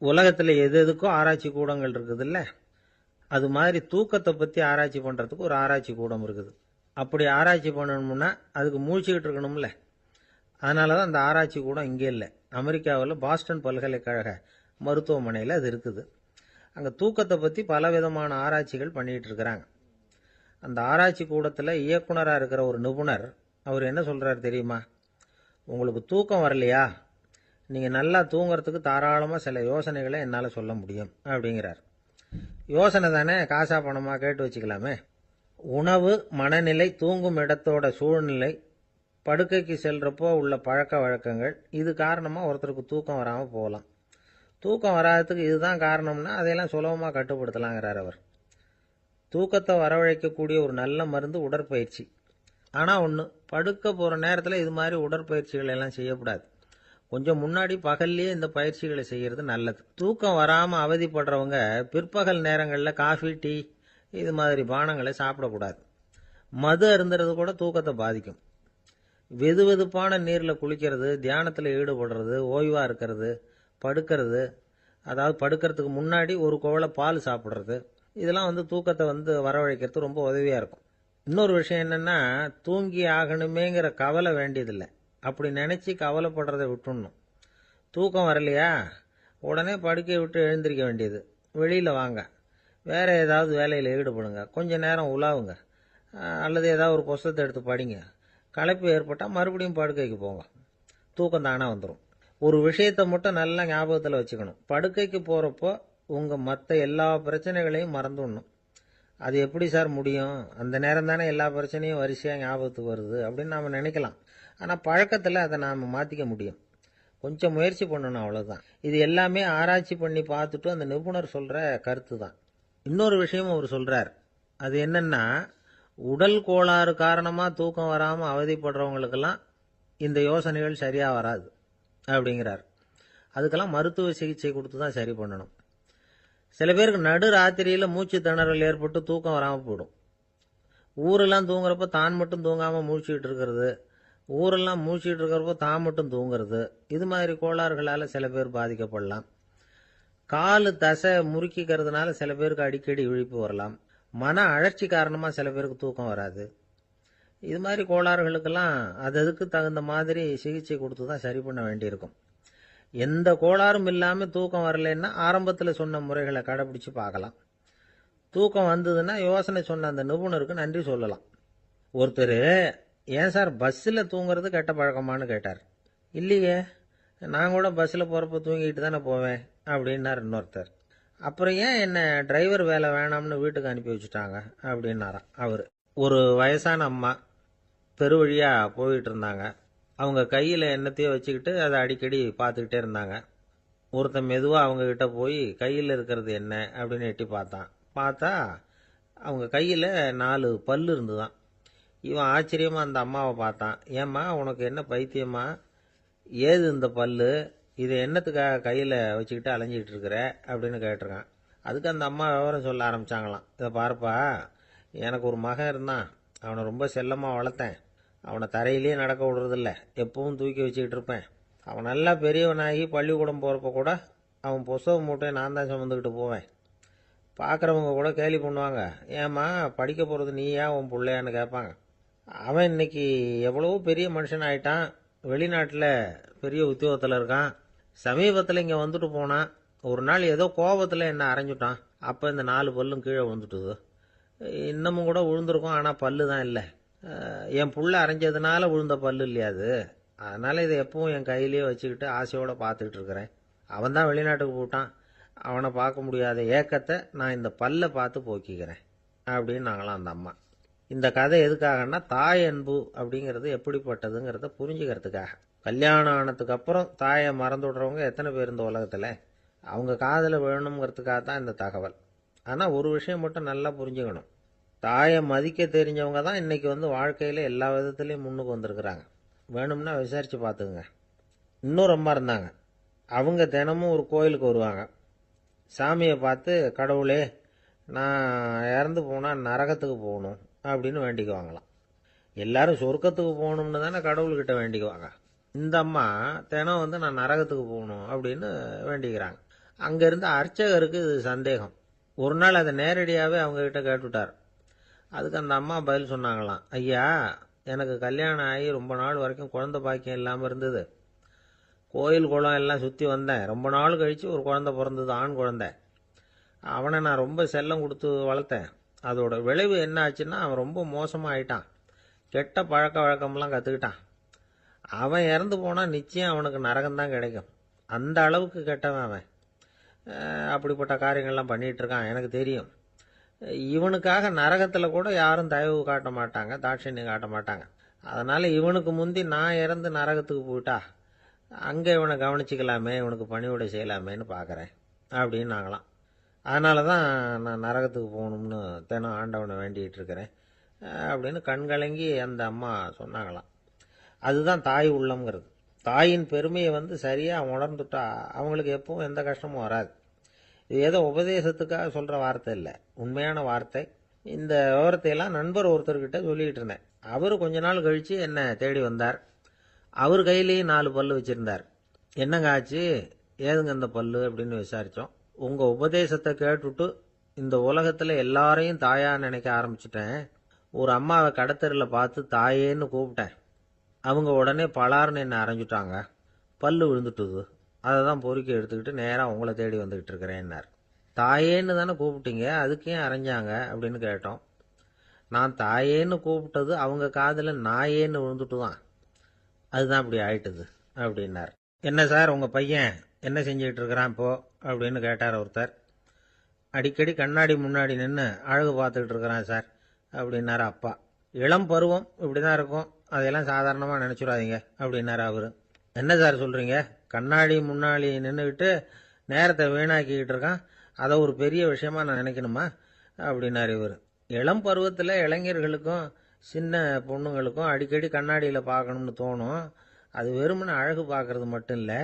உலகத்தில் எது எதுக்கும் ஆராய்ச்சி கூடங்கள் இருக்குதுல்ல, அது மாதிரி தூக்கத்தை பற்றி ஆராய்ச்சி பண்ணுறதுக்கு ஒரு ஆராய்ச்சி கூடம் இருக்குது. அப்படி ஆராய்ச்சி பண்ணணும்னா அதுக்கு மூழ்கிக்கிட்டு இருக்கணும்ல. அதனால தான் அந்த ஆராய்ச்சி கூடம் இங்கே இல்லை. அமெரிக்காவில் பாஸ்டன் பல்கலைக்கழக மருத்துவமனையில் அது இருக்குது. அங்கே தூக்கத்தை பற்றி பலவிதமான ஆராய்ச்சிகள் பண்ணிகிட்டு இருக்கிறாங்க. அந்த ஆராய்ச்சி கூடத்தில் இயக்குனராக இருக்கிற ஒரு நிபுணர், அவர் என்ன சொல்கிறார் தெரியுமா? உங்களுக்கு தூக்கம் வரலையா, நீங்கள் நல்லா தூங்குறதுக்கு தாராளமாக சில யோசனைகளை என்னால் சொல்ல முடியும் அப்படிங்கிறார். யோசனை தானே, காசா பணமாக கேட்டு வச்சுக்கலாமே. உணவு, மனநிலை, தூங்கும் இடத்தோட சூழ்நிலை, படுக்கைக்கு செல்றப்போ உள்ள பழக்க வழக்கங்கள், இது காரணமாக ஒருத்தருக்கு தூக்கம் வராமல் போகலாம். தூக்கம் வராததுக்கு இதுதான் காரணம்னா அதையெல்லாம் சுலபமாக கட்டுப்படுத்தலாங்கிறார் அவர். தூக்கத்தை வரவழைக்கக்கூடிய ஒரு நல்ல மருந்து உடற்பயிற்சி. ஆனால் ஒன்று, படுக்க போகிற நேரத்தில் இது மாதிரி உடற்பயிற்சிகள் எல்லாம் செய்யக்கூடாது. கொஞ்சம் முன்னாடி பகல்லையே இந்த பயிற்சிகளை செய்கிறது நல்லது. தூக்கம் வராமல் அவதிப்படுறவங்க பிற்பகல் நேரங்களில் காஃபி, டீ இது மாதிரி பானங்களை சாப்பிடக்கூடாது. மது அருந்துறது கூட தூக்கத்தை பாதிக்கும். வெது வெதுப்பான நீரில் குளிக்கிறது, தியானத்தில் ஈடுபடுறது, ஓய்வாக இருக்கிறது, படுக்கிறது, அதாவது படுக்கிறதுக்கு முன்னாடி ஒரு குவளை பால் சாப்பிட்றது, இதெல்லாம் தூக்கத்தை வரவழைக்கிறது ரொம்ப உதவியாக இருக்கும். இன்னொரு விஷயம் என்னென்னா, தூங்கி ஆகணுமேங்கிற கவலை வேண்டியதில்லை. அப்படி நினச்சி கவலைப்படுறதை விட்டுடணும். தூக்கம் வரலையா, உடனே படுக்கையை விட்டு எழுந்திருக்க வேண்டியது. வெளியில் வாங்க, வேறு ஏதாவது வேலையில் ஈடுபடுங்க, கொஞ்சம் நேரம் உலாவுங்க, அல்லது ஏதாவது ஒரு புஸ்தகத்தை எடுத்து படிங்க. களைப்பு ஏற்பட்டால் மறுபடியும் படுக்கைக்கு போங்க. தூக்கம் தானாக வந்துடும். ஒரு விஷயத்தை மட்டும் நல்லா ஞாபகத்தில் வச்சுக்கணும். படுக்கைக்கு போகிறப்போ உங்கள் மற்ற எல்லா பிரச்சனைகளையும் மறந்துடணும். அது எப்படி சார் முடியும், அந்த நேரம் தானே எல்லா பிரச்சனையும் வரிசையாக ஞாபகத்துக்கு வருது அப்படின்னு நாம் நினைக்கலாம். ஆனால் பழக்கத்தில் அதை நாம் மாற்றிக்க முடியும். கொஞ்சம் முயற்சி பண்ணணும், அவ்வளோதான். இது எல்லாமே ஆராய்ச்சி பண்ணி பார்த்துட்டு அந்த நிபுணர் சொல்கிற கருத்து தான். இன்னொரு விஷயமும் அவர் சொல்கிறார். அது என்னென்னா, உடல் கோளாறு காரணமாக தூக்கம் வராமல் அவதிப்படுறவங்களுக்கெல்லாம் இந்த யோசனைகள் சரியாக வராது அப்படிங்கிறார். அதுக்கெல்லாம் மருத்துவ சிகிச்சை கொடுத்து தான் சரி பண்ணணும். சில பேருக்கு நடு ராத்திரியில் மூச்சு திணறல் ஏற்பட்டு தூக்கம் வராமல் போயிடும். ஊரெல்லாம் தூங்குறப்ப தான் மட்டும் தூங்காமல் மூழ்கிட்டு இருக்கிறது, ஊரெல்லாம் மூழ்கிட்டு இருக்கிறப்போ தான் மட்டும் தூங்குறது, இது மாதிரி கோளாறுகளால் சில பேர் பாதிக்கப்படலாம். காலு தசை முறுக்கிக்கிறதுனால சில பேருக்கு அடிக்கடி விழிப்பு வரலாம். மன அழற்சி காரணமாக சில பேருக்கு தூக்கம் வராது. இது மாதிரி கோளாறுகளுக்கெல்லாம் அதுக்கு தகுந்த மாதிரி சிகிச்சை கொடுத்து தான் சரி பண்ண வேண்டியிருக்கும். எந்த கோளாறும் இல்லாமல் தூக்கம் வரலைன்னா ஆரம்பத்தில் சொன்ன முறைகளை கடைபிடிச்சு பார்க்கலாம். தூக்கம் வந்ததுன்னா யோசனை சொன்ன அந்த நிபுணருக்கு நன்றி சொல்லலாம். ஒருத்தர், ஏன் சார் பஸ்ஸில் தூங்குறது கெட்ட பழக்கமானு கேட்டார். இல்லையே, நான் கூட பஸ்ஸில் போகிறப்ப தூங்கிட்டு தானே போவேன் அப்படின்னார் இன்னொருத்தர். அப்புறம் ஏன் என்ன டிரைவர் வேலை வேணாம்னு வீட்டுக்கு அனுப்பி வச்சுட்டாங்க அப்படின்னாராம் அவர். ஒரு வயசான அம்மா தெரு வழியாக போயிட்டு இருந்தாங்க. அவங்க கையில் எண்ணத்தையோ வச்சுக்கிட்டு அதை அடிக்கடி பார்த்துக்கிட்டே இருந்தாங்க. ஒருத்தன் மெதுவாக அவங்கக்கிட்ட போய் கையில் இருக்கிறது என்ன அப்படின்னு எட்டி பார்த்தா அவங்க கையில் 4 பல் இருந்துதான். இவன் ஆச்சரியமாக அந்த அம்மாவை பார்த்தான். ஏம்மா, உனக்கு என்ன பைத்தியமா, ஏது இந்த பல்லு, இதை என்னத்துக்காக கையில் வச்சுக்கிட்டு அலைஞ்சிக்கிட்டு இருக்கிற அப்படின்னு கேட்டிருக்கான். அதுக்கு அந்த அம்மா விவரம் சொல்ல ஆரம்பித்தாங்களாம். இதை பாருப்பா, எனக்கு ஒரு மகன் இருந்தான், அவனை ரொம்ப செல்லமாக வளர்த்தேன். அவனை தரையிலேயே நடக்க விடுறதில்ல, எப்பவும் தூக்கி வச்சுக்கிட்டு இருப்பேன். அவன் நல்லா பெரியவனாகி பள்ளிக்கூடம் போகிறப்ப கூட அவன் புஸ்தக மூட்டையை நான் தான் சுமந்துக்கிட்டு போவேன். பார்க்குறவங்க கூட கேலி பண்ணுவாங்க, ஏம்மா படிக்க போகிறது நீயா உன் பிள்ளையான்னு கேட்பாங்க. அவன் இன்னைக்கு எவ்வளவோ பெரிய மனுஷன் ஆயிட்டான், வெளிநாட்டில் பெரிய உத்தியோகத்தில் இருக்கான். சமீபத்தில் இங்கே வந்துட்டு போனான். ஒரு நாள் ஏதோ கோபத்தில் என்ன அரைஞ்சுட்டான். அப்போ இந்த 4 பல்லும் கீழே விழுந்துட்டுது. இன்னமும் கூட விழுந்திருக்கும், ஆனால் பல்லு தான் இல்லை. என் புள்ள அரைஞ்சதுனால விழுந்த பல்லு இல்லையா அது, அதனால் இதை எப்பவும் என் கையிலேயே வச்சுக்கிட்டு ஆசையோடு பார்த்துக்கிட்டு இருக்கிறேன். அவன் தான் வெளிநாட்டுக்கு போட்டான், அவனை பார்க்க முடியாத ஏக்கத்தை நான் இந்த பல்லை பார்த்து போக்கிக்கிறேன் அப்படின்னு நாங்களாம் அந்த அம்மா. இந்த கதை எதுக்காகன்னா, தாய் அன்பு அப்படிங்கிறது எப்படிப்பட்டதுங்கிறத புரிஞ்சுக்கிறதுக்காக. கல்யாணம் ஆனதுக்கு அப்புறம் தாயை மறந்து விடுறவங்க எத்தனை பேர் இந்த உலகத்தில், அவங்க காதில் விழணுங்கிறதுக்காக தான் இந்த தகவல். ஆனால் ஒரு விஷயம் மட்டும் நல்லா புரிஞ்சுக்கணும், தாயை மதிக்க தெரிஞ்சவங்க தான் இன்றைக்கி வாழ்க்கையில் எல்லா விதத்துலேயும் முன்னுக்கு வந்திருக்கிறாங்க. வேணும்னா விசாரித்து பார்த்துக்குங்க. இன்னொரு அம்மா இருந்தாங்க. அவங்க தினமும் ஒரு கோயிலுக்கு வருவாங்க. சாமியை பார்த்து, கடவுளே நான் இறந்து போனால் நரகத்துக்கு போகணும் அப்படின்னு வேண்டிக்குவாங்களாம். எல்லாரும் சொர்க்கத்துக்கு போகணும்னு தானே கடவுள்கிட்ட வேண்டிக்குவாங்க. இந்த அம்மா தினம் நான் நரகத்துக்கு போகணும் அப்படின்னு வேண்டிக்கிறாங்க. அங்கே இருந்த அர்ச்சகருக்கு இது சந்தேகம். ஒரு நாள் அதை நேரடியாகவே அவங்கக்கிட்ட கேட்டுவிட்டார். அதுக்கு அந்த அம்மா பதில் சொன்னாங்களாம், ஐயா, எனக்கு கல்யாணம் ஆகி ரொம்ப நாள் வரைக்கும் குழந்தை பாக்கியம் இல்லாமல் இருந்தது. கோயில் குளம் எல்லாம் சுற்றி வந்தேன். ரொம்ப நாள் கழித்து ஒரு குழந்தை பிறந்தது, ஆண் குழந்தை. அவனை நான் ரொம்ப செல்லம் கொடுத்து வளர்த்தேன். அதோட விளைவு என்ன ஆச்சுன்னா, அவன் ரொம்ப மோசமாக ஆயிட்டான். கெட்ட பழக்க வழக்கம்லாம் கற்றுக்கிட்டான். அவன் இறந்து போனால் நிச்சயம் அவனுக்கு நரகம்தான் கிடைக்கும். அந்த அளவுக்கு கெட்டவன் அவன். அப்படிப்பட்ட காரியங்கள்லாம் பண்ணிகிட்டு இருக்கான், எனக்கு தெரியும். இவனுக்காக நரகத்தில் கூட யாரும் தயவு காட்ட மாட்டாங்க, தாட்சண்யம் காட்ட மாட்டாங்க. அதனால் இவனுக்கு முந்தி நான் இறந்து நரகத்துக்கு போயிட்டா அங்கே இவனை கவனிச்சிக்கலாமே, இவனுக்கு பணிவிடை செய்யலாமேன்னு பார்க்குறேன் அப்படின்னு நாங்களாம். அதனால தான் நான் நரகத்துக்கு போகணும்னு தினம் ஆண்டவனை வேண்டிகிட்டு இருக்கிறேன் அப்படின்னு கண்கலங்கி அந்த அம்மா சொன்னாங்களாம். அதுதான் தாய் உள்ளம்ங்கிறது. தாயின் பெருமையை சரியாக உணர்ந்துட்டா அவங்களுக்கு எப்பவும் எந்த கஷ்டமும் வராது. இது ஏதோ உபதேசத்துக்காக சொல்கிற வார்த்தை இல்லை, உண்மையான வார்த்தை. இந்த விவரத்தையெல்லாம் நண்பர் ஒருத்தர்கிட்ட சொல்லிக்கிட்டு இருந்தேன். அவர் கொஞ்ச நாள் கழித்து என்னை தேடி வந்தார். அவர் கையிலேயும் 4 பல்லு வச்சுருந்தார். என்னங்க ஆச்சு, ஏதுங்க இந்த பல்லு அப்படின்னு விசாரித்தோம். உங்கள் உபதேசத்தை கேட்டுவிட்டு இந்த உலகத்தில் எல்லாரையும் தாயாக நினைக்க ஆரம்பிச்சிட்டேன். ஒரு அம்மாவை கடத்தரில் பார்த்து தாயேன்னு கூப்பிட்டேன். அவங்க உடனே பலார்னு என்னை அரைஞ்சிட்டாங்க. பல்லு விழுந்துட்டுது. அதை தான் பொறுக்கி எடுத்துக்கிட்டு நேராக உங்களை தேடி வந்துக்கிட்டு இருக்கிறேன்னார். தாயேன்னு தானே கூப்பிட்டீங்க, அதுக்கு ஏன் அரைஞ்சாங்க அப்படின்னு கேட்டோம். நான் தாயேன்னு கூப்பிட்டது அவங்க காதில் நாயேன்னு விழுந்துட்டு தான், அதுதான் அப்படி ஆயிட்டுது அப்படின்னார். என்ன சார், உங்கள் பையன் என்ன செஞ்சுக்கிட்டு இருக்கிறான் இப்போ அப்படின்னு கேட்டார் ஒருத்தர். அடிக்கடி கண்ணாடி முன்னாடி நின்று அழகு பார்த்துக்கிட்டு இருக்கிறான் சார் அப்படின்னாரு அப்பா. இளம் பருவம் இப்படி தான் இருக்கும், அதையெல்லாம் சாதாரணமாக நினச்சிடாதீங்க அப்படின்னாரு அவர். என்ன சார் சொல்கிறீங்க, கண்ணாடி முன்னாடி நின்றுக்கிட்டு நேரத்தை வீணாக்கிக்கிட்டு இருக்கான், அதை ஒரு பெரிய விஷயமா நான் நினைக்கணுமா அப்படின்னாரு இவர். இளம் பருவத்தில் இளைஞர்களுக்கும் சின்ன பொண்ணுங்களுக்கும் அடிக்கடி கண்ணாடியில் பார்க்கணும்னு தோணும். அது வெறுமனே அழகு பார்க்கறது மட்டும் இல்லை,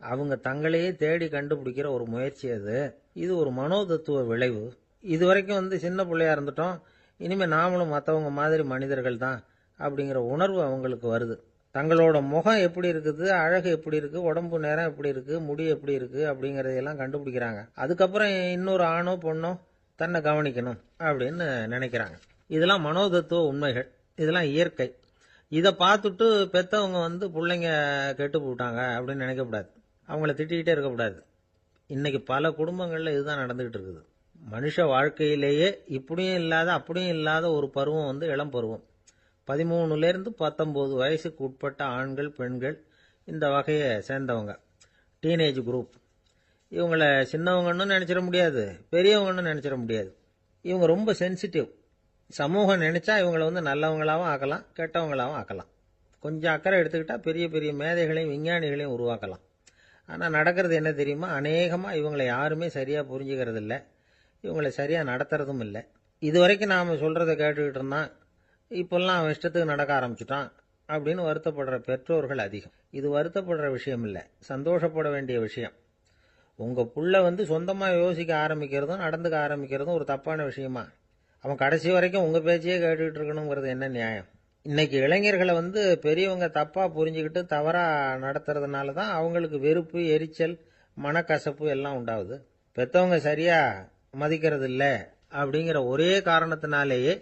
அவங்க தங்களையே தேடி கண்டுபிடிக்கிற ஒரு முயற்சி அது. இது ஒரு மனோதத்துவ விளைவு. இது வரைக்கும் சின்ன பிள்ளையா இருந்துட்டோம், இனிமேல் நாமளும் மற்றவங்க மாதிரி மனிதர்கள் தான் அப்படிங்கிற உணர்வு அவங்களுக்கு வருது. தங்களோட முகம் எப்படி இருக்குது, அழகு எப்படி இருக்குது, உடம்பு நேரம் எப்படி இருக்குது, முடி எப்படி இருக்குது அப்படிங்கிறதையெல்லாம் கண்டுபிடிக்கிறாங்க. அதுக்கப்புறம் இன்னொரு ஆணோ பொண்ணோ தன்னை கவனிக்கணும் அப்படின்னு நினைக்கிறாங்க. இதெல்லாம் மனோதத்துவ உண்மைகள், இதெல்லாம் இயற்கை. இதை பார்த்துட்டு பெற்றவங்க பிள்ளைங்க கெட்டு போட்டாங்க அப்படின்னு நினைக்கக்கூடாது, அவங்கள திட்டிக்கிட்டே இருக்கக்கூடாது. இன்னைக்கு பல குடும்பங்களில் இதுதான் நடந்துகிட்டு இருக்குது. மனுஷ வாழ்க்கையிலேயே இப்படியும் இல்லாத அப்படியும் இல்லாத ஒரு பருவம் இளம் பருவம். 13லேருந்து 19 வயசுக்கு உட்பட்ட ஆண்கள் பெண்கள் இந்த வகையை சேர்ந்தவங்க, டீனேஜ் குரூப். இவங்கள சின்னவங்கன்னு நினச்சிட முடியாது, பெரியவங்கன்னு நினச்சிட முடியாது. இவங்க ரொம்ப சென்சிட்டிவ். சமூகம் நினச்சா இவங்களை நல்லவங்களாகவும் ஆக்கலாம், கெட்டவங்களாகவும் ஆக்கலாம். கொஞ்சம் அக்கறை எடுத்துக்கிட்டால் பெரிய பெரிய மேதைகளையும் விஞ்ஞானிகளையும் உருவாக்கலாம். ஆனால் நடக்கிறது என்ன தெரியுமா, அநேகமாக இவங்களை யாருமே சரியாக புரிஞ்சுக்கிறது இல்லை, இவங்களை சரியாக நடத்துறதும் இல்லை. இது வரைக்கும் நாம் சொல்கிறத கேட்டுக்கிட்டு இருந்தான், இப்போல்லாம் அவன் இஷ்டத்துக்கு நடக்க ஆரம்பிச்சுட்டான் அப்படின்னு வருத்தப்படுற பெற்றோர்கள் அதிகம். இது வருத்தப்படுற விஷயம் இல்லை, சந்தோஷப்பட வேண்டிய விஷயம். உங்கள் புள்ள சொந்தமாக யோசிக்க ஆரம்பிக்கிறதும் நடந்துக்க ஆரம்பிக்கிறதும் ஒரு தப்பான விஷயமா? அவன் கடைசி வரைக்கும் உங்கள் பேச்சையே கேட்டுக்கிட்டு இருக்கணுங்கிறது என்ன நியாயம்? இன்னைக்கு இளைஞர்களை பெரியவங்க தப்பாக புரிஞ்சுக்கிட்டு தவறாக நடத்துறதுனால தான் அவங்களுக்கு வெறுப்பு, எரிச்சல், மனக்கசப்பு எல்லாம் உண்டாகுது. பெற்றவங்க சரியாக மதிக்கிறது இல்லை அப்படிங்கிற ஒரே காரணத்தினாலேயே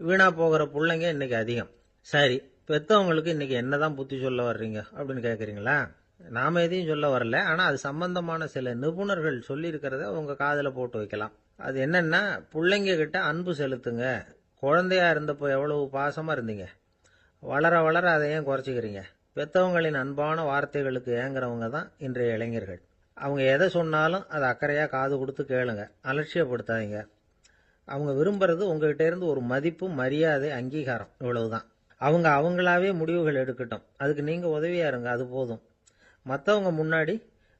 வீணா போகிற பிள்ளைங்க இன்னைக்கு அதிகம். சரி, பெற்றவங்களுக்கு இன்னைக்கு என்னதான் புத்தி சொல்ல வர்றீங்க அப்படின்னு கேட்குறீங்களா? நாம் எதையும் சொல்ல வரல, ஆனால் அது சம்பந்தமான சில நிபுணர்கள் சொல்லியிருக்கிறத உங்கள் காதில் போட்டு வைக்கலாம். அது என்னன்னா, பிள்ளைங்க கிட்ட அன்பு செலுத்துங்க. குழந்தையா இருந்தப்போ எவ்வளவு பாசமாக இருந்தீங்க, வளர வளர அதை ஏன் குறைச்சிக்கிறீங்க? பெற்றவங்களின் அன்பான வார்த்தைகளுக்கு ஏங்குறவங்க தான் இன்றைய இளைஞர்கள். அவங்க எதை சொன்னாலும் அதை அக்கறையாக காது கொடுத்து கேளுங்க, அலட்சியப்படுத்தாதீங்க. அவங்க விரும்புறது உங்ககிட்ட இருந்து ஒரு மதிப்பு, மரியாதை, அங்கீகாரம், இவ்வளவுதான். அவங்க அவங்களாவே முடிவுகள் எடுக்கட்டும், அதுக்கு நீங்கள் உதவியா இருங்க, அது போதும். மற்றவங்க முன்னாடி,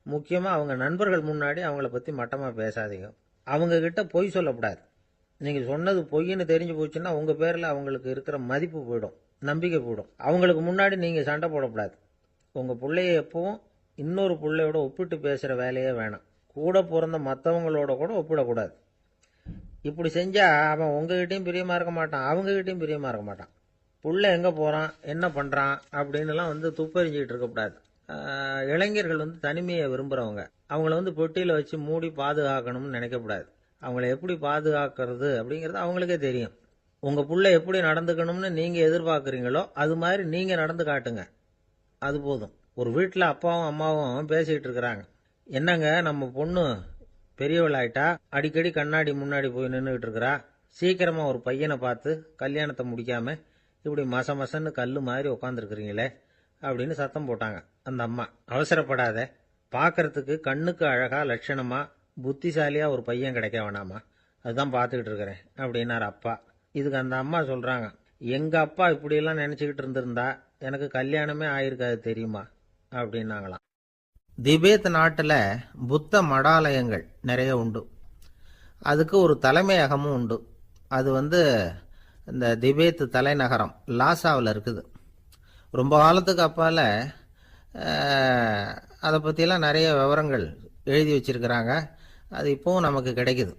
முக்கியமாக அவங்க நண்பர்கள் முன்னாடி அவங்கள பற்றி மட்டமாக பேசாதீங்க. அவங்கக்கிட்ட பொய் சொல்லக்கூடாது. நீங்கள் சொன்னது பொய்ன்னு தெரிஞ்சு போச்சுன்னா உங்கள் பேரில் அவங்களுக்கு இருக்கிற மதிப்பு போயிடும், நம்பிக்கை போயிடும். அவங்களுக்கு முன்னாடி நீங்கள் சண்டை போடக்கூடாது. உங்கள் பிள்ளைய எப்பவும் இன்னொரு பிள்ளையோட ஒப்பிட்டு பேசுகிற வேலையே வேணாம். கூட பிறந்த மற்றவங்களோட கூட ஒப்பிடக்கூடாது. இப்படி செஞ்சால் அவன் உங்ககிட்டையும் பிரியமாக இருக்க மாட்டான், அவங்ககிட்டையும் பிரியமாக இருக்க மாட்டான். புள்ள எங்கே போகிறான், என்ன பண்ணுறான் அப்படின்னுலாம் துப்பறிஞ்சிக்கிட்டு இருக்கக்கூடாது. இளைஞர்கள் வந்து தனிமையை விரும்புகிறவங்க. அவங்கள வந்து பெட்டியில் வச்சு மூடி பாதுகாக்கணும்னு நினைக்கக்கூடாது. அவங்கள எப்படி பாதுகாக்கிறது அப்படிங்கிறது அவங்களுக்கே தெரியும். உங்கள் புள்ள எப்படி நடந்துக்கணும்னு நீங்கள் எதிர்பார்க்குறீங்களோ அது மாதிரி நீங்கள் நடந்து காட்டுங்க, அது போதும். ஒரு வீட்டில் அப்பாவும் அம்மாவும் பேசிகிட்டு இருக்கிறாங்க. என்னங்க, நம்ம பொண்ணு பெரியவளாயிட்டா, அடிக்கடி கண்ணாடி முன்னாடி போய் நின்றுக்கிட்டு இருக்கிறா, சீக்கிரமாக ஒரு பையனை பார்த்து கல்யாணத்தை முடிக்காமல் இப்படி மசன்னு கல் மாதிரி உட்காந்துருக்குறீங்களே அப்படின்னு சத்தம் போட்டாங்க அந்த அம்மா. அவசரப்படாத, பார்க்கறதுக்கு கண்ணுக்கு அழகா லட்சணமா புத்திசாலியா ஒரு பையன் கிடைக்க வேணாமா, அதுதான் பார்த்துக்கிட்டு இருக்கிறேன் அப்படின்னார் அப்பா. இதுக்கு அந்த அம்மா சொல்றாங்க, எங்க அப்பா இப்படியெல்லாம் நினைச்சுக்கிட்டு இருந்திருந்தா எனக்கு கல்யாணமே ஆயிருக்காது தெரியுமா அப்படின்னாங்களாம். திபேத் நாட்டில் புத்த மடாலயங்கள் நிறைய உண்டு. அதுக்கு ஒரு தலைமையகமும் உண்டு. அது வந்து இந்த திபேத் தலைநகரம் லாசாவில் இருக்குது. ரொம்ப காலத்துக்கு அப்பால் அதை பற்றிலாம் நிறைய விவரங்கள் எழுதி வச்சிருக்கிறாங்க. அது இப்போவும் நமக்கு கிடைக்குது.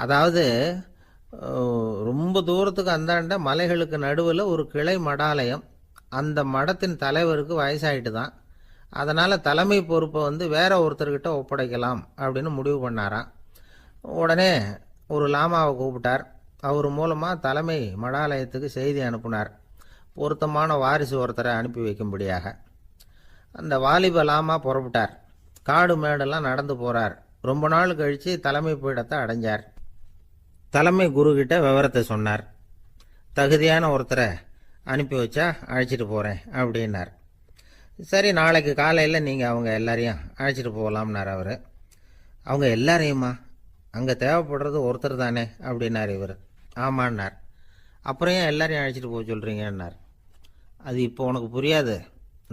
அதாவது ரொம்ப தூரத்துக்கு அந்தாண்ட மலைகளுக்கு நடுவில் ஒரு கிளை மடாலயம். அந்த மடத்தின் தலைவருக்கு வயசாயிட்டு தான். அதனால் தலைமை பொறுப்பை வந்து வேற ஒருத்தர்கிட்ட ஒப்படைக்கலாம் அப்படின்னு முடிவு பண்ணாராம். உடனே ஒரு லாமாவை கூப்பிட்டார். அவர் மூலமாக தலைமை மடாலயத்துக்கு செய்தி அனுப்புனார், பொருத்தமான வாரிசு ஒருத்தரை அனுப்பி வைக்கும்படியாக. அந்த வாலிப லாமா புறப்பட்டார். காடு மேடெல்லாம் நடந்து போகிறார். ரொம்ப நாள் கழித்து தலைமை பீடத்தை அடைஞ்சார். தலைமை குரு கிட்ட விவரத்தை சொன்னார். தகுதியான ஒருத்தரை அனுப்பி வச்சா அழைச்சிட்டு போகிறேன் அப்படின்னார். சரி, நாளைக்கு காலையில் நீங்கள் அவங்க எல்லாரையும் அழைச்சிட்டு போகலாம்னார் அவர். அவங்க எல்லாரையுமா? அங்கே தேவைப்படுறது ஒருத்தர் தானே அப்படின்னார் இவர். ஆமான்னார். அப்புறம் ஏன் எல்லாரையும் அழைச்சிட்டு போக சொல்கிறீங்கன்னார். அது இப்போ உனக்கு புரியாது.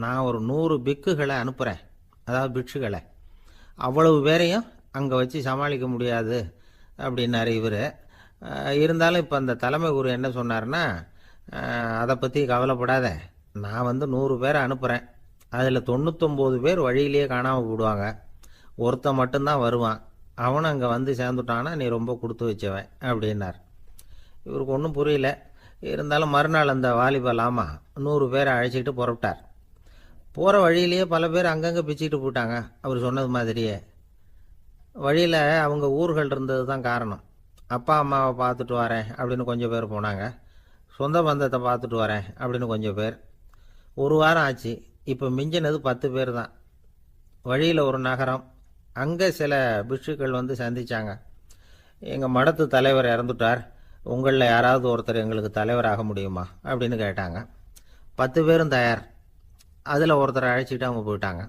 நான் ஒரு 100 பிக்குகளை அனுப்புகிறேன், அதாவது பிட்சுகளை. அவ்வளவு பேரையும் அங்கே வச்சு சமாளிக்க முடியாது அப்படின்னார் இவர். இருந்தாலும் இப்போ அந்த தலைமை குரு என்ன சொன்னார்னா, அதை பற்றி கவலைப்படாத, நான் வந்து 100 பேரை அனுப்புகிறேன். அதில் 99 பேர் வழியிலேயே காணாமல் போடுவாங்க, ஒருத்தன் மட்டும்தான் வருவான். அவனும் அங்கே வந்து சேர்ந்துட்டானா நீ ரொம்ப கொடுத்து வச்சவன் அப்படின்னார். இவருக்கு ஒன்றும் புரியல. இருந்தாலும் மறுநாள் அந்த வாலிப லாமா 100 பேரை அழைச்சிட்டு புறப்பட்டார். போகிற வழியிலேயே பல பேர் அங்கங்கே பிச்சுக்கிட்டு போட்டாங்க. அவர் சொன்னது மாதிரியே. வழியில் அவங்க ஊர்கள் இருந்தது தான் காரணம். அப்பா அம்மாவை பார்த்துட்டு வரேன் அப்படின்னு கொஞ்சம் பேர் போனாங்க. சொந்த பந்தத்தை பார்த்துட்டு வரேன் அப்படின்னு கொஞ்சம் பேர். ஒரு வாரம் ஆச்சு. இப்போ மிஞ்சினது 10 பேர் தான். வழியில் ஒரு நகரம். அங்கே சில பிட்சுக்கள் வந்து சந்தித்தாங்க. எங்கள் மடத்து தலைவர் இறந்துட்டார், உங்களில் யாராவது ஒருத்தர் எங்களுக்கு தலைவராக முடியுமா அப்படின்னு கேட்டாங்க. 10 பேரும் தயார். அதில் ஒருத்தரை அழைச்சிட்டு அவங்க போயிட்டாங்க.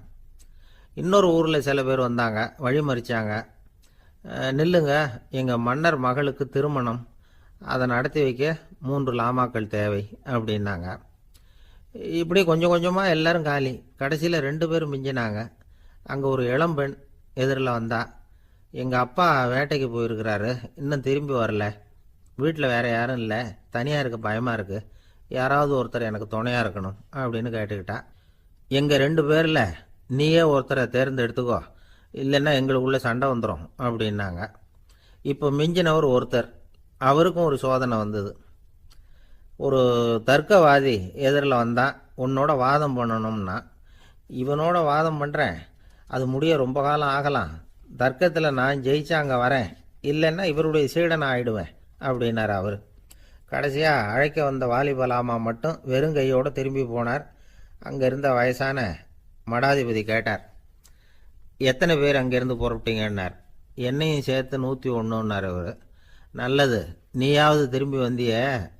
இன்னொரு ஊரில் சில பேர் வந்தாங்க, வழி மறிச்சாங்க. நில்லுங்க, எங்கள் மன்னர் மகளுக்கு திருமணம், அதை நடத்தி வைக்க 3 லாமாக்கள் தேவை அப்படின்னாங்க. இப்படி கொஞ்சம் கொஞ்சமாக எல்லாரும் காலி. கடைசியில் 2 பேரும் மிஞ்சினாங்க. அங்கே ஒரு இளம்பெண் எதிரில் வந்தா. எங்கள் அப்பா வேட்டைக்கு போயிருக்கிறாரு, இன்னும் திரும்பி வரல, வீட்டில் வேறு யாரும் இல்லை, தனியாக இருக்க பயமாக இருக்குது, யாராவது ஒருத்தர் எனக்கு துணையாக இருக்கணும் அப்படின்னு கேட்டுக்கிட்டா. எங்கள் 2 பேரில் நீயே ஒருத்தரை தேர்ந்தெடுத்துக்கோ, இல்லைன்னா எங்களுக்குள்ளே சண்டை வந்துடும் அப்படின்னாங்க. இப்போ மிஞ்சினவர் ஒருத்தர். அவருக்கும் ஒரு சோதனை வந்தது. ஒரு தர்க்கவாதி எதிரில் வந்தால் உன்னோட வாதம் பண்ணணும்னா, இவனோட வாதம் பண்ணுறேன், அது முடிய ரொம்ப காலம் ஆகலாம், தர்க்கத்தில் நான் ஜெயிச்சா அங்கே வரேன், இல்லைன்னா இவருடைய சீடனை ஆயிடுவேன் அப்படின்னார் அவர். கடைசியாக அழைக்க வந்த வாலிபலாமா மட்டும் வெறும் கையோடு திரும்பி போனார். அங்கே இருந்த வயசான மடாதிபதி கேட்டார், எத்தனை பேர் அங்கேருந்து புறப்பட்டீங்கன்னார். என்னையும் சேர்த்து 101ன்னார் அவர். நல்லது, நீயாவது திரும்பி வந்திய,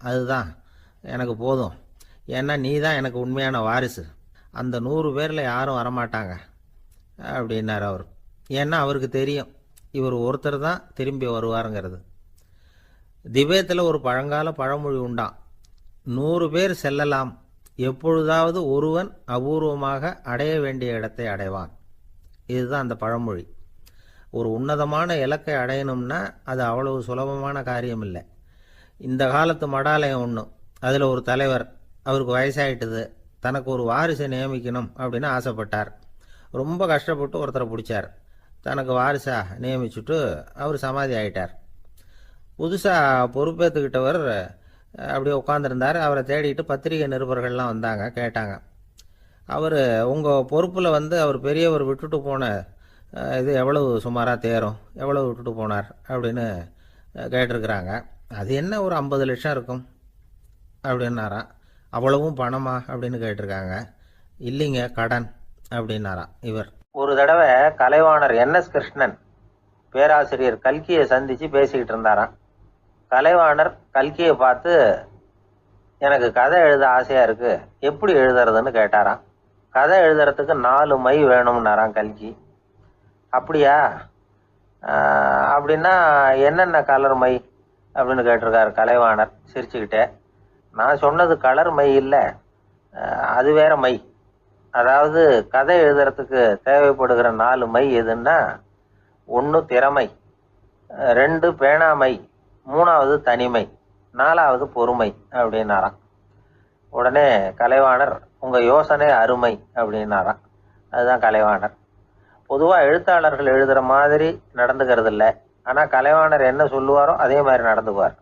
அதுதான் எனக்கு போதும். ஏன்னா நீ தான் எனக்கு உண்மையான வாரிசு. அந்த 100 பேரில் யாரும் வரமாட்டாங்க அப்படின்னார் அவர். ஏன்னா அவருக்கு தெரியும் இவர் ஒருத்தர் தான் திரும்பி வருவாருங்கிறது. திபேத்தில் ஒரு பழங்கால பழமொழி உண்டாம், 100 பேர் செல்லலாம், எப்பொழுதாவது ஒருவன் அபூர்வமாக அடைய வேண்டிய இடத்தை அடைவான். இதுதான் அந்த பழமொழி. ஒரு உன்னதமான இலக்கை அடையணும்னா அது அவ்வளவு சுலபமான காரியம் இல்லை. இந்த காலத்து மடாலயம் ஒன்று, அதில் ஒரு தலைவர், அவருக்கு வயசாயிட்டுது, தனக்கு ஒரு வாரிசை நியமிக்கணும் அப்படின்னு ஆசைப்பட்டார். ரொம்ப கஷ்டப்பட்டு ஒருத்தரை பிடிச்சார், தனக்கு வாரிசாக நியமிச்சுட்டு அவர் சமாதி ஆகிட்டார். புதுசாக பொறுப்பேற்றுக்கிட்டவர் அப்படியே உட்காந்துருந்தார். அவரை தேடிட்டு பத்திரிகை நிருபர்கள்லாம் வந்தாங்க, கேட்டாங்க. அவர் உங்கள் பொறுப்பில் அவர் பெரியவர் விட்டுட்டு போன இது எவ்வளவு சுமாராக தேரும், எவ்வளவு விட்டுட்டு போனார் அப்படின்னு கேட்டிருக்கிறாங்க. அது என்ன ஒரு 50 லட்சம் இருக்கும் அப்படின்னாராம். அவ்வளவும் பணமா அப்படின்னு கேட்டிருக்காங்க. இல்லைங்க, கடன் அப்படின்னாராம் இவர். ஒரு தடவை கலைவாணர் NS கிருஷ்ணன் பேராசிரியர் கல்கியை சந்தித்து பேசிக்கிட்டு இருந்தாராம். கலைவாணர் கல்கியை பார்த்து, எனக்கு கதை எழுத ஆசையாக இருக்குது, எப்படி எழுதுறதுன்னு கேட்டாராம். கதை எழுதுறதுக்கு 4 மை வேணும்னாராம் கல்கி. அப்படியா, அப்படின்னா என்னென்ன கலர் மை அப்படின்னு கேட்டிருக்காரு கலைவாணர் சிரிச்சுக்கிட்டே. நான் சொன்னது கலர் மை இல்லை, அது வேற மை. அதாவது கதை எழுதுறதுக்கு தேவைப்படுகிற 4 மை எதுன்னா, 1 திறமை, 2 பேணாமை, 3வது தனிமை, 4வது பொறுமை அப்படின்னாராம். உடனே கலைவாணர், உங்கள் யோசனை அருமை அப்படின்னாராம். அதுதான் கலைவாணர். பொதுவாக எழுத்தாளர்கள் எழுதுகிற மாதிரி நடந்துக்கிறது இல்லை. ஆனால் கலைவாணர் என்ன சொல்லுவாரோ அதே மாதிரி நடந்துக்குவார்.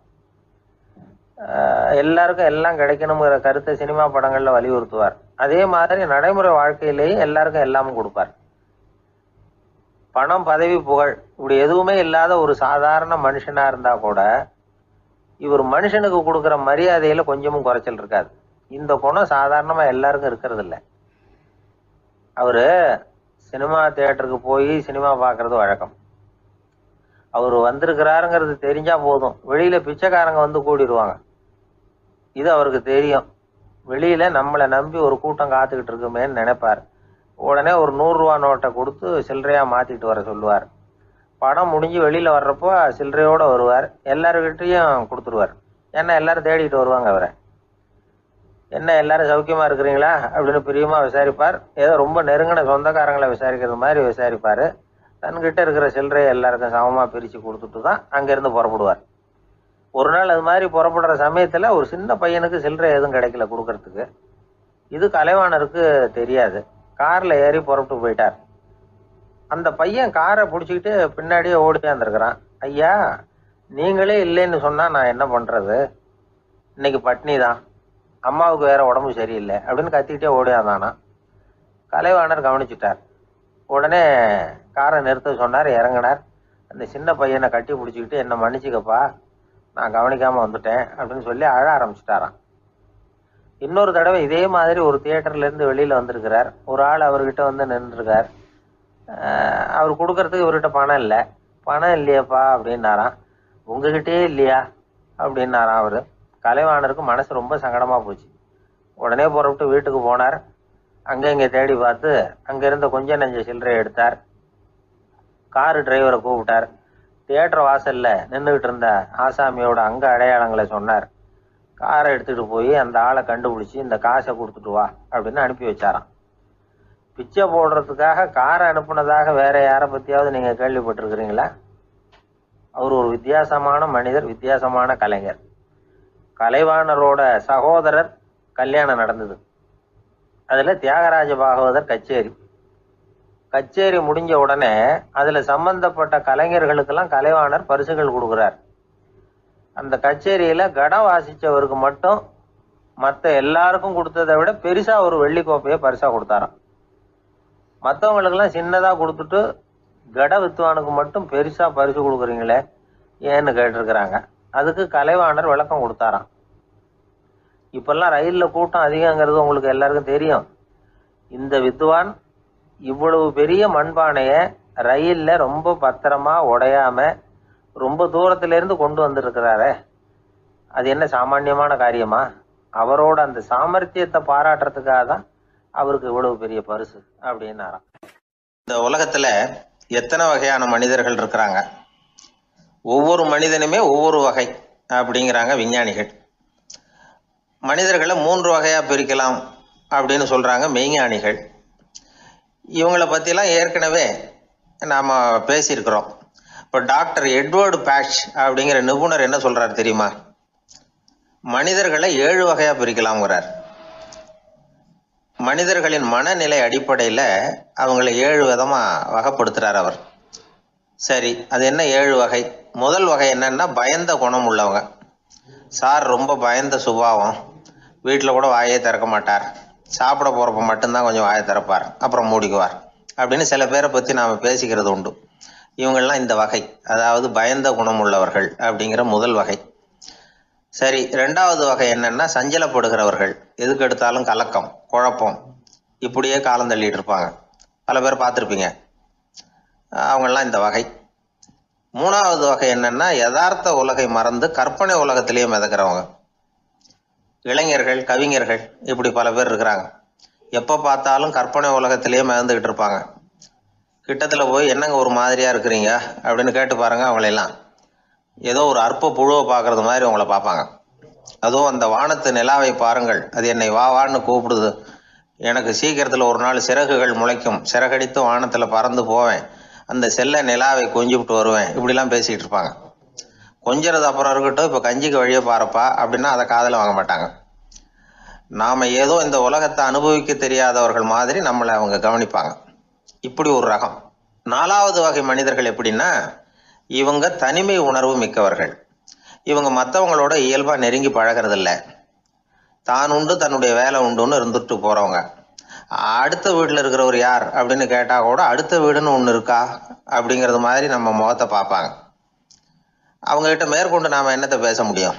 எல்லாருக்கும் எல்லாம் கிடைக்கணுங்கிற கருத்தை சினிமா படங்களில் வலியுறுத்துவார். அதே மாதிரி நடைமுறை வாழ்க்கையிலேயே எல்லாருக்கும் எல்லாமும் கொடுப்பார். பணம், பதவி, புகழ் இப்படி எதுவுமே இல்லாத ஒரு சாதாரண மனுஷனாக இருந்தால் கூட இவர் மனுஷனுக்கு கொடுக்குற மரியாதையில் கொஞ்சமும் குறைச்சல் இருக்காது. இந்த குணம் சாதாரணமாக எல்லாருக்கும் இருக்கிறது இல்லை. அவர் சினிமா தியேட்டருக்கு போய் சினிமா பார்க்கறது வழக்கம். அவர் வந்திருக்கிறாருங்கிறது தெரிஞ்சா போதும், வெளியில பிச்சைக்காரங்க வந்து கூடிடுவாங்க. இது அவருக்கு தெரியும். வெளியில நம்மளை நம்பி ஒரு கூட்டம் காத்துக்கிட்டு இருக்குமேன்னு நினைப்பார். உடனே ஒரு 100 ரூபா நோட்டை கொடுத்து சில்லறையா மாத்திட்டு வர சொல்லுவார். படம் முடிஞ்சு வெளியில வர்றப்போ சில்லறையோட வருவார். எல்லாருக்கிட்டையும் கொடுத்துருவார். ஏன்னா எல்லாரும் தேடிட்டு வருவாங்க அவரை. என்ன எல்லாரும் சௌக்கியமா இருக்கிறீங்களா அப்படின்னு பிரியமா விசாரிப்பார். ஏதோ ரொம்ப நெருங்கின சொந்தக்காரங்களை விசாரிக்கிறது மாதிரி விசாரிப்பார். தன்கிட்ட இருக்கிற சில்லறையை எல்லாருக்கும் சமமாக பிரித்து கொடுத்துட்டு தான் அங்கேருந்து புறப்படுவார். ஒரு நாள் அது மாதிரி புறப்படுற சமயத்தில் ஒரு சின்ன பையனுக்கு சில்லறை எதுவும் கிடைக்கல கொடுக்கறதுக்கு. இது கலைவாணருக்கு தெரியாது. காரில் ஏறி புறப்பட்டு போயிட்டார். அந்த பையன் காரை பிடிச்சிக்கிட்டு பின்னாடியே ஓடியாந்துருக்கிறான். ஐயா, நீங்களே இல்லைன்னு சொன்னால் நான் என்ன பண்ணுறது, இன்னைக்கு பட்னி தான், அம்மாவுக்கு வேற உடம்பு சரியில்லை அப்படின்னு கத்திக்கிட்டே ஓடியாந்தானா. கலைவாணர் கவனிச்சுட்டார். உடனே காரை நிறுத்த சொன்னார். இறங்கினார். அந்த சின்ன பையனை கட்டி பிடிச்சிக்கிட்டு, என்னை மன்னிச்சுக்கப்பா, நான் கவனிக்காமல் வந்துட்டேன் அப்படின்னு சொல்லி அழ ஆரம்பிச்சுட்டாராம். இன்னொரு தடவை இதே மாதிரி ஒரு தியேட்டர்லேருந்து வெளியில் வந்திருக்கிறார். ஒரு ஆள் அவர்கிட்ட வந்து நின்றுருக்கார். அவர் கொடுக்கறதுக்கு இவர்கிட்ட பணம் இல்லை. பணம் இல்லையாப்பா அப்படின்னாராம். உங்ககிட்டயே இல்லையா அப்படின்னாராம் அவர். கலைவாணருக்கு மனசு ரொம்ப சங்கடமாக போச்சு. உடனே புறப்பட்டு வீட்டுக்கு போனார். அங்கே இங்கே தேடி பார்த்து அங்கேருந்த கொஞ்சம் நெஞ்ச சில்லறையை எடுத்தார். காரு டிரைவரை கூப்பிட்டார். தியேட்டர் வாசலில் நின்றுக்கிட்டு இருந்த ஆசாமியோட அங்க அடையாளங்களை சொன்னார். காரை எடுத்துகிட்டு போய் அந்த ஆளை கண்டுபிடிச்சி இந்த காசை கொடுத்துட்டு வா அப்படின்னு அனுப்பி வச்சாராம். பிச்சை போடுறதுக்காக காரை அனுப்புனதாக வேற யாரை பற்றியாவது நீங்கள் கேள்விப்பட்டிருக்கிறீங்களா? அவர் ஒரு வித்தியாசமான மனிதர், வித்தியாசமான கலைஞர். கலைவாணரோட சகோதரர் கல்யாணம் நடந்தது. அதில் தியாகராஜ பாகவதர் கச்சேரி முடிஞ்ச உடனே அதில் சம்பந்தப்பட்ட கலைஞர்களுக்கெல்லாம் கலைவாணர் பரிசுகள் கொடுக்குறார். அந்த கச்சேரியில் கடம் வாசித்தவருக்கு மட்டும் மற்ற எல்லாருக்கும் கொடுத்ததை விட பெருசாக ஒரு வெள்ளிக்கோப்பையை பரிசாக கொடுத்தாராம். மற்றவங்களுக்கெல்லாம் சின்னதாக கொடுத்துட்டு கட வித்துவானுக்கு மட்டும் பெருசாக பரிசு கொடுக்குறீங்களே ஏன்னு கேட்டிருக்கிறாங்க. அதுக்கு கலைவாணர் விளக்கம் கொடுத்தாராம். இப்பெல்லாம் ரயிலில் கூட்டம் அதிகங்கிறது உங்களுக்கு எல்லாருக்கும் தெரியும். இந்த வித்வான் இவ்வளவு பெரிய மண்பானையை ரயிலில் ரொம்ப பத்திரமா உடையாம ரொம்ப தூரத்திலேருந்து கொண்டு வந்திருக்கிறாரே, அது என்ன சாமானியமான காரியமா? அவரோட அந்த சாமர்த்தியத்தை பாராட்டுறதுக்காக தான் அவருக்கு இவ்வளவு பெரிய பரிசு அப்படின்னாராம். இந்த உலகத்துல எத்தனை வகையான மனிதர்கள் இருக்கிறாங்க, ஒவ்வொரு மனிதனுமே ஒவ்வொரு வகை அப்படிங்கிறாங்க விஞ்ஞானிகள். மனிதர்களை 3 வகையா பிரிக்கலாம் அப்படின்னு சொல்றாங்க மெய்ஞானிகள். இவங்களை பற்றிலாம் ஏற்கனவே நாம் பேசியிருக்கிறோம். இப்போ டாக்டர் எட்வர்டு பேட்ச் அப்படிங்கிற நிபுணர் என்ன சொல்றாரு தெரியுமா? மனிதர்களை 7 வகையா பிரிக்கலாம்ங்கிறார். மனிதர்களின் மனநிலை அடிப்படையில் அவங்களை 7 விதமாக வகைப்படுத்துறார் அவர். சரி, அது என்ன 7 வகை? முதல் வகை என்னன்னா, பயந்த குணம் உள்ளவங்க. சார் ரொம்ப பயந்த சுபாவம், வீட்டில் கூட வாயே திறக்க மாட்டார், சாப்பிட போறப்ப மட்டும்தான் கொஞ்சம் வாயை திறப்பார், அப்புறம் மூடிக்குவார் அப்படின்னு சில பேரை பத்தி நாம பேசிக்கிறது உண்டு. இவங்கெல்லாம் இந்த வகை, அதாவது பயந்த குணம் உள்ளவர்கள் அப்படிங்கிற முதல் வகை. சரி, ரெண்டாவது வகை என்னன்னா சஞ்சலப்படுகிறவர்கள். எதுக்கு எடுத்தாலும் கலக்கம், குழப்பம், இப்படியே காலம் தள்ளிட்டு இருப்பாங்க. பல பேர் பார்த்துருப்பீங்க. அவங்கெல்லாம் இந்த வகை. மூணாவது வகை என்னன்னா யதார்த்த உலகை மறந்து கற்பனை உலகத்திலேயே மிதக்கிறவங்க. இளைஞர்கள், கவிஞர்கள், இப்படி பல பேர் இருக்கிறாங்க. எப்போ பார்த்தாலும் கற்பனை உலகத்திலேயே மிதந்துக்கிட்டு இருப்பாங்க. கிட்டத்தில் போய் என்னங்க ஒரு மாதிரியா இருக்கிறீங்க அப்படின்னு கேட்டு பாருங்க, அவங்களெல்லாம் ஏதோ ஒரு அற்ப புழுவை பார்க்கறது மாதிரி அவங்கள பார்ப்பாங்க. அதுவும் அந்த வானத்து நிலாவை பாருங்கள், அது என்னை வா வான்னு கூப்பிடுது, எனக்கு சீக்கிரத்தில் ஒரு நாள் சிறகுகள் முளைக்கும், சிறகடித்து வானத்தில் பறந்து போவேன், அந்த செல்ல நிலாவை கொஞ்சிவிட்டு வருவேன், இப்படிலாம் பேசிக்கிட்டு இருப்பாங்க. கொஞ்சிறது அப்புறம் இருக்கட்டும், இப்போ கஞ்சிக்கு வழியே பாருப்பா அப்படின்னா அதை காதில் வாங்க மாட்டாங்க. நாம ஏதோ இந்த உலகத்தை அனுபவிக்க தெரியாதவர்கள் மாதிரி நம்மளை அவங்க கவனிப்பாங்க. இப்படி ஒரு ரகம். நாலாவது வகை மனிதர்கள் எப்படின்னா, இவங்க தனிமை உணர்வு மிக்கவர்கள். இவங்க மற்றவங்களோட இயல்பா நெருங்கி பழகிறதில்ல. தான் உண்டு தன்னுடைய வேலை உண்டுன்னு இருந்துட்டு போறவங்க. அடுத்த வீட்டில் இருக்கிறவர் யார் அப்படின்னு கேட்டா கூட அடுத்த வீடுன்னு ஒன்று இருக்கா அப்படிங்கிறது மாதிரி நம்ம முகத்தை பார்ப்பாங்க. அவங்க கிட்ட மேற்கொண்டு நாம என்னத்தை பேச முடியும்?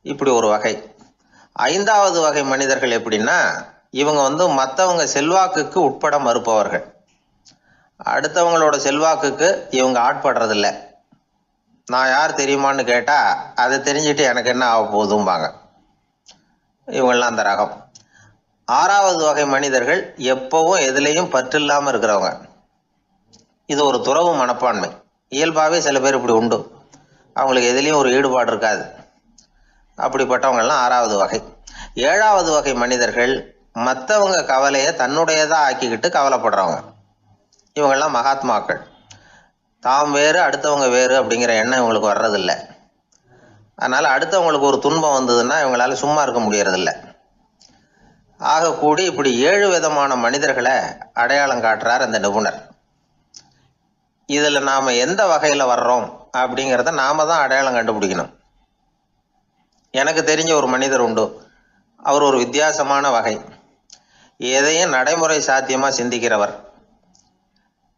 இப்படி ஒரு வகை. ஐந்தாவது வகை மனிதர்கள் எப்படின்னா, இவங்க மற்றவங்க செல்வாக்குக்கு உட்பட மறுப்பவர்கள். அடுத்தவங்களோட செல்வாக்குக்கு இவங்க ஆட்படுறதில்ல. நான் யார் தெரியுமான்னு கேட்டா அதை தெரிஞ்சுட்டு எனக்கு என்ன ஆக போகுதும்பாங்க. இவங்கெல்லாம் அந்த ரகம். ஆறாவது வகை மனிதர்கள் எப்பவும் எதுலேயும் பற்றில்லாம இருக்கிறவங்க. இது ஒரு துறவு மனப்பான்மை. இயல்பாகவே சில பேர் இப்படி உண்டு, அவங்களுக்கு எதுலேயும் ஒரு ஈடுபாடு இருக்காது. அப்படிப்பட்டவங்கெல்லாம் ஆறாவது வகை. ஏழாவது வகை மனிதர்கள் மற்றவங்க கவலையை தன்னுடையதா ஆக்கிக்கிட்டு கவலைப்படுறவங்க. இவங்கெல்லாம் மகாத்மாக்கள். தாம் வேறு அடுத்தவங்க வேறு அப்படிங்கிற எண்ணம் இவங்களுக்கு வர்றதில்லை. அதனால அடுத்தவங்களுக்கு ஒரு துன்பம் வந்ததுன்னா இவங்களால சும்மா இருக்க முடியறதில்ல. ஆக கூடி இப்படி 7 விதமான மனிதர்களை அடையாளம் காட்டுறார் அந்த நிபுணர். இதுல நாம எந்த வகையில வர்றோம் அப்படிங்கிறத நாம தான் அடையாளம் கண்டுபிடிக்கணும். எனக்கு தெரிஞ்ச ஒரு மனிதர் உண்டு. அவர் ஒரு வித்தியாசமான வகை. எதையும் நடைமுறை சாத்தியமா சிந்திக்கிறவர்.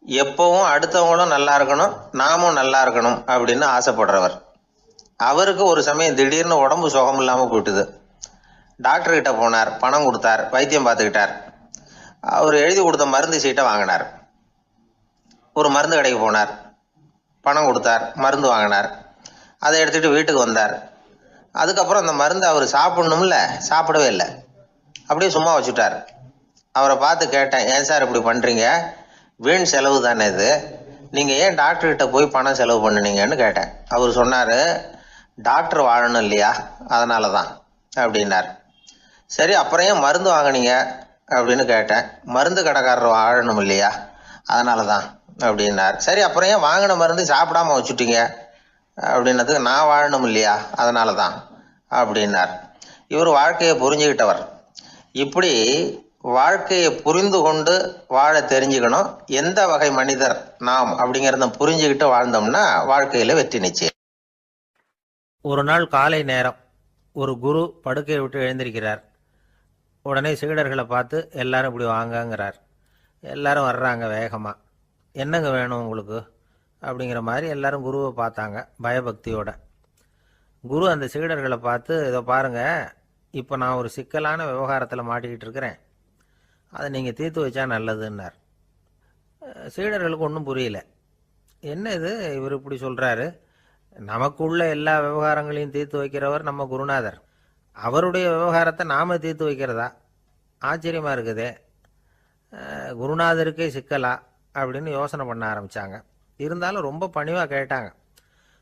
எப்பவும் அடுத்தவங்களும் நல்லா இருக்கணும், நாமும் நல்லா இருக்கணும் அப்படின்னு ஆசைப்படுறவர். அவருக்கு ஒரு சமயம் திடீர்னு உடம்பு சுகம் இல்லாமல் போயிட்டுது. டாக்டர் கிட்ட போனார், பணம் கொடுத்தார், வைத்தியம் பார்த்துக்கிட்டார். அவர் எழுதி கொடுத்த மருந்து சீட்டை வாங்கினார். ஒரு மருந்து கடைக்கு போனார், பணம் கொடுத்தார், மருந்து வாங்கினார். அதை எடுத்துகிட்டு வீட்டுக்கு வந்தார். அதுக்கப்புறம் அந்த மருந்து அவர் சாப்பிடணும்ல, சாப்பிடவே இல்லை, அப்படியே சும்மா வச்சுட்டார். அவரை பார்த்து கேட்டேன், ஏன் சார் இப்படி பண்ணுறீங்க, வீண் செலவு தானே இது, நீங்கள் ஏன் டாக்டர்கிட்ட போய் பணம் செலவு பண்ணுனீங்கன்னு கேட்டேன். அவர் சொன்னார், டாக்டர் வாழணும் இல்லையா, அதனால தான் அப்படின்னார். சரி, அப்புறம் ஏன் மருந்து வாங்கினீங்க அப்படின்னு கேட்டேன். மருந்து கடைக்காரர் வாழணும் இல்லையா, அதனால தான் அப்படின்னார். சரி, அப்புறம் ஏன் வாங்கின மருந்து சாப்பிடாம வச்சுட்டீங்க அப்படின்னதுக்கு, நான் வாழணும் இல்லையா அதனால தான் அப்படின்னார். இவர் வாழ்க்கையை புரிஞ்சுக்கிட்டவர். இப்படி வாழ்க்கையை புரிந்து கொண்டு வாழ தெரிஞ்சுக்கணும். எந்த வகை மனிதர் நாம் அப்படிங்கிறத புரிஞ்சுக்கிட்டு வாழ்ந்தோம்னா வாழ்க்கையில வெற்றி நிச்சயம். ஒரு நாள் காலை நேரம் ஒரு குரு படுக்கையை விட்டு எழுந்திருக்கிறார். உடனே சீடர்களை பார்த்து எல்லாரும் இப்படி வாங்கங்கிறார். எல்லாரும் வர்றாங்க வேகமாக. என்னங்க வேணும் உங்களுக்கு அப்படிங்கிற மாதிரி எல்லாரும் குருவை பார்த்தாங்க பயபக்தியோட. குரு அந்த சீடர்களை பார்த்து, இதை பாருங்க, இப்போ நான் ஒரு சிக்கலான விவகாரத்தில் மாட்டிக்கிட்டு இருக்கிறேன், அதை நீங்கள் தீர்த்து வச்சா நல்லதுன்னார். சீடர்களுக்கு ஒன்றும் புரியல. என்ன இது, இவர் இப்படி சொல்கிறாரு, நமக்குள்ள எல்லா விவகாரங்களையும் தீர்த்து வைக்கிறவர் நம்ம குருநாதர், அவருடைய விவகாரத்தை நாம் தீர்த்து வைக்கிறதா, ஆச்சரியமாக இருக்குதே, குருநாதருக்கே சிக்கலா அப்படின்னு யோசனை பண்ண ஆரம்பித்தாங்க. இருந்தாலும் ரொம்ப பணிவாக கேட்டாங்க,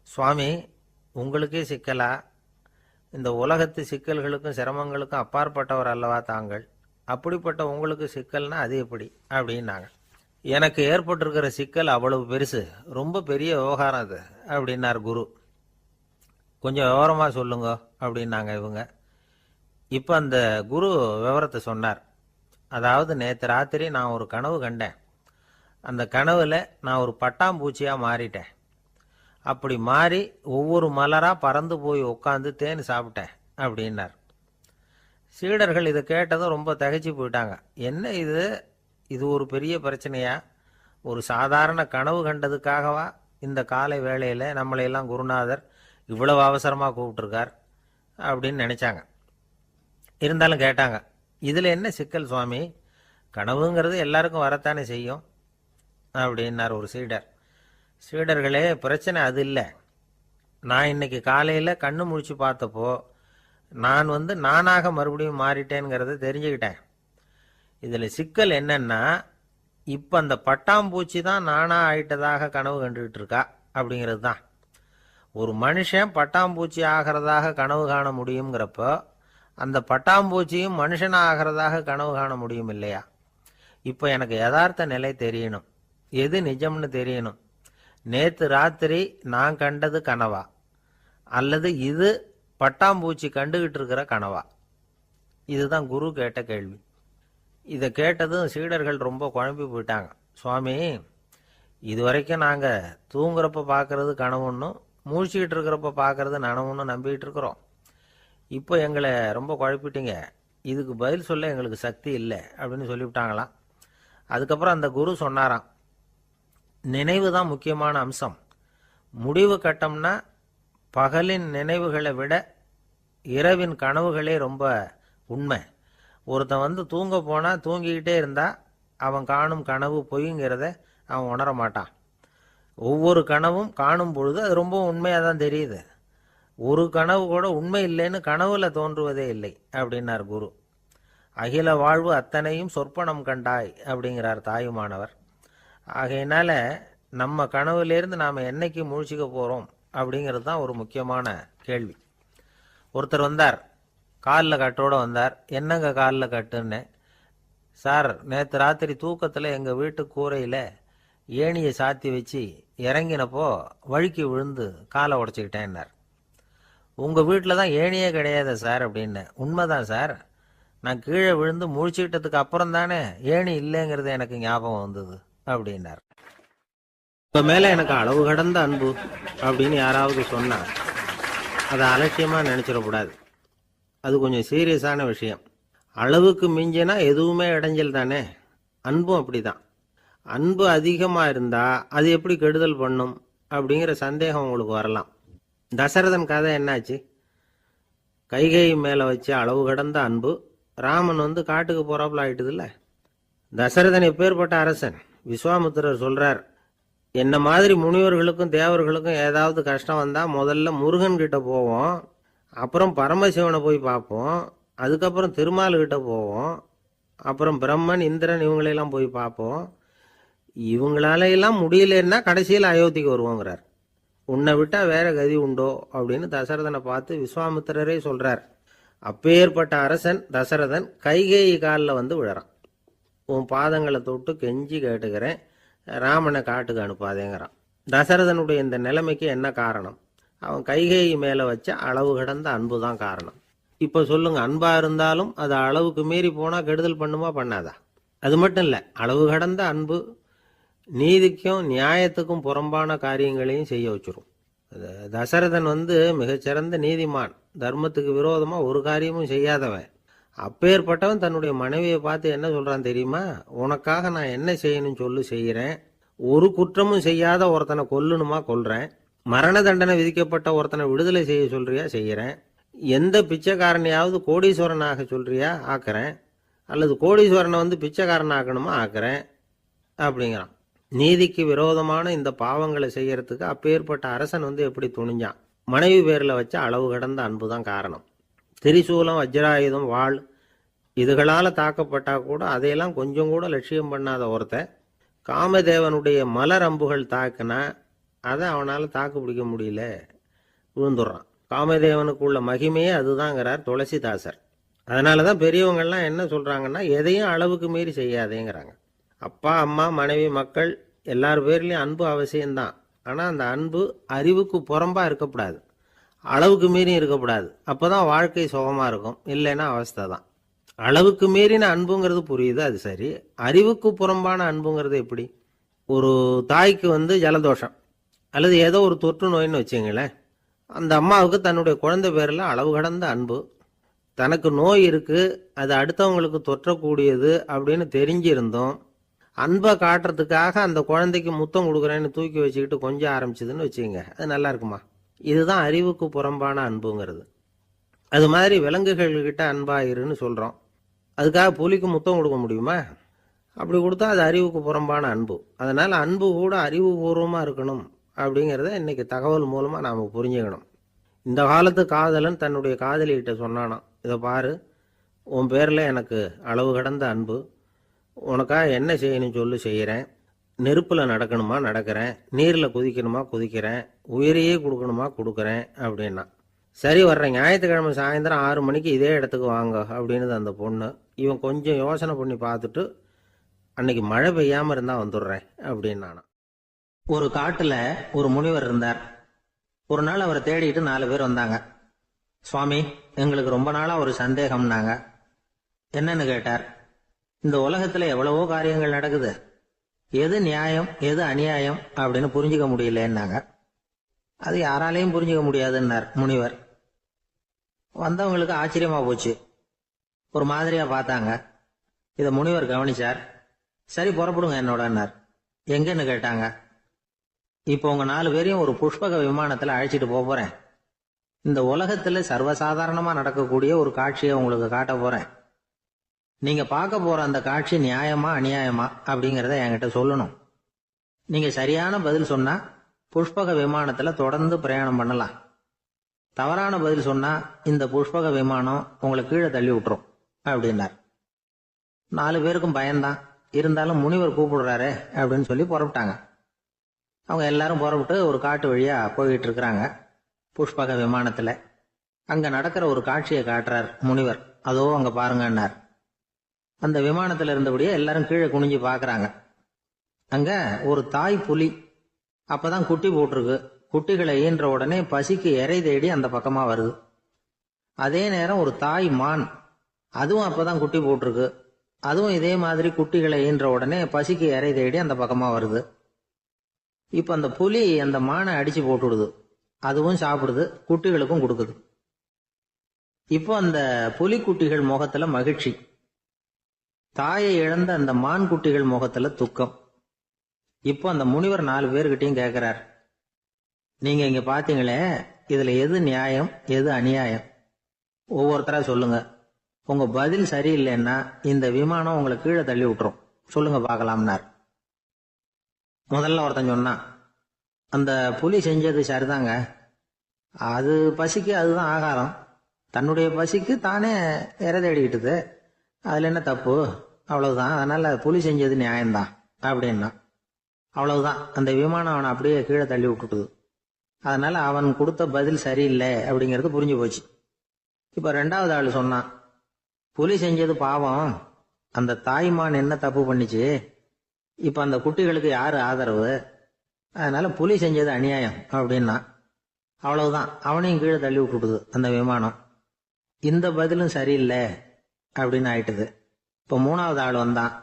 சுவாமி உங்களுக்கே சிக்கலா, இந்த உலகத்து சிக்கல்களுக்கும் சிரமங்களுக்கும் அப்பாற்பட்டவர் அல்லவா தாங்கள், அப்படிப்பட்ட உங்களுக்கு சிக்கல்னா அது எப்படி அப்படின்னாங்க. எனக்கு ஏற்பட்டிருக்கிற சிக்கல் அவ்வளவு பெருசு, ரொம்ப பெரிய விவகாரம் அது அப்படின்னார் குரு. கொஞ்சம் விவரமாக சொல்லுங்க அப்படின்னாங்க இவங்க. இப்போ அந்த குரு விவரத்தை சொன்னார். அதாவது நேற்று ராத்திரி நான் ஒரு கனவு கண்டேன். அந்த கனவுல நான் ஒரு பட்டாம்பூச்சியாக மாறிட்டேன். அப்படி மாறி ஒவ்வொரு மலராக பறந்து போய் உட்காந்து தேன் சாப்பிட்டேன் அப்படின்னார். சீடர்கள் இதை கேட்டதும் ரொம்ப திகைச்சு போயிட்டாங்க. என்ன இது, இது ஒரு பெரிய பிரச்சனையா? ஒரு சாதாரண கனவு கண்டதுக்காகவா இந்த காலை வேளையில் நம்மளையெல்லாம் குருநாதர் இவ்வளவு அவசரமாக கூப்பிட்டுருக்கார் அப்படின்னு நினச்சாங்க. இருந்தாலும் கேட்டாங்க, இதில் என்ன சிக்கல் சுவாமி? கனவுங்கிறது எல்லாருக்கும் வரத்தானே செய்யும் அப்படின்னார் ஒரு சீடர். சீடர்களே, பிரச்சனை அது இல்லை. நான் இன்னைக்கு காலையில் கண்ணு முழிச்சு பார்த்தப்போ நான் நானாக மறுபடியும் மாறிட்டேங்கிறத தெரிஞ்சுக்கிட்டேன். இதில் சிக்கல் என்னன்னா, இப்போ அந்த பட்டாம்பூச்சி தான் நானா ஆயிட்டதாக கனவு கண்டுகிட்டு இருக்கா அப்படிங்கிறது தான். ஒரு மனுஷன் பட்டாம்பூச்சி ஆகிறதாக கனவு காண முடியுங்கிறப்போ அந்த பட்டாம்பூச்சியும் மனுஷனாக ஆகிறதாக கனவு காண முடியும் இல்லையா? இப்போ எனக்கு யதார்த்த நிலை தெரியணும், எது நிஜம்னு தெரியணும். நேற்று ராத்திரி நான் கண்டது கனவா, அல்லது இது பட்டாம்பூச்சி கண்டுகிட்டு இருக்கிற கனவா? இதுதான் குரு கேட்ட கேள்வி. இதை கேட்டதும் சீடர்கள் ரொம்ப குழம்பி போயிட்டாங்க. சுவாமி, இது வரைக்கும் நாங்கள் தூங்குறப்ப பார்க்கறது கனவுன்னும் மூழ்கிட்டு இருக்கிறப்ப பார்க்கறது நனவுன்னு நம்பிக்கிட்டு இருக்கிறோம். இப்போ எங்களை ரொம்ப குழப்பிட்டீங்க, இதுக்கு பதில் சொல்ல எங்களுக்கு சக்தி இல்லை அப்படின்னு சொல்லிவிட்டாங்களாம். அதுக்கப்புறம் அந்த குரு சொன்னாராம், நினைவு தான் முக்கியமான அம்சம். முடிவு கட்டம்னா பகலின் நினைவுகளை விட இரவின் கனவுகளே ரொம்ப உண்மை. ஒருத்தன் தூங்க போனால் தூங்கிக்கிட்டே இருந்தால் அவன் காணும் கனவு பொய்ங்கிறத அவன் உணர மாட்டான். ஒவ்வொரு கனவும் காணும் பொழுது அது ரொம்ப உண்மையாக தான் தெரியுது. ஒரு கனவு கூட உண்மை இல்லைன்னு கனவுல தோன்றுவதே இல்லை அப்படின்னார் குரு. அகில வாழ்வு அத்தனையும் சொற்பனம் கண்டாய் அப்படிங்கிறார் தாயுமானவர். ஆகையினால நம்ம கனவுலேருந்து நாம் என்னைக்கு முழிச்சிக்க போகிறோம் அப்படிங்கிறது தான் ஒரு முக்கியமான கேள்வி. ஒருத்தர் வந்தார், காலில் கட்டோடு வந்தார். என்னங்க காலில் கட்டுன்னு? சார், நேற்று ராத்திரி தூக்கத்தில் எங்கள் வீட்டு கூரையில் ஏணியை சாத்தி வச்சு இறங்கினப்போ வழுக்கி விழுந்து காலை உடச்சிக்கிட்டேன்னார். உங்கள் வீட்டில் தான் ஏணியே கிடையாது சார் அப்படின்னு. உண்மைதான் சார், நான் கீழே விழுந்து முழிச்சுக்கிட்டதுக்கு அப்புறம் தானே ஏணி இல்லைங்கிறது எனக்கு ஞாபகம் வந்தது அப்படின்னார். இப்போ மேலே எனக்கு அளவு கடந்த அன்பு அப்படின்னு யாராவது சொன்னால் அதை அலட்சியமாக நினச்சிடக்கூடாது. அது கொஞ்சம் சீரியஸான விஷயம். அளவுக்கு மிஞ்சினா எதுவுமே இடைஞ்சல் தானே. அன்பும் அப்படி தான். அன்பு அதிகமாக இருந்தால் அது எப்படி கெடுதல் பண்ணும் அப்படிங்கிற சந்தேகம் உங்களுக்கு வரலாம். தசரதன் கதை என்னாச்சு? கைகை மேலே வச்சு அளவு கடந்த அன்பு ராமன் காட்டுக்கு போகிறாப்புல ஆயிட்டுதுல்ல. தசரதன் எப்பேற்பட்ட அரசன்? விஸ்வாமித்திரர் சொல்கிறார், என்ன மாதிரி முனிவர்களுக்கும் தேவர்களுக்கும் ஏதாவது கஷ்டம் வந்தால் முதல்ல முருகன் கிட்ட போவோம், அப்புறம் பரமசிவனை போய் பார்ப்போம், அதுக்கப்புறம் திருமால்கிட்ட போவோம், அப்புறம் பிரம்மன் இந்திரன் இவங்களையெல்லாம் போய் பார்ப்போம். இவங்களாலையெல்லாம் முடியலன்னா கடைசியில் அயோத்திக்கு வருவோங்கிறார். உன்னை விட்டால் வேற கதி உண்டோ அப்படின்னு தசரதனை பார்த்து விஸ்வாமித்திரரே சொல்கிறார். அப்பேற்பட்ட அரசன் தசரதன் கைகேயி காலில் விழறான். உன் பாதங்களை தொட்டு கெஞ்சி கேட்டுக்கிறேன், ராமனை காட்டுக்கு அனுப்பாதேங்கிறான். தசரதனுடைய இந்த நிலைமைக்கு என்ன காரணம்? அவன் கைகேயி மேலே வச்ச அளவு கடந்த அன்பு தான் காரணம். இப்போ சொல்லுங்க, அன்பாக இருந்தாலும் அது அளவுக்கு மீறி போனால் கெடுதல் பண்ணுமா பண்ணாதா? அது மட்டும் இல்லை, அளவு கடந்த அன்பு நீதிக்கும் நியாயத்துக்கும் புறம்பான காரியங்களையும் செய்ய வச்சிரும். தசரதன் மிகச்சிறந்த நீதிமான், தர்மத்துக்கு விரோதமாக ஒரு காரியமும் செய்யாதவன். அப்பேற்பட்டவன் தன்னுடைய மனைவியை பார்த்து என்ன சொல்கிறான் தெரியுமா? உனக்காக நான் என்ன செய்யணும்னு சொல்லு, செய்கிறேன். ஒரு குற்றமும் செய்யாத ஒருத்தனை கொல்லணுமா கொல்றேன். மரண தண்டனை விதிக்கப்பட்ட ஒருத்தனை விடுதலை செய்ய சொல்றியா செய்கிறேன். எந்த பிச்சைக்காரனையாவது கோடீஸ்வரனாக சொல்றியா ஆக்குறேன், அல்லது கோடீஸ்வரனை பிச்சைக்காரன் ஆக்கணுமா ஆக்குறேன் அப்படிங்கிறான். நீதிக்கு விரோதமான இந்த பாவங்களை செய்யறதுக்கு அப்பேற்பட்ட அரசன் எப்படி துணிஞ்சான்? மனைவி பேரில் வச்ச அளவு கடந்த அன்பு தான் காரணம். திரிசூலம், வஜ்ராயுதம், வாள் இதுகளால் தாக்கப்பட்டா கூட அதையெல்லாம் கொஞ்சம் கூட லட்சியம் பண்ணாத ஒருத்தன் காமதேவனுடைய மலர் அம்புகள் தாக்குனா அதை அவனால் தாக்கு பிடிக்க முடியல, விழுந்துடுறான். காமதேவனுக்குள்ள மகிமையே அதுதாங்கிறார் துளசிதாசர். அதனால தான் பெரியவங்கள்லாம் என்ன சொல்கிறாங்கன்னா, எதையும் அளவுக்கு மீறி செய்யாதேங்கிறாங்க. அப்பா, அம்மா, மனைவி, மக்கள் எல்லார் பேர்லேயும் அன்பு அவசியம்தான். ஆனால் அந்த அன்பு அறிவுக்கு புறம்பாக இருக்கக்கூடாது, அளவுக்கு மீறி இருக்கக்கூடாது. அப்போ தான் வாழ்க்கை சுகமாக இருக்கும், இல்லைன்னா அவஸ்தை தான். அளவுக்கு மீறின அன்புங்கிறது புரியுது, அது சரி. அறிவுக்கு புறம்பான அன்புங்கிறது எப்படி? ஒரு தாய்க்கு ஜலதோஷம் அல்லது ஏதோ ஒரு தொற்று நோயின்னு வச்சுங்களேன். அந்த அம்மாவுக்கு தன்னுடைய குழந்தை பேரில் அளவு கடந்த அன்பு. தனக்கு நோய் இருக்கு, அது அடுத்தவங்களுக்கு தொற்றக்கூடியது அப்படின்னு தெரிஞ்சிருந்தோம் அன்பை காட்டுறதுக்காக அந்த குழந்தைக்கு முத்தம் கொடுக்குறேன்னு தூக்கி வச்சுக்கிட்டு கொஞ்சம் ஆரம்பிச்சதுன்னு வச்சுக்கோங்க, அது நல்லா இருக்குமா? இதுதான் அறிவுக்கு புறம்பான அன்புங்கிறது. அது மாதிரி விலங்குகள்கிட்ட அன்பாயிருன்னு சொல்கிறோம். அதுக்காக புலிக்கு முத்தம் கொடுக்க முடியுமா? அப்படி கொடுத்தா அது அறிவுக்கு புறம்பான அன்பு. அதனால் அன்பு கூட அறிவுபூர்வமாக இருக்கணும் அப்படிங்கிறத இன்னைக்கு தகவல் மூலமாக நாம் புரிஞ்சுக்கணும். இந்த காலத்து காதலன் தன்னுடைய காதலிகிட்ட சொன்னானாம், இதை பாரு, உன் பேரில் எனக்கு அளவு கடந்த அன்பு, உனக்காக என்ன செய்யணும் சொல்லு செய்கிறேன், நெருப்பில் நடக்கணுமா நடக்கிறேன், நீரில் குதிக்கணுமா குதிக்கிறேன், உயிரையே கொடுக்கணுமா கொடுக்குறேன் அப்படின்னா. சரி, வர்ற ஞாயிற்றுக்கிழமை சாயந்தரம் 6 மணிக்கு இதே இடத்துக்கு வாங்க அப்படின்னுது அந்த பொண்ணு. இவன் கொஞ்சம் யோசனை பண்ணி பார்த்துட்டு, அன்னைக்கு மழை பெய்யாமல் இருந்தால் வந்துடுறேன் அப்படின்னானா. ஒரு காட்டில் ஒரு முனிவர் இருந்தார். ஒரு நாள் அவரை தேடிட்டு 4 பேர் வந்தாங்க. சுவாமி, எங்களுக்கு ரொம்ப நாளாக ஒரு சந்தேகம்னாங்க. என்னன்னு கேட்டார். இந்த உலகத்தில் எவ்வளவோ காரியங்கள் நடக்குது, எது நியாயம் எது அநியாயம் அப்படின்னு புரிஞ்சுக்க முடியலன்னாங்க. அது யாராலையும் புரிஞ்சுக்க முடியாதுன்னார் முனிவர். வந்தவங்களுக்கு ஆச்சரியமா போச்சு, ஒரு மாதிரியா பார்த்தாங்க. இதை முனிவர் கவனிச்சார். சரி, புறப்படுங்க என்னோடன்னார். எங்கன்னு கேட்டாங்க. இப்போ உங்க 4 பேரையும் ஒரு புஷ்பக விமானத்துல அழைச்சிட்டு போறேன். இந்த உலகத்துல சர்வசாதாரணமா நடக்கக்கூடிய ஒரு காட்சியை உங்களுக்கு காட்ட போறேன். நீங்க பார்க்க போற அந்த காட்சி நியாயமா அநியாயமா அப்படிங்கறத என்கிட்ட சொல்லணும். நீங்க சரியான பதில் சொன்னா புஷ்பக விமானத்துல தொடர்ந்து பிரயாணம் பண்ணலாம். தவறான பதில் சொன்னா இந்த புஷ்பக விமானம் உங்களை கீழே தள்ளி விட்டுரும் அப்படின்னார். 4 பேருக்கும் பயம்தான், இருந்தாலும் முனிவர் கூப்பிடுறாரு அப்படின்னு சொல்லி புறப்பட்டாங்க. அவங்க எல்லாரும் புறப்பட்டு ஒரு காட்டு வழியா போயிட்டு இருக்கிறாங்க புஷ்பக விமானத்துல. அங்க நடக்கிற ஒரு காட்சியை காட்டுறார் முனிவர். அதோ அங்க பாருங்கன்னார். அந்த விமானத்துல இருந்தபடியே எல்லாரும் கீழே குனிஞ்சு பாக்குறாங்க. அங்க ஒரு தாய் புலி அப்பதான் குட்டி போட்டிருக்கு. குட்டிகளை ஈன்ற உடனே பசிக்கு இறை தேடி அந்த பக்கமா வருது. அதே நேரம் ஒரு தாய் மான், அதுவும் அப்பதான் குட்டி போட்டிருக்கு. அதுவும் இதே மாதிரி குட்டிகளை ஈன்ற உடனே பசிக்கு இறை தேடி அந்த பக்கமா வருது. இப்ப அந்த புலி அந்த மானை அடிச்சு போட்டுடுது. அதுவும் சாப்பிடுது, குட்டிகளுக்கும் கொடுக்குது. இப்போ அந்த புலி குட்டிகள் முகத்துல மகிழ்ச்சி, தாயை இழந்த அந்த மான் குட்டிகள் முகத்துல துக்கம். இப்போ அந்த முனிவர் 4 பேர்கிட்டையும் கேட்கிறார், நீங்க இங்க பாத்தீங்களே, இதுல எது நியாயம் எது அநியாயம்? ஒவ்வொருத்தரா சொல்லுங்க. உங்க பதில் சரியில்லைன்னா இந்த விமானம் உங்களை கீழே தள்ளி விட்டுரும். சொல்லுங்க பார்க்கலாம்னார். முதல்ல ஒருத்தன் சொன்னான், அந்த புலி செஞ்சது சரிதாங்க, அது பசிக்கு அதுதான் ஆகாரம், தன்னுடைய பசிக்கு தானே இறை தேடிக்கிட்டுது, அதுல என்ன தப்பு, அவ்வளவுதான், அதனால புலி செஞ்சது நியாயம்தான் அப்படின்னா. அவ்வளவுதான், அந்த விமானம் அவனை அப்படியே கீழே தள்ளி விட்டுட்டுது. அதனால அவன் கொடுத்த பதில் சரியில்லை அப்படிங்கிறது புரிஞ்சு போச்சு. இப்ப 2வது ஆள் சொன்னான், புலி செஞ்சது பாவம், அந்த தாய்மான் என்ன தப்பு பண்ணிச்சு, இப்ப அந்த குட்டிகளுக்கு யாரு ஆதரவு, அதனால புலி செஞ்சது அநியாயம் அப்படின்னா. அவ்வளவுதான், அவனையும் கீழே தள்ளி விட்டுடுது அந்த விமானம். இந்த பதிலும் சரியில்லை அப்படின்னு ஆயிட்டுது. இப்ப 3வது ஆள் வந்தான்.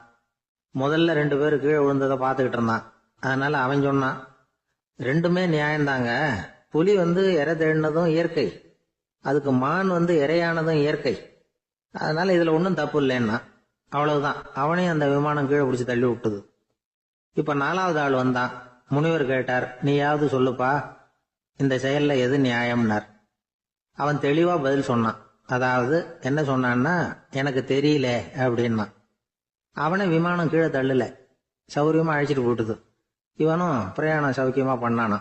முதல்ல 2 பேர் கீழே விழுந்ததை பார்த்துக்கிட்டு இருந்தான். அதனால அவன் சொன்னான், ரெண்டுமே நியாயம்தாங்க, புலி இறை தேடினதும் இயற்கை, அதுக்கு மான் இறையானதும் இயற்கை, அதனால இதுல ஒன்றும் தப்பு இல்லைன்னா. அவ்வளவுதான், அவனையும் அந்த விமானம் கீழே பிடிச்சி தள்ளி விட்டுது. இப்ப 4வது ஆள் வந்தான். முனிவர் கேட்டார், நீயாவது சொல்லுப்பா, இந்த செயல்ல எது நியாயம்னார். அவன் தெளிவா பதில் சொன்னான். அதாவது என்ன சொன்னான்னா, எனக்கு தெரியல அப்படின்னா. அவனை விமானம் கீழே தள்ளல, சௌரியமா அழைச்சிட்டு போட்டுது. இவனும் பிரயாணம் சௌக்கியமா பண்ணானா.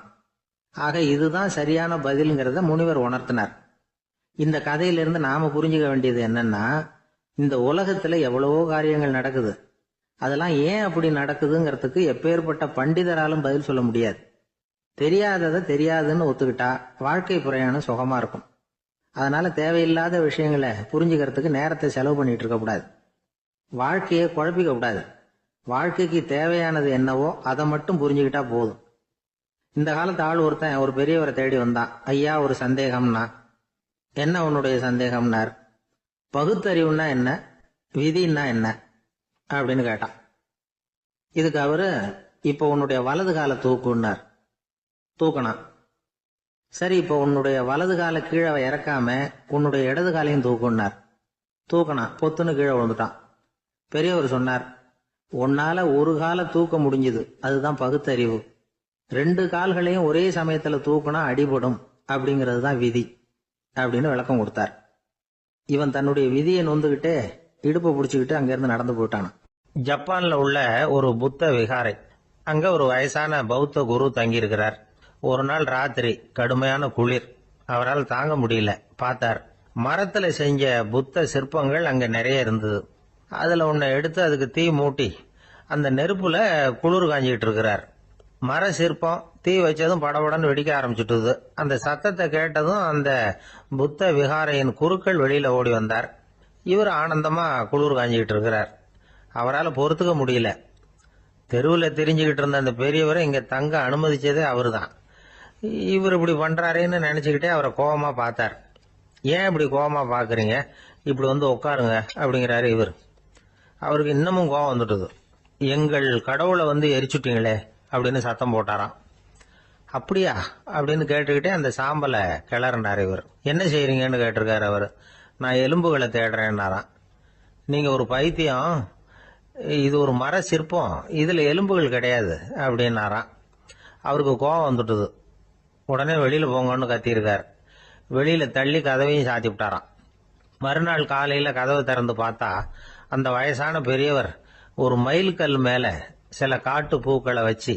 ஆக இதுதான் சரியான பதில்ங்கிறத முனிவர் உணர்த்தினார். இந்த கதையிலிருந்து நாம புரிஞ்சுக்க வேண்டியது என்னன்னா, இந்த உலகத்துல எவ்வளவோ காரியங்கள் நடக்குது, அதெல்லாம் ஏன் அப்படி நடக்குதுங்கிறதுக்கு எப்பேற்பட்ட பண்டிதராலும் பதில் சொல்ல முடியாது. தெரியாததை தெரியாதுன்னு ஒத்துக்கிட்டா வாழ்க்கை பிரயாணம் சுகமா இருக்கும். அதனால தேவையில்லாத விஷயங்களை புரிஞ்சுக்கிறதுக்கு நேரத்தை செலவு பண்ணிட்டு இருக்க கூடாது. வாழ்க்கையை குழப்பிக்க கூடாது. வாழ்க்கைக்கு தேவையானது என்னவோ அதை மட்டும் புரிஞ்சுக்கிட்டா போதும். இந்த காலத்து ஆள் ஒருத்தன் ஒரு பெரியவரை தேடி வந்தான். ஐயா, ஒரு சந்தேகம்னா. என்ன உன்னுடைய சந்தேகம்னார். பகுத்தறிவுன்னா என்ன, விதின்னா என்ன அப்படின்னு கேட்டான். இதுக்கு அவரு, இப்ப உன்னுடைய வலது கால தூக்குன்னார். தூக்கணான். சரி, இப்ப உன்னுடைய வலது கால கீழே இறக்காம உன்னுடைய இடது காலையும் தூக்குன்னார். தூக்கினான், பொத்துன்னு கீழே விழுந்துட்டான். பெரியவர் சொன்னார், உன்னால ஒரு காலை தூக்க முடிஞ்சுது, அதுதான் பகுத்தறிவு. 2 கால்களையும் ஒரே சமயத்துல தூக்குனா அடிபடும், அப்படிங்கிறது தான் விதி அப்படின்னு விளக்கம் கொடுத்தார். இவன் தன்னுடைய விதியை நொந்துகிட்டே இடுப்பை பிடிச்சுக்கிட்டு அங்கிருந்து நடந்து போயிட்டானான். ஜப்பான்ல உள்ள ஒரு புத்த விகாரை, அங்க ஒரு வயசான பௌத்த குரு தங்கியிருக்கிறார். ஒரு நாள் ராத்திரி கடுமையான குளிர், அவரால் தாங்க முடியல. பார்த்தார், மரத்துல செஞ்ச புத்த சிற்பங்கள் அங்க நிறைய இருந்தது. அதுல ஒன்ன எடுத்து அதுக்கு தீ மூட்டி அந்த நெருப்புல குளிர் காஞ்சிட்டு இருக்கிறார். மர சிற்பம் தீ வச்சதும் படபடன்னு வெடிக்க ஆரம்பிச்சுட்டுது. அந்த சத்தத்தை கேட்டதும் அந்த புத்த விகாரையின் குருக்கள் வெளியில ஓடி வந்தார். இவர் ஆனந்தமா குளிர் காஞ்சிக்கிட்டு இருக்கிறார். அவரால் பொறுத்துக்க முடியல. தெருவில் தெரிஞ்சுக்கிட்டு இருந்த அந்த பெரியவரை இங்க தங்க அனுமதிச்சதே அவரு தான். இவர் இப்படி பண்றாருன்னு நினைச்சுக்கிட்டே அவரை கோபமா பார்த்தார். ஏன் இப்படி கோபமா பாக்குறீங்க, இப்படி வந்து உட்காருங்க அப்படிங்கிறாரு இவர். அவருக்கு இன்னமும் கோபம் வந்துட்டுது. எங்கள் கடவுளை வந்து எரிச்சுட்டீங்களே அப்படின்னு சத்தம் போட்டாராம். அப்படியா அப்படின்னு கேட்டுக்கிட்டே அந்த சாம்பலை கிளறினார் இவர். என்ன செய்யறீங்கன்னு கேட்டிருக்காரு அவர். நான் எலும்புகளை தேடுறேன்னாராம். நீங்க ஒரு பைத்தியம், இது ஒரு மர சிற்பம், இதுல எலும்புகள் கிடையாது அப்படின்னாராம். அவருக்கு கோபம் வந்துட்டுது. உடனே வெளியில போங்கன்னு கத்தியிருக்காரு. வெளியில தள்ளி கதவையும் சாத்தி விட்டாராம். மறுநாள் காலையில கதவை திறந்து பார்த்தா அந்த வயசான பெரியவர் ஒரு மைல்கல் மேல சில காட்டு பூக்களை வச்சு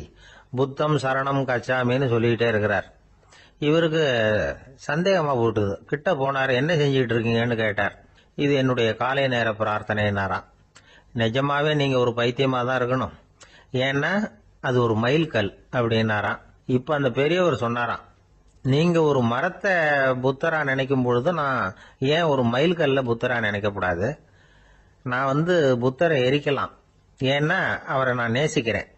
புத்தம் சரணம் கச்சாமின்னு சொல்லிக்கிட்டே இருக்கிறார். இவருக்கு சந்தேகமா போட்டுது. கிட்ட போனார். என்ன செஞ்சுக்கிட்டு இருக்கீங்கன்னு கேட்டார். இது என்னுடைய காலை நேர பிரார்த்தனைனாராம். நிஜமாவே நீங்க ஒரு பைத்தியமா தான் இருக்கணும், ஏன்னா அது ஒரு மைல்கல் அப்படின்னாராம். இப்ப அந்த பெரியவர் சொன்னாராம், நீங்க ஒரு மரத்தை புத்தரா நினைக்கும் பொழுது நான் ஏன் ஒரு மைல்கல்ல புத்தரா நினைக்கக்கூடாது? நான் வந்து புத்தரை எரிக்கலாம், ஏன்னா அவரை நான் நேசிக்கிறேன்.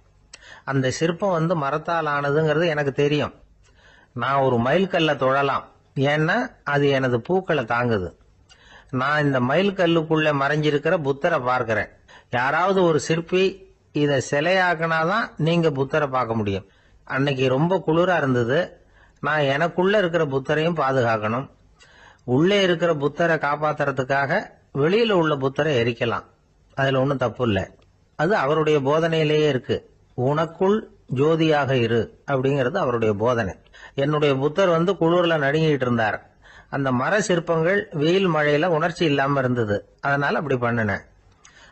அந்த சிற்பம் வந்து மரத்தால் ஆனதுங்கிறது எனக்கு தெரியும். நான் ஒரு மைல்கல்ல தொழலாம், ஏன்னா அது எனது பூக்களை தாங்குது. நான் இந்த மைல்கல்லுக்குள்ள மறைஞ்சிருக்கிற புத்தரை பார்க்கிறேன். யாராவது ஒரு சிற்பி இதை சிலையாக்கினாதான் நீங்க புத்தரை பார்க்க முடியும். அன்னைக்கு ரொம்ப குளிரா இருந்தது. நான் எனக்குள்ள இருக்கிற புத்தரையும் பாதுகாக்கணும். உள்ளே இருக்கிற புத்தரை காப்பாத்துறதுக்காக வெளியில உள்ள புத்தரை எரிக்கலாம், அதுல ஒன்றும் தப்பு இல்லை. அது அவருடைய போதனையிலேயே இருக்கு. உனக்குள் ஜோதியாக இரு அப்படிங்கிறது அவருடைய போதனை. என்னுடைய புத்தர் வந்து குளிர்ல நடுங்கிட்டு இருந்தார். அந்த மர சிற்பங்கள் வெயில் மழையில உணர்ச்சி இல்லாம இருந்தது, அதனால அப்படி பண்ணினேன்.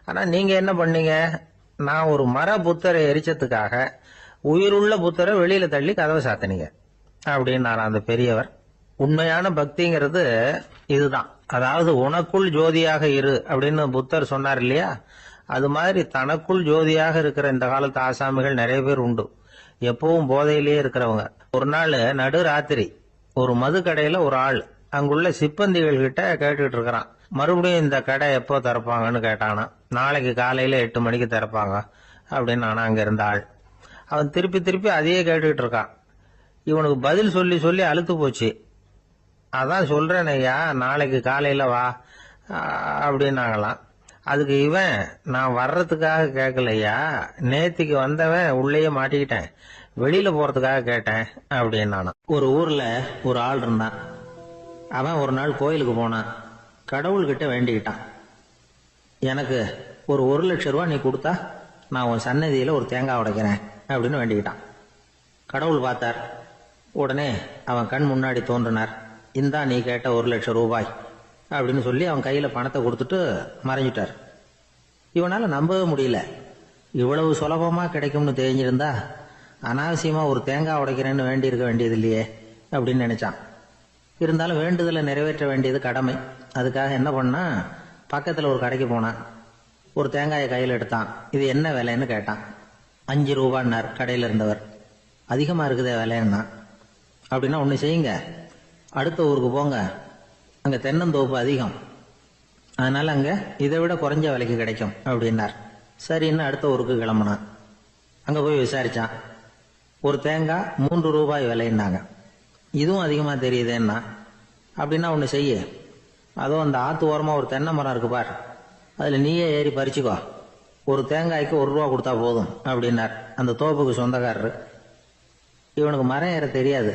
ஆனா நீங்க என்ன பண்ணீங்க? நான் ஒரு மர புத்தரை எரிச்சதுக்காக உயிருள்ள புத்தரை வெளியில தள்ளி கதவை சாத்தினீங்க அப்படின்னாரா அந்த பெரியவர். உண்மையான பக்திங்கிறது இதுதான். அதாவது உனக்குள் ஜோதியாக இரு அப்படின்னு புத்தர் சொன்னார் இல்லையா, அது மாதிரி தனக்குள் ஜோதியாக இருக்கிற இந்த காலத்து ஆசாமிகள் நிறைய பேர் உண்டு. எப்பவும் போதையிலேயே இருக்கிறவங்க. ஒரு நாள் நடு ராத்திரி ஒரு மது கடையில ஒரு ஆள் அங்குள்ள சிப்பந்திகள் கிட்ட கேட்டுட்டு இருக்கிறான். மறுபடியும் இந்த கடை எப்போ திறப்பாங்கன்னு கேட்டானா. நாளைக்கு காலையில 8 மணிக்கு திறப்பாங்க அப்படின்னு ஆனா அங்க இருந்த ஆள். அவன் திருப்பி திருப்பி அதையே கேட்டுக்கிட்டு இருக்கான். இவனுக்கு பதில் சொல்லி சொல்லி அலுத்து போச்சு. அதான் சொல்றேன் ஐயா, நாளைக்கு காலையில வா அப்படின்னாங்களாம். அதுக்கு இவன், நான் வர்றதுக்காக கேட்கலையா, நேத்திக்கு வந்தவன் உள்ளேயே மாட்டிக்கிட்டேன், வெளியில போறதுக்காக கேட்டேன் அப்படின்னானா. ஒரு ஊர்ல ஒரு ஆள் இருந்தான். அவன் ஒரு நாள் கோயிலுக்கு போனான். கடவுள்கிட்ட வேண்டிக்கிட்டான், எனக்கு ஒரு 1 லட்சம் ரூபா நீ கொடுத்தா நான் உன் சன்னதியில ஒரு தேங்காய் உடைக்கிறேன் அப்படின்னு வேண்டிக்கிட்டான். கடவுள் பார்த்தார். உடனே அவன் கண் முன்னாடி தோன்றினார். இந்தா நீ கேட்ட 1 லட்சம் ரூபாய் அப்படின்னு சொல்லி அவன் கையில பணத்தை கொடுத்துட்டு மறைஞ்சிட்டார். இவனால நம்பவே முடியல. இவ்வளவு சுலபமா கிடைக்கும்னு தெரிஞ்சிருந்தா அனாவசியமா ஒரு தேங்காய் உடைக்கிறேன்னு வேண்டி இருக்க வேண்டியது இல்லையே அப்படின்னு நினைச்சான். இருந்தாலும் வேண்டுதலை நிறைவேற்ற வேண்டியது கடமை. அதுக்காக என்ன பண்ணா, பக்கத்துல ஒரு கடைக்கு போனான். ஒரு தேங்காயை கையில் எடுத்தான். இது என்ன விலைன்னு கேட்டான். 5 ரூபான்னார் கடையில் இருந்தவர். அதிகமா இருக்குதே விலைன்னா. அப்படின்னா ஒண்ணு செய்யுங்க, அடுத்த ஊருக்கு போங்க, அங்க தென்னந்தோப்பு அதிகம், அதனால அங்க இதை விட குறைஞ்ச விலைக்கு கிடைக்கும் அப்படின்னார். சரின்னு அடுத்த ஊருக்கு கிளம்புனான். அங்க போய் விசாரிச்சான். ஒரு தேங்காய் 3 ரூபாய் விலைன்னாங்க. இதுவும் அதிகமா தெரியுதுன்னா. அப்படின்னா ஒண்ணு செய்ய, அதோ அந்த ஆத்து ஓரமா ஒரு தென்னை மரம் இருக்கு பார், அதுல நீயே ஏறி பறிச்சுக்கோ, ஒரு தேங்காய்க்கு 1 ரூபா கொடுத்தா போதும் அப்படின்னார் அந்த தோப்புக்கு சொந்தக்காரரு. இவனுக்கு மரம் ஏற தெரியாது,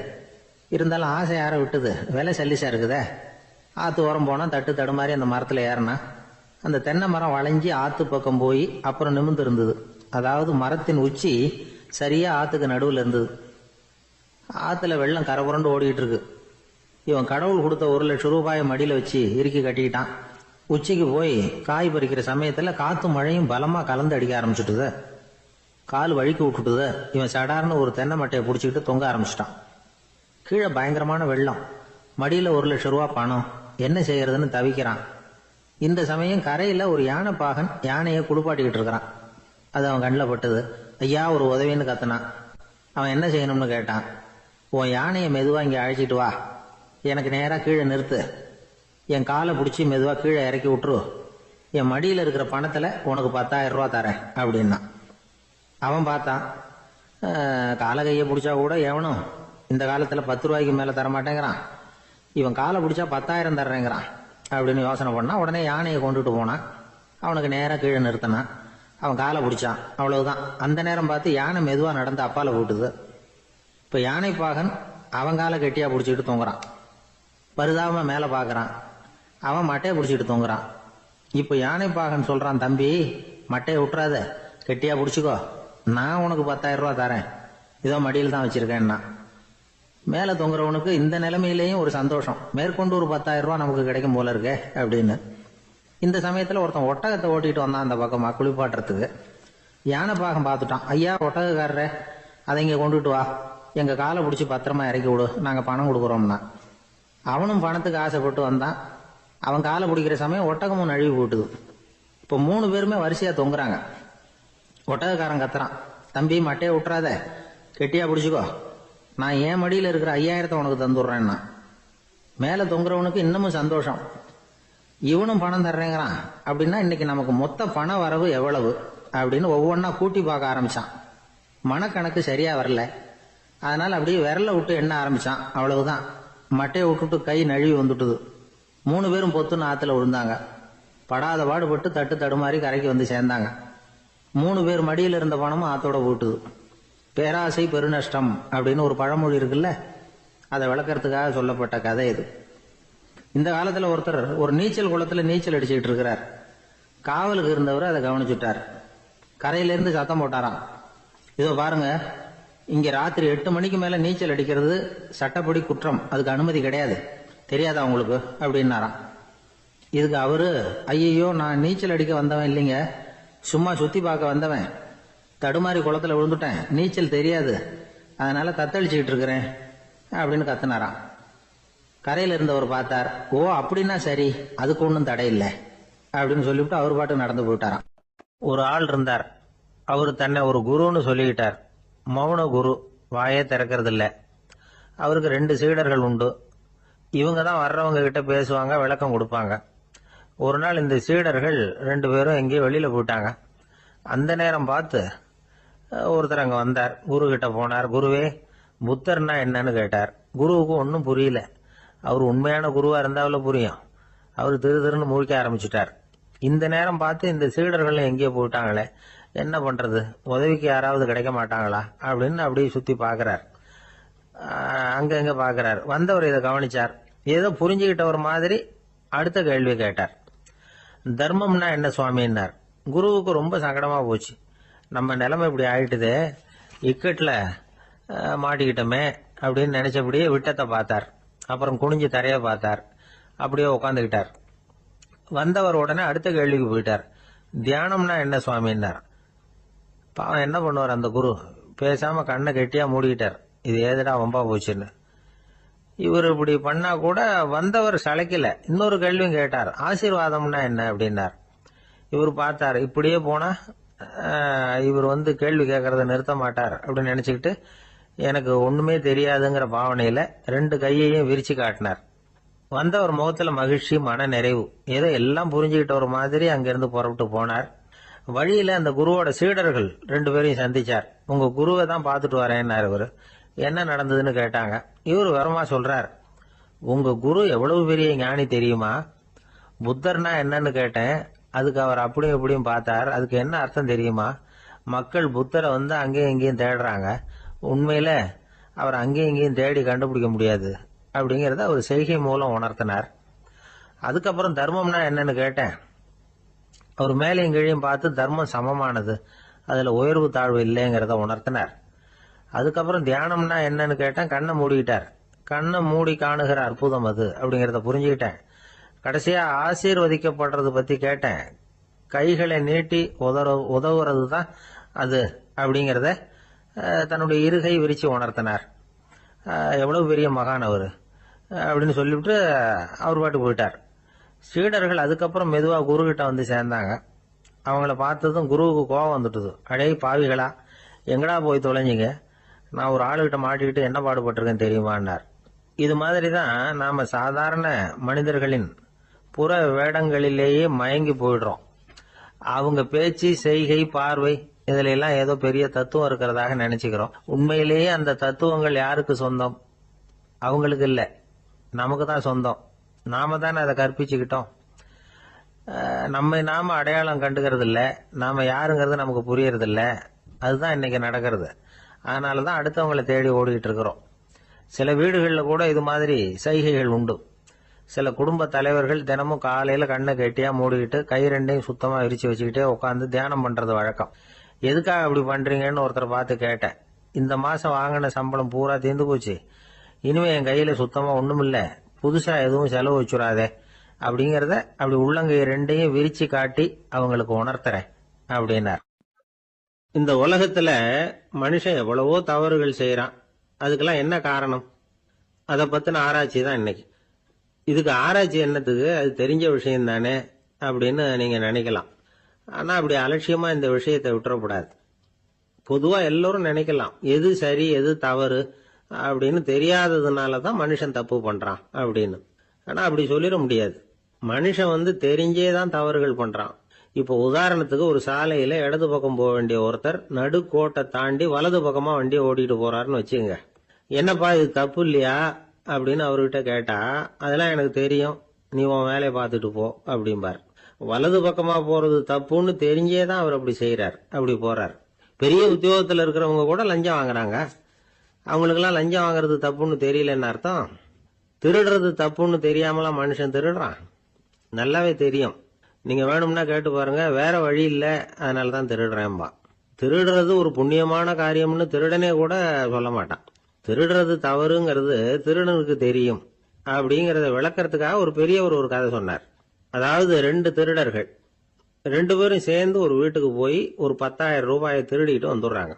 இருந்தாலும் ஆசை யார விட்டுது, விலை சல்லிசா இருக்குதே. ஆத்து ஓரம் போனா தட்டு தடுமாறி அந்த மரத்துல ஏறினா அந்த தென்னை மரம் வளைஞ்சி ஆத்து பக்கம் போய் அப்புறம் நிமிர்ந்து இருந்தது. அதாவது மரத்தின் உச்சி சரியா ஆத்துக்கு நடுவில் இருந்தது. ஆத்துல வெள்ளம் கரை புரண்டு ஓடிட்டு இருக்கு. இவன் கடவுள் கொடுத்த 1,00,000 ரூபாயை மடியில வச்சு இறுக்கி கட்டிக்கிட்டான். உச்சிக்கு போய் காய் பறிக்கிற சமயத்துல காத்தும் மழையும் பலமா கலந்து அடிக்க ஆரம்பிச்சுட்டுத. கால் வழுக்கி விட்டுட்டுத. இவன் சடார்னு ஒரு தென்னை மட்டையை பிடிச்சிக்கிட்டு தொங்க ஆரம்பிச்சிட்டான். கீழே பயங்கரமான வெள்ளம். மடியில 1,00,000 ரூபா பணம். என்ன செய்யறதுன்னு தவிக்கிறான். இந்த சமயம் கரையில ஒரு யானை பாகன் யானையை குளிப்பாட்டிக்கிட்டு இருக்கிறான். அது அவன் கண்ணில் பட்டது. ஐயா ஒரு உதவின்னு கத்துனான். அவன் என்ன செய்யணும்னு கேட்டான். உன் யானையை மெதுவா இங்கே அழைச்சிட்டு வா, எனக்கு நேராக கீழே நிறுத்து, என் காலை பிடிச்சி மெதுவா கீழே இறக்கி விட்டுரு, என் மடியில் இருக்கிற பணத்தில் உனக்கு 10,000 ரூபா தரேன் அப்படின்னா. அவன் பார்த்தான். காலை கையை பிடிச்சா கூட எவனும் இந்த காலத்தில் 10 ரூபாய்க்கு மேலே தரமாட்டேங்கிறான். இவன் காலை பிடிச்சா 10,000 தர்றேங்கிறான் அப்படின்னு யோசனை பண்ணான். உடனே யானையை கொண்டுட்டு போனான். அவனுக்கு நேராக கீழே நிறுத்தினான். அவன் காலை பிடிச்சான். அவ்வளவுதான். அந்த நேரம் பார்த்து யானை மெதுவாக நடந்து அப்பால போட்டுது. இப்போ யானை பாகன் அவன் காலை கெட்டியா பிடிச்சிக்கிட்டு தொங்குறான். பரிதாபமா மேலே பார்க்கறான். அவன் மட்டையை பிடிச்சிக்கிட்டு தொங்குறான். இப்போ யானை பாகன் சொல்றான், தம்பி மட்டையை விட்டுறாத, கெட்டியா பிடிச்சிக்கோ, நான் உனக்கு 10,000 ரூபா தரேன், இதோ மடியில் தான் வச்சிருக்கேன்னா. மேலே தொங்குறவனுக்கு இந்த நிலைமையிலேயும் ஒரு சந்தோஷம். மேற்கொண்டு ஒரு 10,000 ரூபா நமக்கு கிடைக்கும் போல இருக்கே அப்படின்னு. இந்த சமயத்தில் ஒருத்தன் ஒட்டகத்தை ஓட்டிட்டு வந்தான் அந்த பக்கமாக குளிப்பாட்டுறதுக்கு. யானை பாகம் பார்த்துட்டான். ஐயா ஒட்டகக்காரரே, அதை இங்கே கொண்டுட்டு வா, எங்கள் காலை பிடிச்சி பத்திரமா இறக்கி விடு, நாங்கள் பணம் கொடுக்குறோம்னா. அவனும் பணத்துக்கு ஆசைப்பட்டு வந்தான். அவன் காலை பிடிக்கிற சமயம் ஒட்டகமும் நழுவி போட்டுது. இப்போ 3 பேருமே வரிசையாக தொங்குறாங்க. ஒட்டகக்காரன் கத்துறான், தம்பி மட்டையை விட்டுறாத, கெட்டியா பிடிச்சிக்கோ, நான் என் மடியில் இருக்கிற 5,000 உனக்கு தந்துடுறேன்னா. மேலே தொங்குறவனுக்கு இன்னமும் சந்தோஷம். இவனும் பணம் தர்றேங்கிறான் அப்படின்னா இன்னைக்கு நமக்கு மொத்த பண வரவு எவ்வளவு அப்படின்னு ஒவ்வொன்றா கூட்டி பார்க்க ஆரம்பிச்சான். மனக்கணக்கு சரியா வரல. அதனால அப்படியே விரல விட்டு எண்ண ஆரம்பிச்சான். அவ்வளவுதான். மட்டையை விட்டுட்டு கை நழுவி வந்துட்டுது. 3 பேரும் பொத்துன்னு ஆத்துல விழுந்தாங்க. படாத பாடுபட்டு தட்டு தடுமாறி கரைக்கு வந்து சேர்ந்தாங்க. 3 பேர் மடியில் இருந்த பணமும் ஆத்தோட போட்டுது. பேராசை பெருநஷ்டம் அப்படின்னு ஒரு பழமொழி இருக்குல்ல, அதை விளக்கறதுக்காக சொல்லப்பட்ட கதை இது. இந்த காலத்துல ஒருத்தர் ஒரு நீச்சல் குளத்துல நீச்சல் அடிச்சுக்கிட்டு இருக்கிறார். காவலுக்கு இருந்தவர் அதை கவனிச்சுட்டார். கரையிலேருந்து சத்தம் போட்டாராம், இதோ பாருங்க, இங்க ராத்திரி 8 மணிக்கு மேல நீச்சல் அடிக்கிறது சட்டப்படி குற்றம், அதுக்கு அனுமதி கிடையாது, தெரியாதா உங்களுக்கு அப்படின்னாராம். இதுக்கு அவரு, ஐயோ நான் நீச்சல் அடிக்க வந்தவன் இல்லைங்க, சும்மா சுத்தி பார்க்க வந்தவன், தடுமாறி குளத்துல விழுந்துட்டேன், நீச்சல் தெரியாது, அதனால தத்தளிச்சுக்கிட்டு இருக்கிறேன் அப்படின்னு கத்துனாராம். கரையில இருந்தவர் பார்த்தார். ஓ அப்படின்னா சரி, அதுக்கு ஒன்றும் தடை இல்லை அப்படின்னு சொல்லிவிட்டு அவர் பாட்டு நடந்து போயிட்டாராம். ஒரு ஆள் இருந்தார். அவர் தன்னை ஒரு குருன்னு சொல்லிக்கிட்டார். மௌன குரு, வாயே திறக்கிறது இல்லை. அவருக்கு 2 சீடர்கள் உண்டு. இவங்க தான் வர்றவங்க கிட்ட பேசுவாங்க, விளக்கம் கொடுப்பாங்க. ஒரு நாள் இந்த சீடர்கள் 2 பேரும் எங்கேயோ வெளியில போயிட்டாங்க. அந்த நேரம் பார்த்து ஒருத்தர் அங்க வந்தார். குரு கிட்ட போனார். குருவே, புத்தர்னா என்னன்னு கேட்டார். குருவுக்கு ஒன்றும் புரியல. அவர் உண்மையான குருவா இருந்தாவில புரியும். அவர் திருன்னு முழிக்க ஆரம்பிச்சுட்டார். இந்த நேரம் பார்த்து இந்த சீடர்கள் எங்கேயோ போயிட்டாங்களே, என்ன பண்றது, உதவிக்கு யாராவது கிடைக்க மாட்டாங்களா அப்படின்னு அப்படியே சுத்தி பாக்குறார். அங்கங்க பாக்குறார். வந்தவர் இதை கவனிச்சார். ஏதோ புரிஞ்சுக்கிட்டவர் மாதிரி அடுத்த கேள்வி கேட்டார். தர்மம்னா என்ன சுவாமின்னார். குருவுக்கு ரொம்ப சங்கடமா போச்சு. நம்ம நிலைமை இப்படி ஆயிட்டுதே, இக்கட்ல மாட்டிக்கிட்டோமே அப்படின்னு நினைச்சபடியே விட்டத்தை பார்த்தார். அப்புறம் குனிஞ்சு தரைய பார்த்தார். அப்படியே உட்காந்துக்கிட்டார். வந்தவர் உடனே அடுத்த கேள்விக்கு போயிட்டார். தியானம்னா என்ன சுவாமின்னார். பாவம் என்ன பண்ணுவார் அந்த குரு, பேசாம கண்ணை கெட்டியா மூடிக்கிட்டார். இது ஏதடா வம்பா போச்சுன்னு. இவர் இப்படி பண்ணா கூட வந்தவர் சளைக்கல. இன்னொரு கேள்வியும் கேட்டார். ஆசீர்வாதம்னா என்ன அப்படின்னார். இவர் பார்த்தார், இப்படியே போனா இவர் கேள்வி கேட்கறத நிறுத்த மாட்டார் அப்படின்னு நினைச்சுக்கிட்டு எனக்கு ஒண்ணுமே தெரியாதுங்கிற பாவனையில 2 கையையும் விரிச்சு காட்டினார். வந்தவர் முகத்துல மகிழ்ச்சி, மன நிறைவு, ஏதோ எல்லாம் புரிஞ்சுக்கிட்ட ஒரு மாதிரி அங்கிருந்து புறப்பட்டு போனார். வழியில அந்த குருவோட சீடர்கள் 2 பேரையும் சந்திச்சார். உங்க குருவை தான் பார்த்துட்டு வரேன்னார். இவரு என்ன நடந்ததுன்னு கேட்டாங்க. இவர் விவரமா சொல்றார். உங்க குரு எவ்வளவு பெரிய ஞானி தெரியுமா, புத்தர்னா என்னன்னு கேட்டேன், அதுக்கு அவர் அப்படியும் இப்படியும் பார்த்தார், அதுக்கு என்ன அர்த்தம் தெரியுமா, மக்கள் புத்தரை அங்கேயும் இங்கேயும் தேடுறாங்க, உண்மையில அவர் அங்கேயும் இங்கேயும் தேடி கண்டுபிடிக்க முடியாது அப்படிங்கறத அவர் செய்கை மூலம் உணர்த்தினார். அதுக்கப்புறம் தர்மம்னா என்னன்னு கேட்டேன், அவர் மேலையும் கீழையும் பார்த்து தர்மம் சமமானது, அதுல உயர்வு தாழ்வு இல்லைங்கிறத உணர்த்தினார். அதுக்கப்புறம் தியானம்னா என்னன்னு கேட்டேன். கண்ணை மூடிக்கிட்டார். கண்ணை மூடி காணுகிற அற்புதம் அது அப்படிங்கிறத புரிஞ்சுக்கிட்டேன். கடைசியா ஆசீர்வதிக்கப்படுறது பத்தி கேட்டேன். கைகளை நீட்டி உதவுறது தான் அது அப்படிங்கிறத தன்னுடைய இருகை விரிச்சு உணர்த்தினார். எவ்வளவு பெரிய மகான் அவரு அப்படின்னு சொல்லிவிட்டு அவர் பாட்டு போயிட்டார். சீடர்கள் அதுக்கப்புறம் மெதுவா குரு கிட்ட வந்து சேர்ந்தாங்க. அவங்கள பார்த்ததும் குருவுக்கு கோபம் வந்துட்டுது. அடே பாவிகளா, எங்கடா போய் தொலைஞ்சிங்க, நான் ஒரு ஆளுகிட்ட மாட்டிக்கிட்டு என்ன பாடுபட்டிருக்கேன் தெரியுமான்னார். இது மாதிரி தான் நாம சாதாரண மனிதர்களின் புற வேடங்களிலேயே மயங்கி போயிடுறோம். அவங்க பேச்சு, செய்கை, பார்வை இதுல எல்லாம் ஏதோ பெரிய தத்துவம் இருக்கிறதாக நினைச்சுக்கிறோம். உண்மையிலேயே அந்த தத்துவங்கள் யாருக்கு சொந்தம்? அவங்களுக்கு இல்ல, நமக்கு தான் சொந்தம். நாம தானே அதை கற்பிச்சுக்கிட்டோம். நாம அடையாளம் கண்டுக்கிறது இல்ல, நாம யாருங்கிறது நமக்கு புரியறது இல்ல. அதுதான் இன்னைக்கு நடக்கிறது. அதனாலதான் அடுத்தவங்களை தேடி ஓடிக்கிட்டு இருக்கிறோம். சில வீடுகளில் கூட இது மாதிரி சைகைகள் உண்டு. சில குடும்ப தலைவர்கள் தினமும் காலையில கண்ணை கெட்டியா மூடிக்கிட்டு கை ரெண்டையும் சுத்தமா விரிச்சு வச்சுக்கிட்டே உட்காந்து தியானம் பண்றது வழக்கம். எதுக்காக அப்படி பண்றீங்கன்னு ஒருத்தரை பார்த்து கேட்டேன். இந்த மாசம் வாங்கின சம்பளம் பூரா தீர்ந்து போச்சு, இனிமே என் கையில சுத்தமா ஒண்ணும் இல்ல, புதுசா எதுவும் செலவு வச்சுடாதே அப்படிங்கறத அப்படி உள்ளங்கை ரெண்டையும் விரிச்சு காட்டி அவங்களுக்கு உணர்த்துறேன் அப்படின்னார். இந்த உலகத்துல மனுஷன் எவ்வளவோ தவறுகள் செய்யறான். அதுக்கெல்லாம் என்ன காரணம்? அதை பத்தின ஆராய்ச்சி தான் இன்னைக்கு. இதுக்கு ஆராய்ச்சி என்னத்துக்கு, அது தெரிஞ்ச விஷயம் தானே அப்படின்னு நீங்க நினைக்கலாம். ஆனா அப்படி அலட்சியமா இந்த விஷயத்தை விட்டுறக்கூடாது. பொதுவா எல்லோரும் நினைக்கலாம் எது சரி எது தவறு அப்படின்னு தெரியாததுனாலதான் மனுஷன் தப்பு பண்றான் அப்படின்னு. ஆனா அப்படி சொல்லிட முடியாது. மனுஷன் தெரிஞ்சே தான் தவறுகள் பண்றான். இப்போ உதாரணத்துக்கு ஒரு சாலையில இடது பக்கம் போக வேண்டிய ஒருத்தர் நடுக்கோட்டை தாண்டி வலது பக்கமா வண்டியை ஓட்டிட்டு போறாருன்னு வச்சுங்க. என்னப்பா இது தப்பு இல்லையா அப்படின்னு அவர்கிட்ட கேட்டா, அதெல்லாம் எனக்கு தெரியும், நீ உன் வேலையை பார்த்துட்டு போ அப்படிம்பார். வலது பக்கமா போறது தப்புன்னு தெரிஞ்சே தான் அவர் அப்படி செய்யறார், அப்படி போறார். பெரிய உத்தியோகத்துல இருக்கிறவங்க கூட லஞ்சம் வாங்குறாங்க. அவங்களுக்கெல்லாம் லஞ்சம் வாங்குறது தப்புன்னு தெரியலன்னு அர்த்தம். திருடுறது தப்புன்னு தெரியாமலாம் மனுஷன் திருடுறான், நல்லாவே தெரியும். நீங்க வேணும்னா கேட்டு பாருங்க, வேற வழி இல்ல அதனாலதான் திருடுறேன்பா. திருடுறது ஒரு புண்ணியமான காரியம்னு திருடனே கூட சொல்ல மாட்டான். திருடுறது தவறுங்கிறது திருடனுக்கு தெரியும் அப்படிங்கறத விளக்கறதுக்காக ஒரு பெரியவர் ஒரு கதை சொன்னார். அதாவது 2 திருடர்கள் 2 பேரும் சேர்ந்து ஒரு வீட்டுக்கு போய் ஒரு 10,000 ரூபாயை திருடிட்டு வந்துடுறாங்க.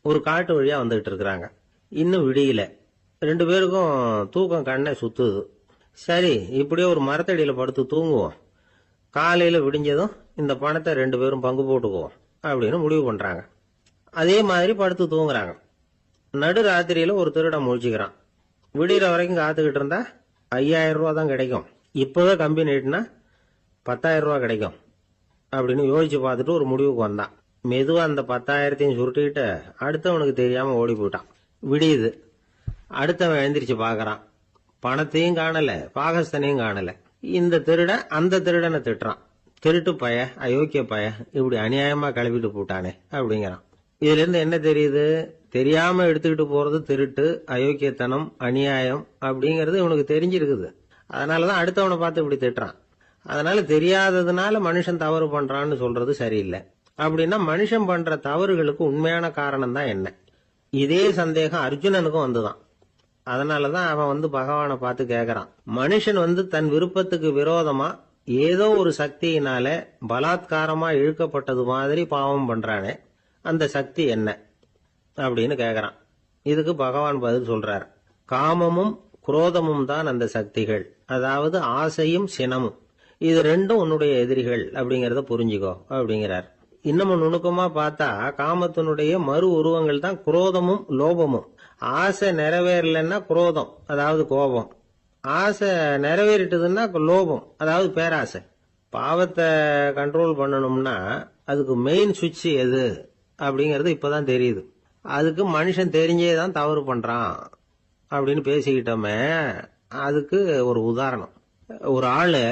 ஒரு காட்டு வழியா வந்துகிட்டு இருக்கிறாங்க. இன்னும் விடியல. 2 பேருக்கும் தூக்கம் கண்ணை சுத்துது. சரி, இப்படியே ஒரு மரத்தடியில படுத்து தூங்குவோம், காலையில விடிஞ்சதும் இந்த பணத்தை 2 பேரும் பங்கு போட்டுக்குவோம் அப்படின்னு முடிவு பண்றாங்க. அதே மாதிரி படுத்து தூங்குறாங்க. நடு ராத்திரியில ஒரு திருடன் முழிச்சுக்கிறான். விடிகிற வரைக்கும் காத்துக்கிட்டு இருந்தா 5,000 ரூபா தான் கிடைக்கும், இப்பவே கம்பி நீட்டினா 10,000 ரூபா கிடைக்கும் அப்படின்னு யோசிச்சு பார்த்துட்டு ஒரு முடிவுக்கு வந்தான். மெதுவா அந்த 10,000த்தையும் சுருட்டிக்கிட்டு அடுத்தவனுக்கு தெரியாம ஓடி போயிட்டான். விடியுது. அடுத்தவன் எழுந்திரிச்சு பாக்குறான். பணத்தையும் காணல, பாகஸ்தனையும் காணல. இந்த திருடன் அந்த திருடனை திட்டுறான். திருட்டு பய, அயோக்கிய பய, இப்படி அநியாயமா கிளப்பிட்டு போட்டானே அப்படிங்கிறான். இதுல இருந்து என்ன தெரியுது? தெரியாம எடுத்துக்கிட்டு போறது திருட்டு, அயோக்கியத்தனம், அநியாயம் அப்படிங்கறது இவனுக்கு தெரிஞ்சிருக்குது. அதனாலதான் அடுத்தவனை பார்த்து இப்படி திட்டுறான். அதனால தெரியாததுனால மனுஷன் தவறு பண்றான்னு சொல்றது சரியில்லை. அப்படின்னா மனுஷன் பண்ற தவறுகளுக்கு உண்மையான காரணம் தான் என்ன? இதே சந்தேகம் அர்ஜுனனுக்கும் வந்துதான். அதனாலதான் அவன் பகவானை பார்த்து கேக்குறான். மனுஷன் தன் விருப்பத்துக்கு விரோதமா ஏதோ ஒரு சக்தியினால பலாத்காரமா இழுக்கப்பட்டது மாதிரி பாவம் பண்றானே, அந்த சக்தி என்ன அப்படின்னு கேக்குறான். இதுக்கு பகவான் பதில் சொல்றார். காமமும் குரோதமும் தான் அந்த சக்திகள், அதாவது ஆசையும் சினமும். இது ரெண்டும் உன்னுடைய எதிரிகள் அப்படிங்கறத புரிஞ்சுக்கோ அப்படிங்கிறார். இன்னமும் நுணுக்கமா பார்த்தா காமத்தினுடைய மறு உருவங்கள் தான் குரோதமும் லோபமும். ஆசை நிறைவேறலன்னா குரோதம், அதாவது கோபம். ஆசை நிறைவேறிட்டதுன்னா லோபம், அதாவது பேராசை. பாவத்தை கண்ட்ரோல் பண்ணணும்னா அதுக்கு மெயின் சுவிட்ச் எது அப்படிங்கறது இப்பதான் தெரியுது. அதுக்கு மனுஷன் தெரிஞ்சே தான் தவறு பண்றான் அப்படின்னு பேசிக்கிட்டோமே. அதுக்கு ஒரு உதாரணம். ஒரு ஆளு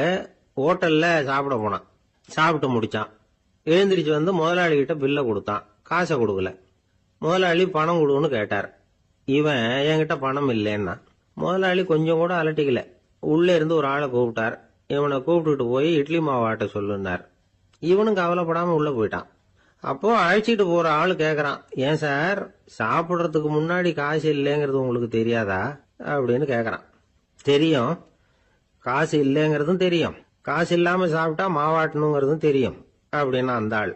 ஹோட்டல்ல சாப்பிட போனான். சாப்பிட்டு முடிச்சான். எழுந்திரிச்சு முதலாளி கிட்ட பில்ல கொடுத்தான். காசை கொடுக்கல. முதலாளி பணம் கொடுன்னு கேட்டார். இவன் என்கிட்ட பணம் இல்லைன்னா. முதலாளி கொஞ்சம் கூட அலட்டிக்கல. உள்ளே இருந்து ஒரு ஆளை கூப்பிட்டார். இவனை கூப்பிட்டுட்டு போய் இட்லி மாவு ஆட்ட சொல்லுனார். இவனும் கவலைப்படாம உள்ள போயிட்டான். அப்போ அழைச்சிட்டு போற ஆளு கேக்குறான், ஏன் சார் சாப்பிடுறதுக்கு முன்னாடி காசு இல்லைங்கிறது உங்களுக்கு தெரியாதா அப்படின்னு கேக்குறான். தெரியும், காசு இல்லைங்கிறதும் தெரியும், காசு இல்லாம சாப்பிட்டா மாவாட்டணுங்கிறதும் தெரியும் அப்படின்னா அந்த ஆள்.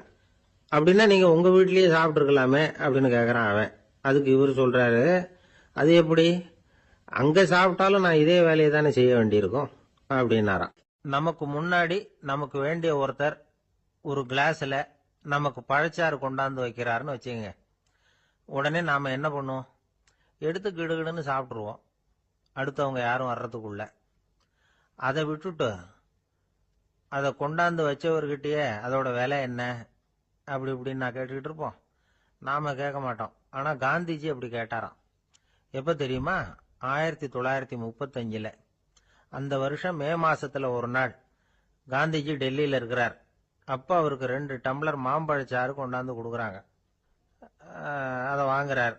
அப்படின்னா நீங்க உங்க வீட்லயே சாப்பிட்டு இருக்கலாமே அப்படின்னு கேக்குறான் அவன். அதுக்கு இவர் சொல்றாரு, அது எப்படி, அங்க சாப்பிட்டாலும் நான் இதே வேலையை தானே செய்ய வேண்டியிருக்கும் அப்படின்னாராம். நமக்கு முன்னாடி நமக்கு வேண்டிய ஒருத்தர் ஒரு கிளாஸ்ல நமக்கு பழச்சாறு கொண்டாந்து வைக்கிறாருன்னு வச்சுக்கோங்க. உடனே நாம என்ன பண்ணுவோம், எடுத்து கிடுகிடுன்னு சாப்பிட்ருவோம் அடுத்தவங்க யாரும் வர்றதுக்குள்ள. அதை விட்டுட்டு அதை கொண்டாந்து வச்சவர்கிட்டயே அதோட விலை என்ன அப்படி இப்படின்னு நான் கேட்டுக்கிட்டு இருப்போம். நாம கேட்க மாட்டோம். ஆனா காந்திஜி அப்படி கேட்டாராம். எப்ப தெரியுமா, 1935. அந்த வருஷம் மே மாசத்துல ஒரு நாள் காந்திஜி டெல்லியில இருக்கிறார். அப்ப அவருக்கு 2 டம்ளர் மாம்பழச்சாறு கொண்டாந்து கொடுக்குறாங்க. அதை வாங்குறார்.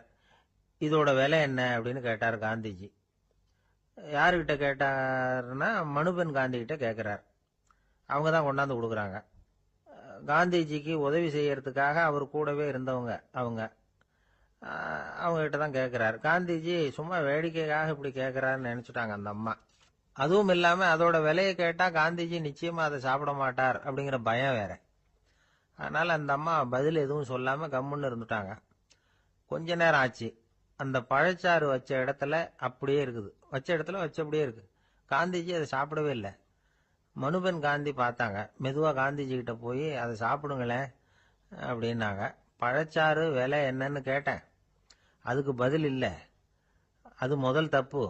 இதோட விலை என்ன அப்படின்னு கேட்டார் காந்திஜி. யாருகிட்ட கேட்டாருன்னா மனுபென் காந்தி கிட்ட கேட்கிறார். அவங்க தான் கொண்டாந்து கொடுக்குறாங்க. காந்திஜிக்கு உதவி செய்யறதுக்காக அவர் கூடவே இருந்தவங்க அவங்க கிட்ட தான் கேட்கிறார். காந்திஜி சும்மா வேடிக்கைக்காக இப்படி கேட்கிறாருன்னு நினைச்சுட்டாங்க அந்த அம்மா. அதுவும் இல்லாம அதோட விலையை கேட்டா காந்திஜி நிச்சயமா அதை சாப்பிட மாட்டார் அப்படிங்கிற பயம் வேற. அதனால அந்த அம்மா பதில் எதுவும் சொல்லாம கம்முன்னு இருந்துட்டாங்க. கொஞ்ச நேரம் ஆச்சு. அந்த பழச்சாறு வச்ச இடத்துல அப்படியே இருக்குது, வச்ச இடத்துல வச்சபடியே இருக்கு. காந்திஜி அதை சாப்பிடவே இல்லை. மனுபென் காந்தி பார்த்தாங்க. மெதுவா காந்திஜி கிட்ட போய் அதை சாப்பிடுங்களேன் அப்படின்னாங்க. பழச்சாறு விலை என்னன்னு கேட்டேன், அதுக்கு பதில் இல்லை. அது முதல் தப்பு.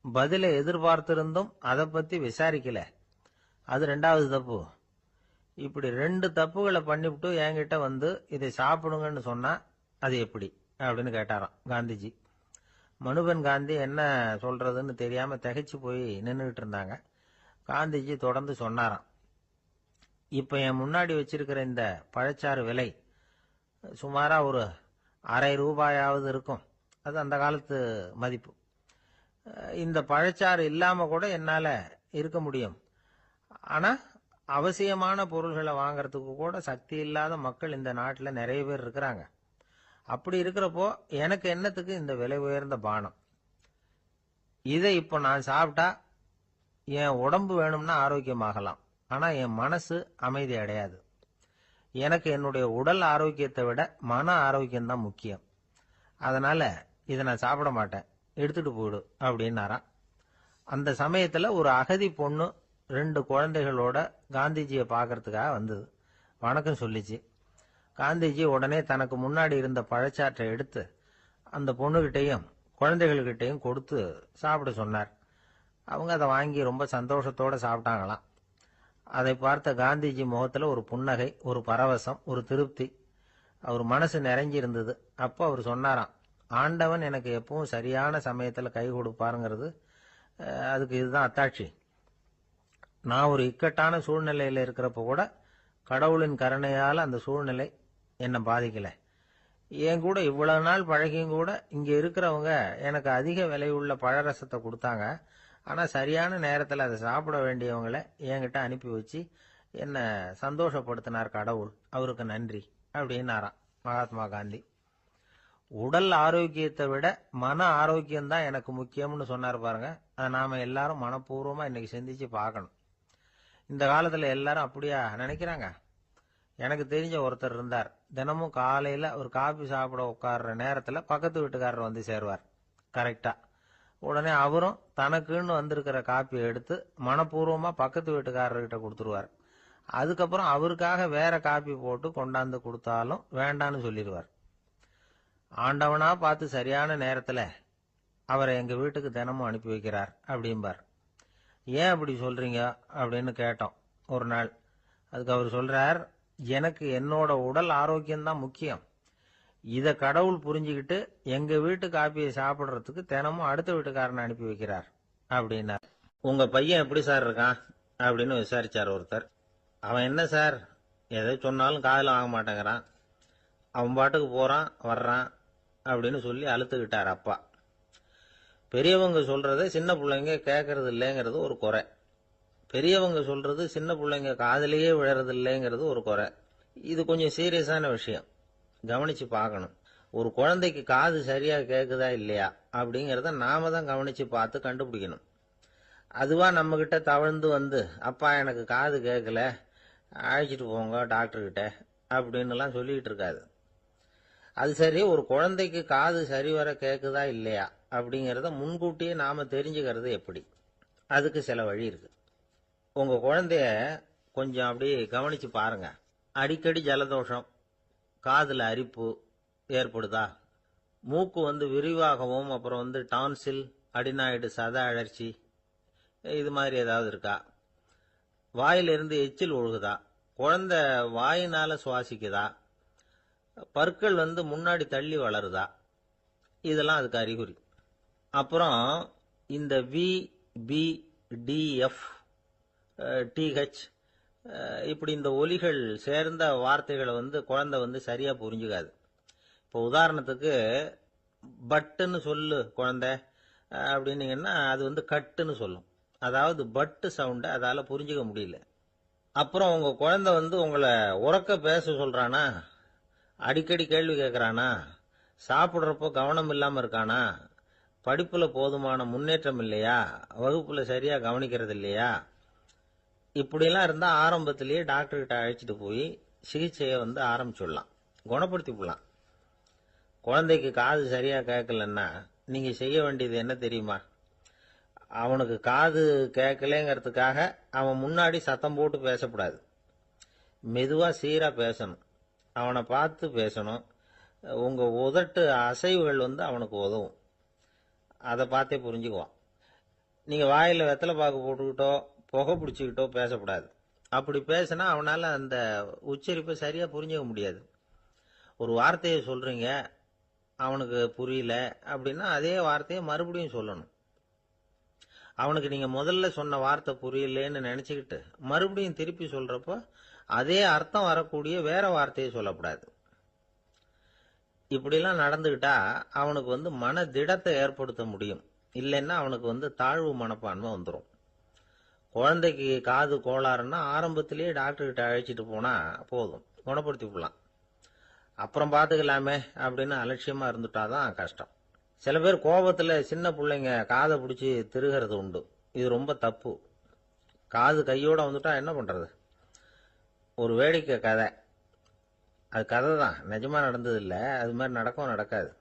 பதிலை எதிர்பார்த்திருந்தும் அதை பத்தி விசாரிக்கல, அது 2வது தப்பு. இப்படி 2 தப்புகளை பண்ணிவிட்டு என்கிட்ட வந்து இதை சாப்பிடுங்கன்னு சொன்னா அது எப்படி அப்படின்னு கேட்டாராம் காந்திஜி. மனுபென் காந்தி என்ன சொல்றதுன்னு தெரியாம திகைச்சு போய் நின்றுகிட்டு இருந்தாங்க. காந்திஜி தொடர்ந்து சொன்னாராம், இப்ப என் முன்னாடி வச்சிருக்கிற இந்த பழச்சாறு விலை சுமாரா ஒரு அரை ரூபாயாவது இருக்கும். அது அந்த காலத்து மதிப்பு. இந்த பழச்சாறு இல்லாம கூட என்னால இருக்க முடியும். ஆனா அவசியமான பொருள்களை வாங்கறதுக்கு கூட சக்தி இல்லாத மக்கள் இந்த நாட்டில் நிறைய பேர் இருக்கிறாங்க. அப்படி இருக்கிறப்போ எனக்கு என்னத்துக்கு இந்த விலை உயர்ந்த பானம்? இதை இப்போ நான் சாப்பிட்டா என் உடம்பு வேணும்னா ஆரோக்கியமாகலாம், ஆனா என் மனசு அமைதி அடையாது. எனக்கு என்னுடைய உடல் ஆரோக்கியத்தை விட மன ஆரோக்கியம் தான் முக்கியம். அதனால இதை நான் சாப்பிட மாட்டேன், எடுத்துட்டு போயிடு அப்படின்னாராம். அந்த சமயத்துல ஒரு அகதி பொண்ணு 2 குழந்தைகளோட காந்திஜியை பார்க்கறதுக்காக வந்தது. வணக்கம் சொல்லிச்சு. காந்திஜி உடனே தனக்கு முன்னாடி இருந்த பழச்சாற்றை எடுத்து அந்த பொண்ணுகிட்டையும் குழந்தைகள்கிட்டையும் கொடுத்து சாப்பிட சொன்னார். அவங்க அதை வாங்கி ரொம்ப சந்தோஷத்தோட சாப்பிட்டாங்களாம். அதை பார்த்த காந்திஜி முகத்துல ஒரு புன்னகை, ஒரு பரவசம், ஒரு திருப்தி. அவர் மனசு நிறைஞ்சி இருந்தது. அப்போ அவர் சொன்னாராம், ஆண்டவன் எனக்கு எப்பவும் சரியான சமயத்துல கை கொடுப்பாருங்கிறது அதுக்கு இதுதான் அத்தாட்சி. நான் ஒரு இக்கட்டான சூழ்நிலையில இருக்கிறப்ப கூட கடவுளின் கருணையால அந்த சூழ்நிலை என்னை பாதிக்கல. என் கூட இவ்வளவு நாள் பழகியும் கூட இங்க இருக்கிறவங்க எனக்கு அதிக விலையுள்ள பழரசத்தை கொடுத்தாங்க. ஆனா சரியான நேரத்துல அதை சாப்பிட வேண்டியவங்களை என்கிட்ட அனுப்பி வச்சு என்ன சந்தோஷப்படுத்தினார் கடவுள், அவருக்கு நன்றி அப்படின்னாராம் மகாத்மா காந்தி. உடல் ஆரோக்கியத்தை விட மன ஆரோக்கியம் தான் எனக்கு முக்கியம்னு சொன்னார் பாருங்க. அதை நாம எல்லாரும் மனப்பூர்வமா இன்னைக்கு சிந்திச்சு பார்க்கணும். இந்த காலத்துல எல்லாரும் அப்படியா நினைக்கிறாங்க? எனக்கு தெரிஞ்ச ஒருத்தர் இருந்தார். தினமும் காலையில ஒரு காபி சாப்பிட உட்கார்ற நேரத்துல பக்கத்து வீட்டுக்காரர் வந்து சேருவார் கரெக்டா. உடனே அவரும் தனக்குன்னு வந்திருக்கிற காப்பியை எடுத்து மனப்பூர்வமா பக்கத்து வீட்டுக்காரர்கிட்ட கொடுத்துருவார். அதுக்கப்புறம் அவருக்காக வேற காப்பி போட்டு கொண்டாந்து கொடுத்தாலும் வேண்டான்னு சொல்லிடுவார். ஆண்டவனா பார்த்து சரியான நேரத்துல அவரை எங்க வீட்டுக்கு தினமும் அனுப்பி வைக்கிறார் அப்படிம்பார். ஏன் அப்படி சொல்றீங்க அப்படின்னு கேட்டோம் ஒரு நாள். அதுக்கு அவர் சொல்றார், எனக்கு என்னோட உடல் ஆரோக்கியம்தான் முக்கியம். இத கடவுள் புரிஞ்சுக்கிட்டு எங்க வீட்டு காப்பியை சாப்பிடுறதுக்கு தினமும் அடுத்த வீட்டுக்காரனை அனுப்பி வைக்கிறார் அப்படின்னார். உங்க பையன் எப்படி சார் இருக்கான் அப்படின்னு விசாரிச்சார் ஒருத்தர். அவன் என்ன சார், எதை சொன்னாலும் காதுல வாங்க மாட்டேங்கிறான், அவன் பாட்டுக்கு போறான் வர்றான் அப்படின்னு சொல்லி அழுத்துக்கிட்டார் அப்பா. பெரியவங்க சொல்றதை சின்ன பிள்ளைங்க கேட்கறது இல்லைங்கிறது ஒரு குறை. பெரியவங்க சொல்றது சின்ன பிள்ளைங்க காதுலயே விழறது இல்லைங்கிறது ஒரு குறை. இது கொஞ்சம் சீரியஸான விஷயம், கவனிச்சு பார்க்கணும். ஒரு குழந்தைக்கு காது சரியா கேக்குதா இல்லையா அப்படிங்கறத நாம தான் கவனிச்சு பார்த்து கண்டுபிடிக்கணும். அதுவா நம்ம கிட்ட தவழ்ந்து வந்து, அப்பா எனக்கு காது கேட்கல, அழைச்சிட்டு போங்க டாக்டர் கிட்ட அப்படின்னுலாம் சொல்லிட்டு இருக்காது. அது சரி, ஒரு குழந்தைக்கு காது சரிவர கேக்குதா இல்லையா அப்படிங்கறத முன்கூட்டியே நாம தெரிஞ்சுக்கிறது எப்படி? அதுக்கு சில வழி இருக்கு. உங்க குழந்தைய கொஞ்சம் அப்படியே கவனிச்சு பாருங்க. அடிக்கடி ஜலதோஷம், காதுல அரிப்பு ஏற்படுதா? மூக்கு விரிவாகவும், அப்புறம் டான்சில், அடினாய்டு, சத அழற்சி, இது மாதிரி ஏதாவது இருக்கா? வாயிலிருந்து எச்சில் ஒழுகுதா? குழந்தை வாயினால சுவாசிக்குதா? பற்கள் முன்னாடி தள்ளி வளருதா? இதெல்லாம் அதுக்கு அறிகுறி. அப்புறம் இந்த V, P, D, F, DH இப்படி இந்த ஒலிகள் சேர்ந்த வார்த்தைகளை குழந்தை சரியா புரிஞ்சுக்காது. இப்போ உதாரணத்துக்கு பட்டுன்னு சொல்லு குழந்தை அப்படின்னீங்கன்னா அது கட்டுன்னு சொல்லும். அதாவது பட்டு சவுண்டை அதால புரிஞ்சுக்க முடியல. அப்புறம் உங்க குழந்தை உங்களை உறக்க பேச சொல்றானா, அடிக்கடி கேள்வி கேட்கறானா, சாப்பிடுறப்போ கவனம் இல்லாம இருக்கானா, படிப்புல போதுமான முன்னேற்றம் இல்லையா, வகுப்புல சரியா கவனிக்கிறது இல்லையா, இப்படியெல்லாம் இருந்தா ஆரம்பத்திலேயே டாக்டர் கிட்ட அழைச்சிட்டு போய் சிகிச்சையை ஆரம்பிச்சுடலாம், குணப்படுத்தி விடலாம். குழந்தைக்கு காது சரியா கேட்கலன்னா நீங்க செய்ய வேண்டியது என்ன தெரியுமா? அவனுக்கு காது கேட்கலங்கிறதுக்காக அவன் முன்னாடி சத்தம் போட்டு பேசக்கூடாது. மெதுவா சீரா பேசணும், அவனை பார்த்து பேசணும். உங்க உதட்டு அசைவுகள் அவனுக்கு உதவும். அதை பார்த்தே புரிஞ்சுக்குவான். நீங்க வாயில வெத்தலை பாக்கு போட்டுக்கிட்டோ புகை பிடிச்சிக்கிட்டோ பேசக்கூடாது. அப்படி பேசினா அவனால அந்த உச்சரிப்பை சரியா புரிஞ்சுக்க முடியாது. ஒரு வார்த்தையை சொல்றீங்க, அவனுக்கு புரியல அப்படின்னா அதே வார்த்தையை மறுபடியும் சொல்லணும். அவனுக்கு நீங்க முதல்ல சொன்ன வார்த்தை புரியலன்னு நினைச்சுக்கிட்டு மறுபடியும் திருப்பி சொல்றப்போ அதே அர்த்தம் வரக்கூடிய வேற வார்த்தையை சொல்லக்கூடாது. இப்படிலாம் நடந்துகிட்டா அவனுக்கு மன திடத்தை ஏற்படுத்த முடியும். இல்லைன்னா அவனுக்கு தாழ்வு மனப்பான்மை வந்துடும். குழந்தைக்கு காது கோளாறுன்னா ஆரம்பத்திலேயே டாக்டர் கிட்ட அழைச்சிட்டு போனா போதும், குணப்படுத்தி விடலாம். அப்புறம் பார்த்துக்கலாமே அப்படின்னு அலட்சியமா இருந்துட்டாதான் கஷ்டம். சில பேர் கோபத்துல சின்ன பிள்ளைங்க காதை பிடிச்சி திருகிறது உண்டு. இது ரொம்ப தப்பு. காது கையோட வந்துட்டா என்ன பண்றது? ஒரு வேடிக்கை கதை, அது கதை தான், நிஜமா நடந்தது இல்லை. அது மாதிரி நடக்கும் நடக்காது,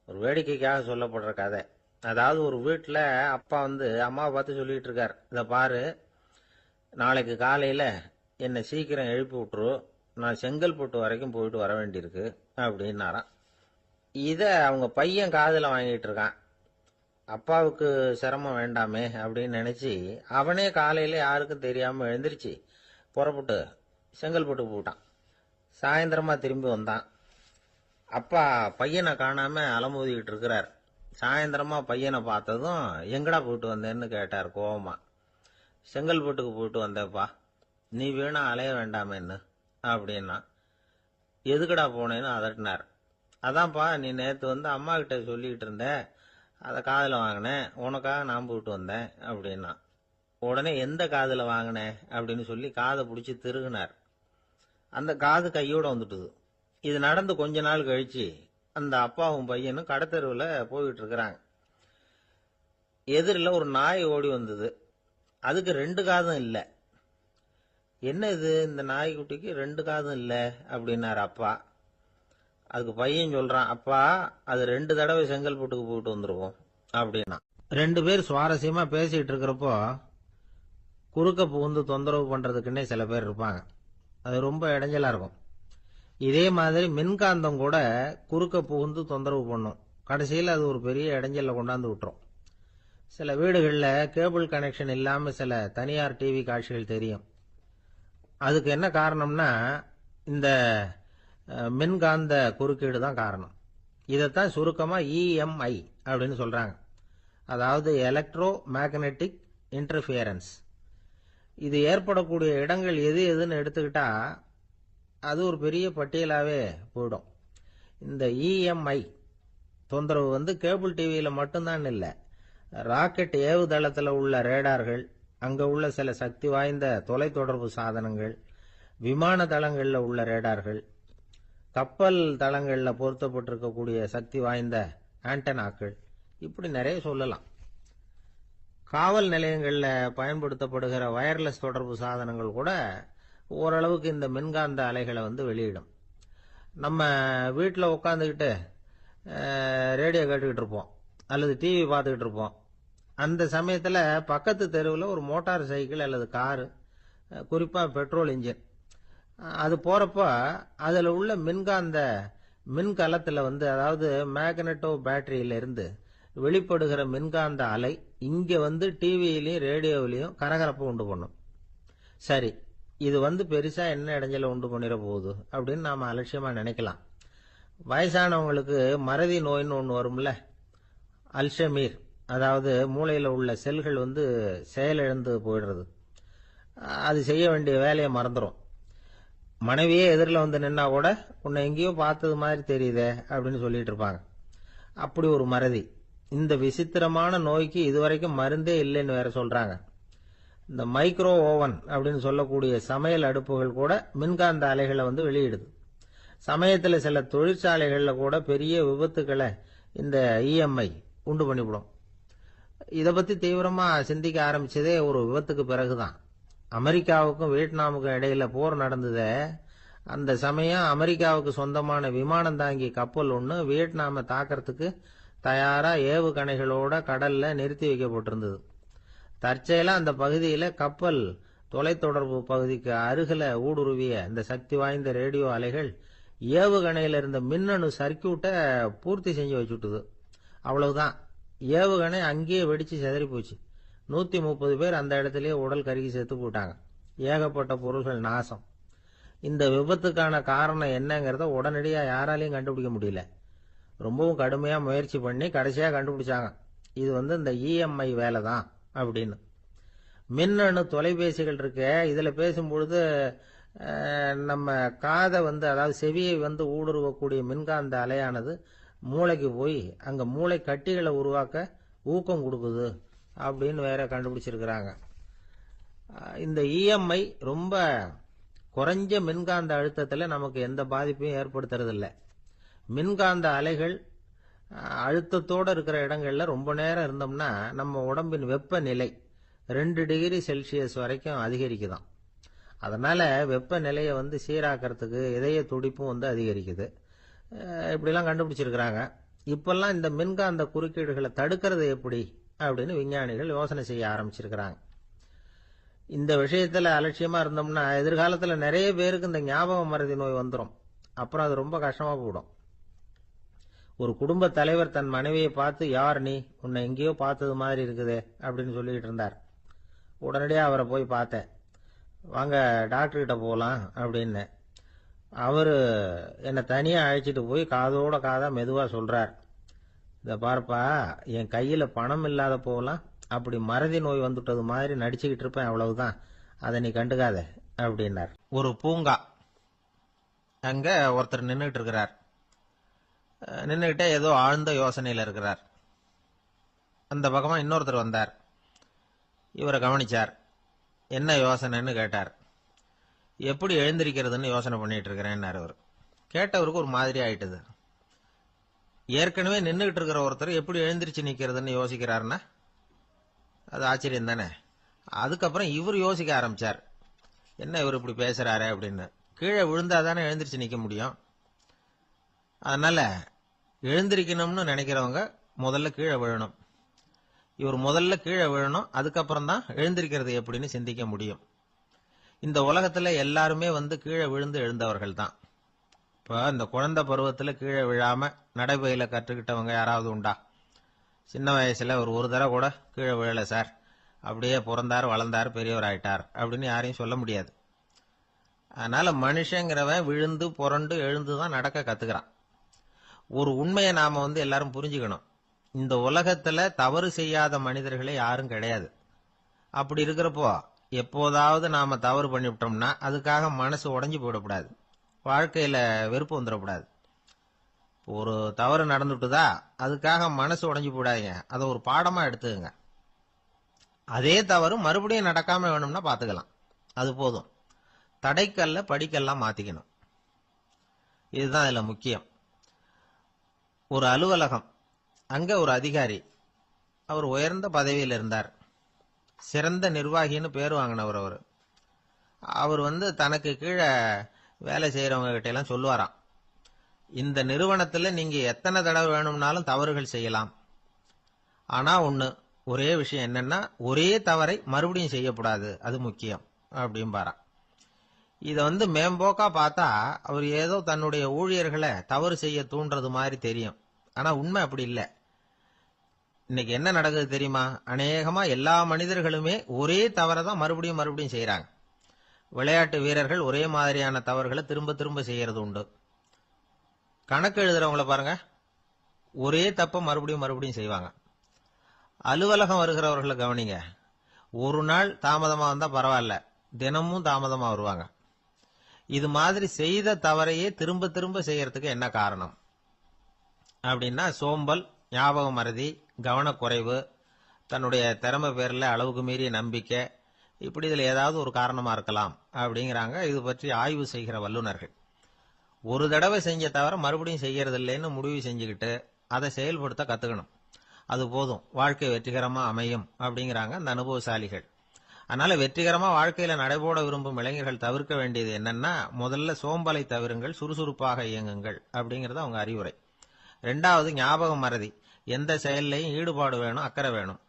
ஒரு வேடிக்கைக்காக சொல்லப்படுற கதை. அதாவது ஒரு வீட்டில் அப்பா அம்மாவை பார்த்து சொல்லிட்டு இருக்கார், இதை பாரு, நாளைக்கு காலையில் என்னை சீக்கிரம் எழுப்பி விட்டுரு, நான் செங்கல்பட்டு வரைக்கும் போயிட்டு வர வேண்டியிருக்கு அப்படின்னாராம். இதை அவங்க பையன் காதில் வாங்கிட்டு இருக்கான். அப்பாவுக்கு சிரமம் வேண்டாமே அப்படின்னு நினைச்சு அவனே காலையில யாருக்கும் தெரியாம எழுந்திருச்சு புறப்பட்டு செங்கல்பட்டு போட்டான். சாயந்தரமா திரும்பி வந்தான். அப்பா பையனை காணாம அலமோதிக்கிட்டு இருக்கிறார். சாயந்தரமா பையனை பார்த்ததும் எங்கடா போயிட்டு வந்தேன்னு கேட்டார் கோவமா. செங்கல்பட்டுக்கு போயிட்டு வந்தேப்பா, நீ வீணா அலைய வேண்டாமேன்னு அப்படின்னா. எதுக்கடா போனேன்னு அதட்டினார். அதான்ப்பா, நீ நேற்று அம்மா கிட்ட சொல்லிக்கிட்டு இருந்த, அதை காதில் வாங்கினேன், உனக்காக நான் போயிட்டு வந்தேன் அப்படின்னா. உடனே எந்த காதில் வாங்கினேன் அப்படின்னு சொல்லி காதை பிடிச்சி திருகினார். அந்த காது கையோட வந்துட்டுது. இது நடந்து கொஞ்ச நாள் கழிச்சு அந்த அப்பாவும் பையனும் கடத்தெருவில் போயிட்டு இருக்கிறாங்க. எதிரில் ஒரு நாய் ஓடி வந்தது. அதுக்கு 2 காதும் இல்லை. என்ன இது, இந்த நாய்க்குட்டிக்கு 2 காதும் இல்லை அப்படின்னாரு அப்பா. அதுக்கு பையன் சொல்றான், அப்பா அது 2 தடவை செங்கல்பட்டுக்கு போயிட்டு வந்துருவோம் அப்படின்னா. 2 பேர் சுவாரஸ்யமா பேசிட்டு இருக்கிறப்போ குறுக்க புகுந்து தொந்தரவு பண்றதுக்குன்னே சில பேர் இருப்பாங்க. அது ரொம்ப இடைஞ்சலா இருக்கும். இதே மாதிரி மின்காந்தம் கூட குறுக்க புகுந்து தொந்தரவு பண்ணும். கடைசியில் அது ஒரு பெரிய இடைஞ்சல கொண்டாந்து விட்டுரும். சில வீடுகளில் கேபிள் கனெக்ஷன் இல்லாம சில தனியார் டிவி காட்சிகள் தெரியும். அதுக்கு என்ன காரணம்னா இந்த மின்காந்த குறுக்கீடு தான் காரணம். இதைத்தான் சுருக்கமா EMI அப்படின்னு சொல்றாங்க. அதாவது எலக்ட்ரோ மேக்னெட்டிக் இன்டர்ஃபியரன்ஸ். இது ஏற்படக்கூடிய இடங்கள் எது எதுன்னு எடுத்துக்கிட்டா அது ஒரு பெரிய பட்டியலாவே போயிடும். இந்த EMI தொந்தரவு கேபிள் டிவியில மட்டும்தான் இல்லை, ராக்கெட் ஏவுதளத்தில் உள்ள ரேடார்கள், அங்க உள்ள சில சக்தி வாய்ந்த தொலைத்தொடர்பு சாதனங்கள், விமான தளங்கள்ல உள்ள ரேடார்கள், கப்பல் தளங்கள்ல பொருத்தப்பட்டிருக்கக்கூடிய சக்தி வாய்ந்த ஆண்டனாக்கள், இப்படி நிறைய சொல்லலாம். காவல் நிலையங்கள்ல பயன்படுத்தப்படுகிற வயர்லெஸ் தொடர்பு சாதனங்கள் கூட ஓரளவுக்கு இந்த மின்காந்த அலைகளை வெளியிடும். நம்ம வீட்டில் உட்காந்துக்கிட்டு ரேடியோ கேட்டுக்கிட்டு இருப்போம் அல்லது டிவி பார்த்துக்கிட்டு இருப்போம். அந்த சமயத்தில் பக்கத்து தெருவில் ஒரு மோட்டார் சைக்கிள் அல்லது காரு, குறிப்பாக பெட்ரோல் இன்ஜின், அது போகிறப்ப அதில் உள்ள மின்கலத்தில் அதாவது மேக்னட்டோ பேட்டரியிலிருந்து வெளிப்படுகிற மின்காந்த அலை இங்கே டிவியிலையும் ரேடியோவிலையும் கரகரப்பை உண்டு பண்ணும். சரி, இது பெருசா என்ன இடைஞ்சலை உண்டு பண்ணிட போகுது அப்படின்னு நாம அலட்சியமா நினைக்கலாம். வயசானவங்களுக்கு மறதி நோயின்னு ஒன்று வரும்ல, அல்ஷமீர், அதாவது மூளையில் உள்ள செல்கள் செயலிழந்து போயிடுறது. அது செய்ய வேண்டிய வேலையை மறந்துடும். மனைவியே எதிரில் நின்னா கூட உன்னை எங்கேயோ பார்த்தது மாதிரி தெரியுதே அப்படின்னு சொல்லிட்டு இருப்பாங்க. அப்படி ஒரு மறதி. இந்த விசித்திரமான நோய்க்கு இதுவரைக்கும் மருந்தே இல்லைன்னு வேற சொல்றாங்க. இந்த மைக்ரோ ஓவன் அப்படின்னு சொல்லக்கூடிய சமையல் அடுப்புகள் கூட மின்காந்த அலைகளை வெளியிடுது. சமயத்தில் சில தொழிற்சாலைகளில் கூட பெரிய விபத்துக்களை இந்த இஎம்ஐ உண்டு பண்ணிவிடும். இதை பத்தி தீவிரமா சிந்திக்க ஆரம்பிச்சதே ஒரு விபத்துக்கு பிறகுதான். அமெரிக்காவுக்கும் வியட்நாமுக்கும் இடையில போர் நடந்ததே, அந்த சமயம் அமெரிக்காவுக்கு சொந்தமான விமானம் தாங்கி கப்பல் ஒன்று வியட்நாமை தாக்கிறதுக்கு தயாரா ஏவுகணைகளோட கடல்ல நிறுத்தி வைக்கப்பட்டிருந்தது. தற்செயலா அந்த பகுதியில கப்பல் தொலைத்தொடர்பு பகுதிக்கு அருகில ஊடுருவிய இந்த சக்தி வாய்ந்த ரேடியோ அலைகள் ஏவுகணையில இருந்த மின்னணு சர்க்கியூட்டை பூர்த்தி செஞ்சு வச்சுட்டுது. அவ்வளவுதான், ஏவுகணை அங்கேயே வெடிச்சு செதறி போச்சு. 130 பேர் அந்த இடத்திலேயே உடல் கருகி செத்து போட்டாங்க. ஏகப்பட்ட பொருள்கள் நாசம். இந்த விபத்துக்கான காரணம் என்னங்கிறத உடனடியா யாராலையும் கண்டுபிடிக்க முடியல. ரொம்பவும் கடுமையா முயற்சி பண்ணி கடைசியா கண்டுபிடிச்சாங்க, இது இந்த இஎம்ஐ வேலை தான் அப்படின்னு. மின்னணு தொலைபேசிகள் இருக்க, இதுல பேசும்பொழுது நம்ம காதை அதாவது செவியை ஊடுருவக்கூடிய மின்காந்த அலையானது மூளைக்கு போய் அங்க மூளை கட்டிகளை உருவாக்க ஊக்கம் கொடுக்குது அப்படின்னு வேற கண்டுபிடிச்சிருக்கிறாங்க. இந்த இஎம்ஐ ரொம்ப குறைஞ்ச மின்காந்த அழுத்தத்துல நமக்கு எந்த பாதிப்பையும் ஏற்படுத்துறதில்லை. மின்காந்த அலைகள் அழுத்தத்தோடு இருக்கிற இடங்கள்ல ரொம்ப நேரம் இருந்தோம்னா நம்ம உடம்பின் வெப்பநிலை 2 டிகிரி செல்சியஸ் வரைக்கும் அதிகரிக்குதாம். அதனால வெப்பநிலையை சீராக்கிறதுக்கு இதய துடிப்பும் அதிகரிக்குது. இப்படிலாம் கண்டுபிடிச்சிருக்கிறாங்க. இப்பெல்லாம் இந்த மின்காந்த குறுக்கீடுகளை தடுக்கிறது எப்படி அப்படின்னு விஞ்ஞானிகள் யோசனை செய்ய ஆரம்பிச்சிருக்கிறாங்க. இந்த விஷயத்துல அலட்சியமா இருந்தோம்னா எதிர்காலத்துல நிறைய பேருக்கு இந்த ஞாபக மறதி நோய் வந்துடும். அப்புறம் அது ரொம்ப கஷ்டமா போயிடும். ஒரு குடும்ப தலைவர் தன் மனைவியை பார்த்து, யார் நீ, உன்னை எங்கேயோ பார்த்தது மாதிரி இருக்குதே அப்படின்னு சொல்லிட்டு இருந்தார். உடனடியாக அவரை போய் பார்த்தேன். வாங்க டாக்டர்கிட்ட போகலாம் அப்படின்னு. அவரு என்னை தனியாக அழைச்சிட்டு போய் காதோட காதா மெதுவாக சொல்றார், இதை பார்ப்பா, என் கையில் பணம் இல்லாத போகலாம், அப்படி மறதி நோய் வந்துட்டது மாதிரி நடிச்சுக்கிட்டு இருப்பேன், அவ்வளவுதான், அதை நீ கண்டுக்காத அப்படின்னார். ஒரு பூங்கா, அங்க ஒருத்தர் நின்றுட்டு இருக்கிறார். நின்றுகிட்டே ஏதோ ஆழ்ந்த யோசனையில் இருக்கிறார். அந்த பக்கமா இன்னொருத்தர் வந்தார். இவரை கவனிச்சார். என்ன யோசனைன்னு கேட்டார். எப்படி எழுந்திருக்கிறதுன்னு யோசனை பண்ணிட்டு இருக்கிறேன்னாரு அவர். கேட்டவருக்கு ஒரு மாதிரி ஆயிட்டது. ஏற்கனவே நின்றுகிட்டு இருக்கிற ஒருத்தர் எப்படி எழுந்திருச்சு நிக்கிறதுன்னு யோசிக்கிறாருன்னா அது ஆச்சரியம் தானே. அதுக்கப்புறம் இவர் யோசிக்க ஆரம்பிச்சார், என்ன இவர் இப்படி பேசுறாரு அப்படின்னு. கீழே விழுந்தாதானே எழுந்திருச்சு நிக்க முடியும். அதனால எழுந்திருக்கணும்னு நினைக்கிறவங்க முதல்ல கீழே விழணும். இவர் முதல்ல கீழே விழணும், அதுக்கப்புறம் தான் எழுந்திருக்கிறது எப்படின்னு சிந்திக்க முடியும். இந்த உலகத்துல எல்லாருமே கீழே விழுந்து எழுந்தவர்கள் தான். இப்ப இந்த குழந்தை பருவத்துல கீழே விழாம நடைபயில கற்றுக்கிட்டவங்க யாராவது உண்டா? சின்ன வயசுல ஒரு தடவை கூட கீழே விழல சார், அப்படியே பிறந்தார் வளர்ந்தார் பெரியவர் ஆயிட்டார் அப்படின்னு யாரையும் சொல்ல முடியாது. அதனால மனுஷங்கிறவன் விழுந்து புரண்டு எழுந்துதான் நடக்க கத்துக்கிறான். ஒரு உண்மையை நாம எல்லாரும் புரிஞ்சுக்கணும். இந்த உலகத்துல தவறு செய்யாத மனிதர்களே யாரும் கிடையாது. அப்படி இருக்கிறப்போ எப்போதாவது நாம தவறு பண்ணிவிட்டோம்னா அதுக்காக மனசு உடைஞ்சு போயிடக்கூடாது, வாழ்க்கையில வெறுப்பு வந்துடக்கூடாது. ஒரு தவறு நடந்துட்டுதா அதுக்காக மனசு உடைஞ்சு போடாதீங்க, அதை ஒரு பாடமா எடுத்துக்கங்க. அதே தவறு மறுபடியும் நடக்காம வேணும்னா பாத்துக்கலாம். அது போதும். தடைக்கல்ல படிக்கல்லாம் மாத்திக்கணும். இதுதான் இதுல முக்கியம். ஒரு அலுவலகம், அங்க ஒரு அதிகாரி, அவர் உயர்ந்த பதவியில் இருந்தார். சிறந்த நிர்வாகின்னு பேர் வாங்கினவர். அவர் தனக்கு கீழே வேலை செய்யறவங்க கிட்ட எல்லாம் சொல்லுவாராம், இந்த நிறுவனத்துல நீங்க எத்தனை தடவை வேணும்னாலும் தவறுகள் செய்யலாம், ஆனா ஒரே விஷயம் என்னன்னா ஒரே தவறை மறுபடியும் செய்யக்கூடாது, அது முக்கியம் அப்படின்பாராம். இத மேம்போக்கா பார்த்தா அவர் ஏதோ தன்னுடைய ஊழியர்களை தவறு செய்ய தூண்டுறது மாதிரி தெரியும். ஆனா உண்மை அப்படி இல்லை. இன்னைக்கு என்ன நடக்குது தெரியுமா? அநேகமா எல்லா மனிதர்களுமே ஒரே தவறை தான் மறுபடியும் மறுபடியும் செய்யறாங்க. விளையாட்டு வீரர்கள் ஒரே மாதிரியான தவறுகளை திரும்ப திரும்ப செய்யறது உண்டு. கணக்கு எழுதுறவங்கள பாருங்க, ஒரே தப்ப மறுபடியும் மறுபடியும் செய்வாங்க. அலுவலகம் வருகிறவர்களை கவனிங்க, ஒரு நாள் தாமதமா வந்தா பரவாயில்ல, தினமும் தாமதமா வருவாங்க. இது மாதிரி செய்த தவறையே திரும்ப திரும்ப செய்யறதுக்கு என்ன காரணம் அப்படின்னா, சோம்பல், ஞாபக மறதி, கவனக்குறைவு, தன்னுடைய திறமை பேர்ல அளவுக்கு மீறிய நம்பிக்கை, இப்படி இதுல ஏதாவது ஒரு காரணமா இருக்கலாம் அப்படிங்கிறாங்க இது பற்றி ஆய்வு செய்கிற வல்லுநர்கள். ஒரு தடவை செஞ்ச தவிர மறுபடியும் செய்யறது இல்லைன்னு முடிவு செஞ்சுக்கிட்டு அதை செயல்படுத்த கத்துக்கணும். அது போதும், வாழ்க்கை வெற்றிகரமா அமையும் அப்படிங்கிறாங்க அந்த அனுபவசாலிகள். அதனால வெற்றிகரமா வாழ்க்கையில நடைபோட விரும்பும் இளைஞர்கள் தவிர்க்க வேண்டியது என்னன்னா, முதல்ல சோம்பலை தவிருங்கள், சுறுசுறுப்பாக இயங்குங்கள் அப்படிங்கறது அவங்க அறிவுரை. ரெண்டாவது ஞாபக மறதி, எந்த செயல்லையும் ஈடுபாடு வேணும், அக்கறை வேணும்.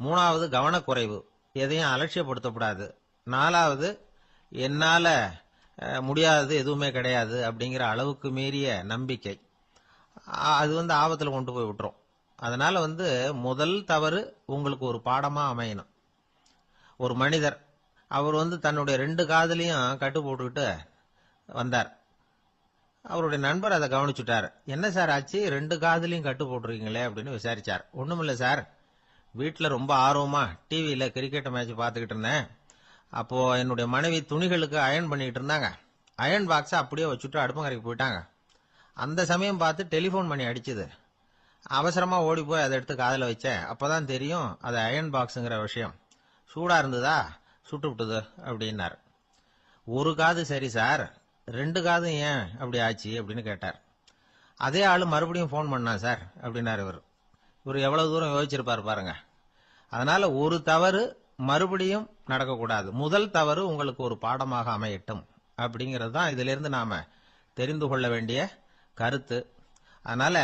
மூணாவது கவனக்குறைவு, எதையும் அலட்சியப்படுத்தக்கூடாது. நாலாவது என்னால முடியாதது எதுவுமே கிடையாது அப்படிங்கிற அளவுக்கு மீறிய நம்பிக்கை, அது ஆபத்துல கொண்டு போய் விட்டுரும். அதனால முதல் தவறு உங்களுக்கு ஒரு பாடமா அமையணும். ஒரு மனிதர், அவர் தன்னுடைய 2 காதுலையும் கட்டு போட்டுக்கிட்டு வந்தார். அவருடைய நண்பர் அதை கவனிச்சுட்டார். என்ன சார் ஆச்சு, 2 காதுலையும் கட்டு போட்டுருக்கீங்களே அப்படின்னு விசாரிச்சார். ஒண்ணுமில்ல சார், வீட்டுல ரொம்ப ஆர்வமா டிவியில கிரிக்கெட் மேட்ச் பார்த்துக்கிட்டு இருந்தேன். அப்போ என்னுடைய மனைவி துணிகளுக்கு அயன் பண்ணிட்டு இருந்தாங்க. அயன் பாக்ஸை அப்படியே வச்சுட்டு அடுப்பங்கரைக்கு போயிட்டாங்க. அந்த சமயம் பார்த்து டெலிபோன் பண்ணி அடிச்சுது. அவசரமா ஓடி போய் அதை எடுத்து காதுல வச்சேன். அப்பதான் தெரியும் அது அயன் பாக்ஸுங்கிற விஷயம். சூடா இருந்ததா, சுட்டு விட்டுது அப்படின்னார். ஒரு காது சரி சார், 2 காதும் ஏன் அப்படி ஆச்சு அப்படின்னு கேட்டார். அதே ஆளு மறுபடியும் போன் பண்ணா சார் அப்படின்னாரு இவர் எவ்வளவு தூரம் யோசிச்சிருப்பாரு பாருங்க. அதனால ஒரு தவறு மறுபடியும் நடக்கக்கூடாது. முதல் தவறு உங்களுக்கு ஒரு பாடமாக அமையட்டும் அப்படிங்கிறது தான் இதுல இருந்து நாம தெரிந்து கொள்ள வேண்டிய கருத்து. அதனால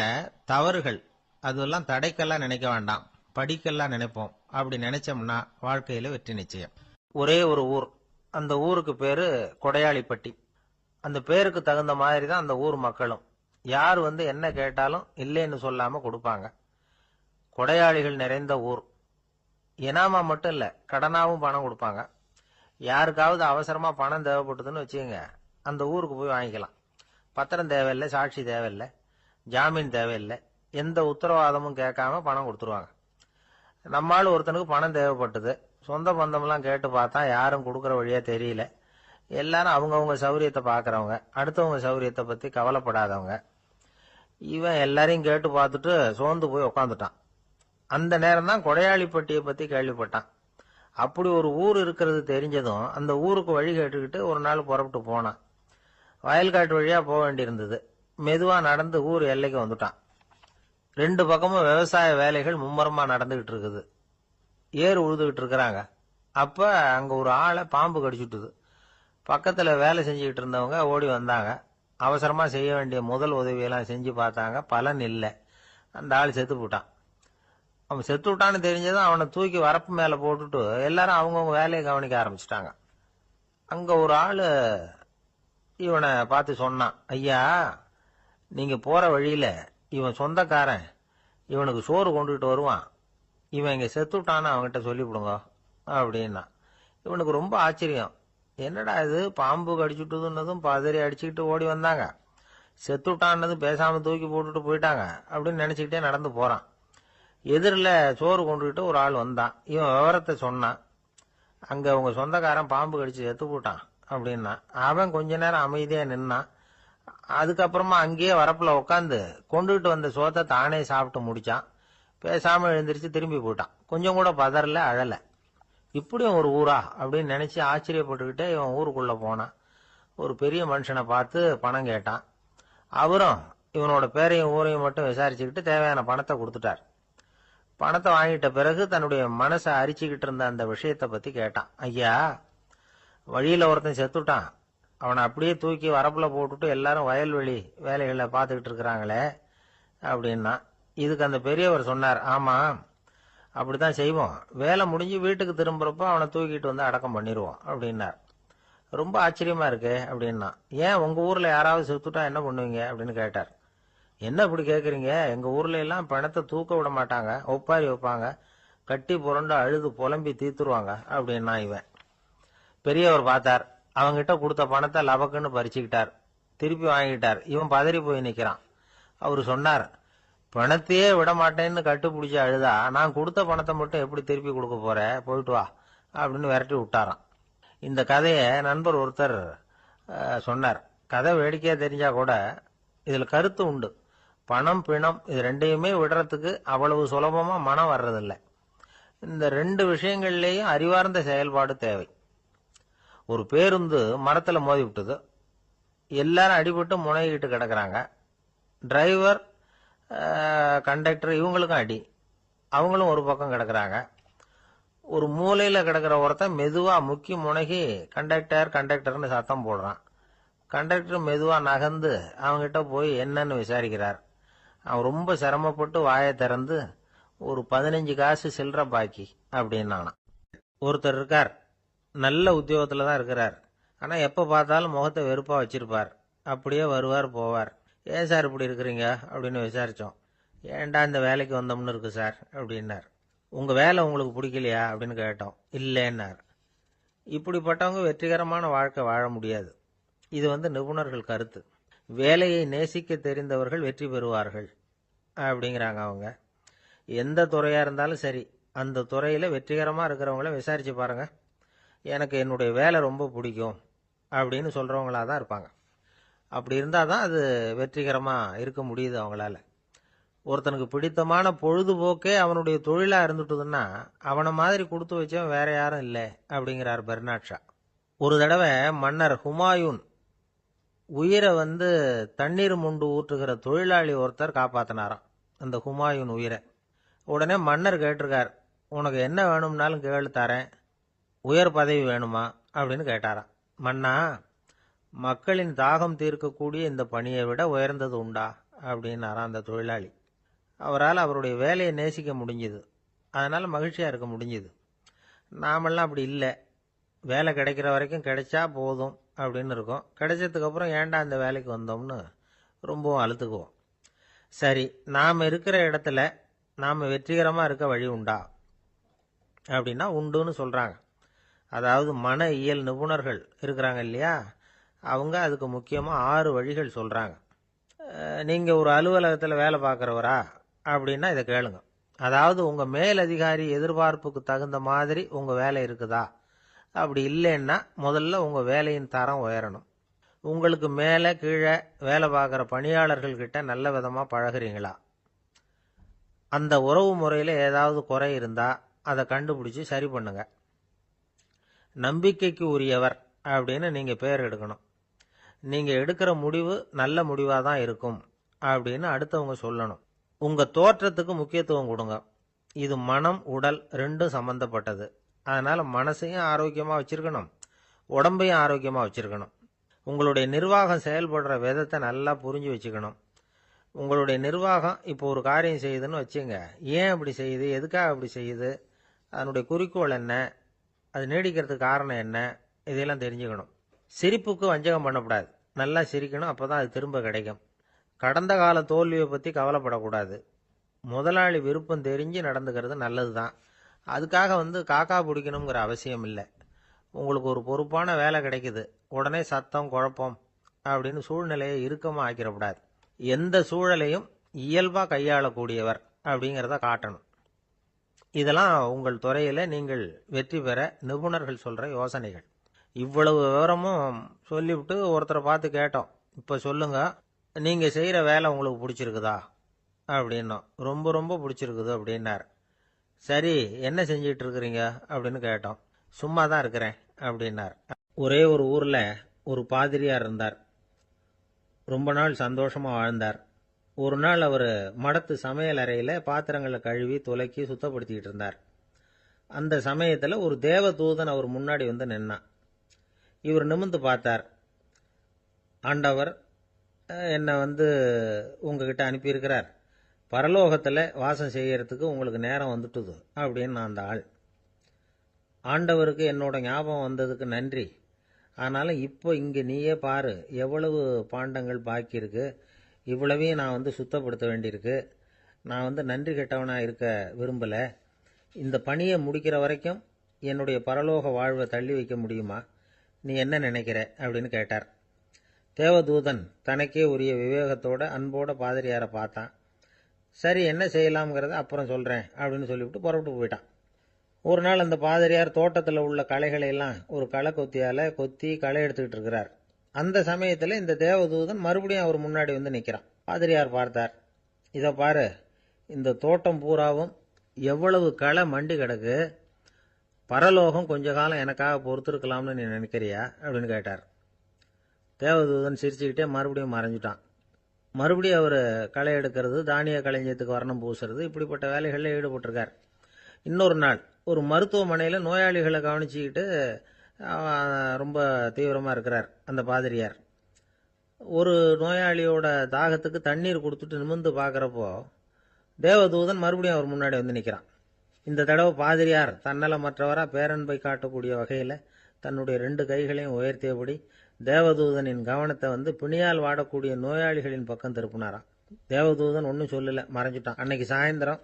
தவறுகள் அதெல்லாம் தடைக்கெல்லாம் நினைக்க வேண்டாம், படிக்கெல்லாம் நினைப்போம். அப்படி நினைச்சோம்னா வாழ்க்கையில வெற்றி நிச்சயம். ஒரே ஒரு ஊர், அந்த ஊருக்கு பேரு கொடையாளிப்பட்டி. அந்த பேருக்கு தகுந்த மாதிரி தான் அந்த ஊர் மக்களும். யார் என்ன கேட்டாலும் இல்லைன்னு சொல்லாம கொடுப்பாங்க. கொடையாளிகள் நிறைந்த ஊர். இனாமா மட்டும் இல்ல, கடனாவும் பணம் கொடுப்பாங்க. யாருக்காவது அவசரமா பணம் தேவைப்பட்டதுன்னு வச்சுக்கோங்க, அந்த ஊருக்கு போய் வாங்கிக்கலாம். பத்திரம் தேவையில்லை, சாட்சி தேவையில்லை, ஜாமீன் தேவையில்லை, எந்த உத்தரவாதமும் கேட்காம பணம் கொடுத்துருவாங்க. நம்மால் ஒருத்தனுக்கு பணம் தேவைப்பட்டது. சொந்த பந்தம்லாம் கேட்டு பார்த்தா யாரும் கொடுக்கற வழியா தெரியல. எல்லாரும் அவங்கவுங்க சௌரியத்தை பாக்குறவங்க, அடுத்தவங்க சௌரியத்தை பத்தி கவலைப்படாதவங்க. இவன் எல்லாரையும் கேட்டு பார்த்துட்டு சோர்ந்து போய் உக்காந்துட்டான். அந்த நேரம் தான் கொடையாளிப்பட்டியை பத்தி கேள்விப்பட்டான். அப்படி ஒரு ஊர் இருக்கிறது தெரிஞ்சதும் அந்த ஊருக்கு வழி கேட்டுக்கிட்டு ஒரு நாள் புறப்பட்டு போனான். வயல்காட்டு வழியா போக வேண்டியிருந்தது. மெதுவா நடந்து ஊர் எல்லைக்கு வந்துட்டான். 2 பக்கமும் விவசாய வேலைகள் மும்முரமா நடந்துகிட்டு இருக்குது. ஏறு உழுதுகிட்டு இருக்கிறாங்க. அப்ப அங்க ஒரு ஆளை பாம்பு கடிச்சுட்டுது. பக்கத்துல வேலை செஞ்சுக்கிட்டு இருந்தவங்க ஓடி வந்தாங்க. அவசரமா செய்ய வேண்டிய முதல் உதவியெல்லாம் செஞ்சு பார்த்தாங்க, பலன் இல்லை. அந்த ஆள் செத்து போட்டான். அவன் செத்து விட்டான்னு தெரிஞ்சதும் அவனை தூக்கி வரப்பு மேல போட்டுட்டு எல்லாரும் அவங்கவுங்க வேலையை கவனிக்க ஆரம்பிச்சுட்டாங்க. அங்க ஒரு ஆளு இவனை பார்த்து சொன்னான், ஐயா, நீங்க போற வழியில இவன் சொந்தக்காரன், இவனுக்கு சோறு கொண்டுகிட்டு வருவான், இவன் இங்க செத்துட்டான்னு அவன்கிட்ட சொல்லிவிடுங்க அப்படின்னா. இவனுக்கு ரொம்ப ஆச்சரியம். என்னடா இது, பாம்பு கடிச்சுட்டுதுன்னதும் பதறி அடிச்சுக்கிட்டு ஓடி வந்தாங்க, செத்துட்டான்னதும் பேசாம தூக்கி போட்டுட்டு போயிட்டாங்க அப்படின்னு நினைச்சுக்கிட்டே நடந்து போறான். எதிரில் சோறு கொண்டுகிட்டு ஒரு ஆள் வந்தான். இவன் விவரத்தை சொன்னான். அங்க உங்க சொந்தக்காரன் பாம்பு கடிச்சு செத்து போட்டான் அப்படின்னா. அவன் கொஞ்ச நேரம் அமைதியா நின்னான். அதுக்கப்புறமா அங்கேயே வரப்புல உட்காந்து கொண்டுகிட்டு வந்த சோத்தை தானே சாப்பிட்டு முடிச்சான். பேசாம எழுந்திரிச்சு திரும்பி போயிட்டான். கொஞ்சம் கூட பதறல, அழல. இப்படியும் ஒரு ஊரா அப்படின்னு நினைச்சு ஆச்சரியப்பட்டுக்கிட்டே இவன் ஊருக்குள்ள போனான். ஒரு பெரிய மனுஷனை பார்த்து பணம் கேட்டான். அவரும் இவனோட பேரையும் ஊரையும் மட்டும் விசாரிச்சுக்கிட்டு தேவையான பணத்தை கொடுத்துட்டார். பணத்தை வாங்கிட்ட பிறகு தன்னுடைய மனசை அரிச்சுக்கிட்டு இருந்த அந்த விஷயத்தை பத்தி கேட்டான். ஐயா, வழியில ஒருத்தன் செத்துட்டான், அவனை அப்படியே தூக்கி வரப்புல போட்டுட்டு எல்லாரும் வயல்வெளி வேலைகளை பார்த்துக்கிட்டு இருக்கிறாங்களே அப்படின்னா. இதுக்கு அந்த பெரியவர் சொன்னார், ஆமா அப்படித்தான் செய்வோம், வேலை முடிஞ்சு வீட்டுக்கு திரும்புறப்போ அவனை தூக்கிட்டு வந்து அடக்கம் பண்ணிடுவோம் அப்படின்னார். ரொம்ப ஆச்சரியமா இருக்கு அப்படின்னா. ஏன் உங்க ஊர்ல யாராவது செத்துட்டா என்ன பண்ணுவீங்க அப்படின்னு கேட்டார். என்ன இப்படி கேக்குறீங்க, எங்க ஊர்ல எல்லாம் பணத்தை தூக்க விட மாட்டாங்க, ஒப்பாரி வைப்பாங்க, கட்டி புரண்டு அழுது புலம்பி தீத்துருவாங்க அப்படின்னா. இவன் பெரியவர் பார்த்தார், அவங்கிட்ட கொடுத்த பணத்தை லபக்குன்னு பறிச்சுக்கிட்டார், திருப்பி வாங்கிட்டார். இவன் பதறி போய் நிக்கிறான். அவரு சொன்னார், பணத்தையே விட மாட்டேன்னு கட்டுப்பிடிச்சு அழுதா நான் கொடுத்த பணத்தை மட்டும் எப்படி திருப்பி கொடுக்க போற, போயிட்டு வா அப்படின்னு விரட்டி விட்டாராம். இந்த கதையை நண்பர் ஒருத்தர் சொன்னார். கதை வேடிக்கையா தெரிஞ்சா கூட இதுல கருத்து உண்டு. பணம் பிணம் இது ரெண்டையுமே விடுறதுக்கு அவ்வளவு சுலபமா மனம் வர்றதில்லை. இந்த ரெண்டு விஷயங்கள்லயும் அறிவார்ந்த செயல்பாடு தேவை. ஒரு பேருந்து மரத்துல மோதி விட்டது, எல்லாரும் அடிபட்டு முனைகிட்டு கிடக்குறாங்க. டிரைவர் கண்டக்டர் இவங்களுக்கும் அடி, அவங்களும் ஒரு பக்கம் கிடக்குறாங்க. ஒரு மூலையில கிடக்கிற ஒருத்தன் மெதுவா முக்கி முனகி கண்டக்டர்னு சத்தம் போடுறான். கண்டக்டர் மெதுவா நகர்ந்து அவங்கிட்ட போய் என்னன்னு விசாரிக்கிறார். அவன் ரொம்ப சிரமப்பட்டு வாயை திறந்து ஒரு 15 காசு சில்லற பாக்கி அப்படின்னானா. ஒருத்தர் இருக்கார், நல்ல உத்தியோகத்துல தான் இருக்கிறார், ஆனா எப்ப பார்த்தாலும் முகத்தை வெறுப்பா வச்சிருப்பார், அப்படியே வருவார் போவார். ஏன் சார் இப்படி இருக்கிறீங்க அப்படின்னு விசாரிச்சோம். ஏன்டா இந்த வேலைக்கு வந்தோம்னு இருக்கு சார் அப்படின்னார். உங்க வேலை உங்களுக்கு பிடிக்கலையா அப்படின்னு கேட்டோம். இல்லைன்னார். இப்படிப்பட்டவங்க வெற்றிகரமான வாழ்க்கை வாழ முடியாது. இது நிபுணர்கள் கருத்து. வேலையை நேசிக்க தெரிந்தவர்கள் வெற்றி பெறுவார்கள் அப்படிங்கிறாங்க அவங்க. எந்த துறையா இருந்தாலும் சரி, அந்த துறையில வெற்றிகரமா இருக்கிறவங்கள விசாரிச்சு பாருங்க. எனக்கு என்னுடைய வேலை ரொம்ப பிடிக்கும் அப்படின்னு சொல்றவங்களா தான் இருப்பாங்க. அப்படி இருந்தாதான் அது வெற்றிகரமா இருக்க முடியுது அவங்களால. ஒருத்தனுக்கு பிடித்தமான பொழுதுபோக்கே அவனுடைய தொழிலா இருந்துட்டுதுன்னா அவனை மாதிரி கொடுத்து வச்சவன் வேற யாரும் இல்லை அப்படிங்கிறார் பெர்னாட் ஷா. ஒரு தடவை மன்னர் ஹுமாயூன் உயிரை தண்ணீர் முண்டு ஊற்றுகிற தொழிலாளி ஒருத்தர் காப்பாத்தினாராம் அந்த ஹுமாயூன் உயிரை. உடனே மன்னர் கேட்டிருக்கார், உனக்கு என்ன வேணும்னாலும் கேளு தரேன், உயர் பதவி வேணுமா அப்படின்னு கேட்டாராம். மன்னா, மக்களின் தாகம் தீர்க்கக்கூடிய இந்த பணியை விட உயர்ந்தது உண்டா அப்படின்னாராம் அந்த தொழிலாளி. அவரால் அவருடைய வேலையை நேசிக்க முடிஞ்சுது, அதனால மகிழ்ச்சியா இருக்க முடிஞ்சுது. நாமெல்லாம் அப்படி இல்லை, வேலை கிடைக்கிற வரைக்கும் கிடைச்சா போதும் அப்படின்னு இருக்கும். கிடைச்சதுக்கு அப்புறம் ஏன்டா இந்த வேலைக்கு வந்தோம்னு ரொம்பவும் அழுத்துக்குவோம். சரி, நாம் இருக்கிற இடத்துல நாம் வெற்றிகரமா இருக்க வழி உண்டா அப்படின்னா உண்டுன்னு சொல்றாங்க. அதாவது மன இயல் நிபுணர்கள் இருக்கிறாங்க இல்லையா, அவங்க அதுக்கு முக்கியமா 6 வழிகள் சொல்றாங்க. நீங்க ஒரு அலுவலகத்துல வேலை பார்க்கறவரா அப்படின்னா இதை கேளுங்க. அதாவது உங்க மேலதிகாரி எதிர்பார்ப்புக்கு தகுந்த மாதிரி உங்க வேலை இருக்குதா? அப்படி இல்லைன்னா முதல்ல உங்க வேலையின் தரம் உயரணும். உங்களுக்கு மேல கீழே வேலை பார்க்குற பணியாளர்கள் கிட்ட நல்ல விதமா பழகுறீங்களா? அந்த உறவு முறையில ஏதாவது குறை இருந்தா அதை கண்டுபிடிச்சு சரி பண்ணுங்க. நம்பிக்கைக்கு உரியவர் அப்படின்னு நீங்க பேர் எடுக்கணும். நீங்க எடுக்கிற முடிவு நல்ல முடிவா தான் இருக்கும் அப்படின்னு அடுத்தவங்க சொல்லணும். உங்க தோற்றத்துக்கு முக்கியத்துவம் கொடுங்க. இது மனம் உடல் ரெண்டும் சம்பந்தப்பட்டது. அதனால மனசையும் ஆரோக்கியமா வச்சிருக்கணும், உடம்பையும் ஆரோக்கியமா வச்சிருக்கணும். உங்களுடைய நிர்வாகம் செயல்படுற விதத்தை நல்லா புரிஞ்சு வச்சுக்கணும். உங்களுடைய நிர்வாகம் இப்போ ஒரு காரியம் செய்யுதுன்னு வச்சுங்க, ஏன் அப்படி செய்யுது, எதுக்காக அப்படி செய்யுது, அதனுடைய குறிக்கோள் என்ன, அது நீடிக்கிறதுக்கு காரணம் என்ன, இதெல்லாம் தெரிஞ்சுக்கணும். சிரிப்புக்கு வஞ்சகம் பண்ணக்கூடாது, நல்லா சிரிக்கணும், அப்பதான் அது திரும்ப கிடைக்கும். கடந்த கால தோல்வியை பத்தி கவலைப்படக்கூடாது. முதலாளி விருப்பம் தெரிஞ்சு நடந்துக்கிறது நல்லதுதான். அதுக்காக காக்கா பிடிக்கணுங்கிற அவசியம் இல்லை. உங்களுக்கு ஒரு பொறுப்பான வேலை கிடைக்குது, உடனே சத்தம் குழப்பம் அப்படின்னு சூழ்நிலையை இறுக்கமா ஆக்கிடக்கூடாது. எந்த சூழலையும் இயல்பா கையாளக்கூடியவர் அப்படிங்கிறத காட்டணும். இதெல்லாம் உங்கள் துறையில நீங்கள் வெற்றி பெற நிபுணர்கள் சொல்ற யோசனைகள். இவ்வளவு விவரமும் சொல்லிவிட்டு ஒருத்தரை பார்த்து கேட்டோம், இப்ப சொல்லுங்க, நீங்க செய்யற வேலை உங்களுக்கு பிடிச்சிருக்குதா அப்படின்னோம். ரொம்ப ரொம்ப பிடிச்சிருக்குது அப்படின்னார். சரி, என்ன செஞ்சிட்டு இருக்கிறீங்க அப்படின்னு கேட்டோம். சும்மா தான் இருக்கிறேன் அப்படின்னார். ஒரே ஒரு ஊர்ல ஒரு பாதிரியார் இருந்தார். ரொம்ப நாள் சந்தோஷமா வாழ்ந்தார். ஒரு நாள் அவர் மடத்து சமையல் அறையில பாத்திரங்களை கழுவி துலக்கி சுத்தப்படுத்திக்கிட்டு இருந்தார். அந்த சமயத்துல ஒரு தேவ தூதன் அவர் முன்னாடி வந்து நின்னான். இவர் நிமிர்ந்து பார்த்தார். ஆண்டவர் என்னை உங்ககிட்ட அனுப்பியிருக்கிறார். பரலோகத்துல வாசம் செய்யறதுக்கு உங்களுக்கு நேரம் வந்துட்டுது அப்படின்னு அந்த ஆள். ஆண்டவருக்கு என்னோட ஞாபகம் வந்ததுக்கு நன்றி. ஆனாலும் இப்போ இங்கே நீயே பாரு, எவ்வளவு பாண்டங்கள் பாக்கி இருக்கு. இவ்வளவையும் நான் சுத்தப்படுத்த வேண்டியிருக்கு. நான் நன்றி கெட்டவனாக இருக்க விரும்பலை. இந்த பணியை முடிக்கிற வரைக்கும் என்னுடைய பரலோக வாழ்வை தள்ளி வைக்க முடியுமா? நீ என்ன நினைக்கிற அப்படின்னு கேட்டார். தேவதூதன் தனக்கே உரிய விவேகத்தோட அன்போட பாதிரியாரை பார்த்தான். சரி, என்ன செய்யலாம்ங்கிறத அப்புறம் சொல்கிறேன் அப்படின்னு சொல்லிவிட்டு புறப்பட்டு போயிட்டான். ஒரு நாள் அந்த பாதிரியார் தோட்டத்தில் உள்ள களைகளை எல்லாம் ஒரு களை கொத்தியால் கொத்தி களை எடுத்துக்கிட்டு இருக்கிறார். அந்த சமயத்தில் இந்த தேவதூதன் மறுபடியும் அவர் முன்னாடி நிற்கிறான். பாதிரியார் பார்த்தார். இதை பாரு, இந்த தோட்டம் பூராவும் எவ்வளவு களை மண்டி கிடக்கு. பரலோகம் கொஞ்ச காலம் எனக்காக பொறுத்திருக்கலாம்னு நீ நினைக்கிறியா அப்படின்னு கேட்டார். தேவதூதன் சிரிச்சுக்கிட்டே மறுபடியும் மறைஞ்சிட்டான். மறுபடியும் அவர் களை எடுக்கிறது, தானிய களஞ்சியத்துக்கு வர்ணம் பூசுறது, இப்படிப்பட்ட வேலைகளில் ஈடுபட்டிருக்கார். இன்னொரு நாள் ஒரு மருத்துவமனையில் நோயாளிகளை கவனிச்சுக்கிட்டு ரொம்ப தீவிரமாக இருக்கிறார் அந்த பாதிரியார். ஒரு நோயாளியோட தாகத்துக்கு தண்ணீர் கொடுத்துட்டு நிமிர்ந்து பார்க்குறப்போ தேவதூதன் மறுபடியும் அவர் முன்னாடி நிற்கிறான். இந்த தடவை பாதிரியார் தன்னலமற்றவராக பேரன்பை காட்டக்கூடிய வகையில் தன்னுடைய 2 கைகளையும் உயர்த்தியபடி தேவதூதனின் கவனத்தை பிணியால் வாடக்கூடிய நோயாளிகளின் பக்கம் திருப்பினாராம். தேவதூதன் ஒன்றும் சொல்லலை, மறைஞ்சிட்டான். அன்னைக்கு சாயந்தரம்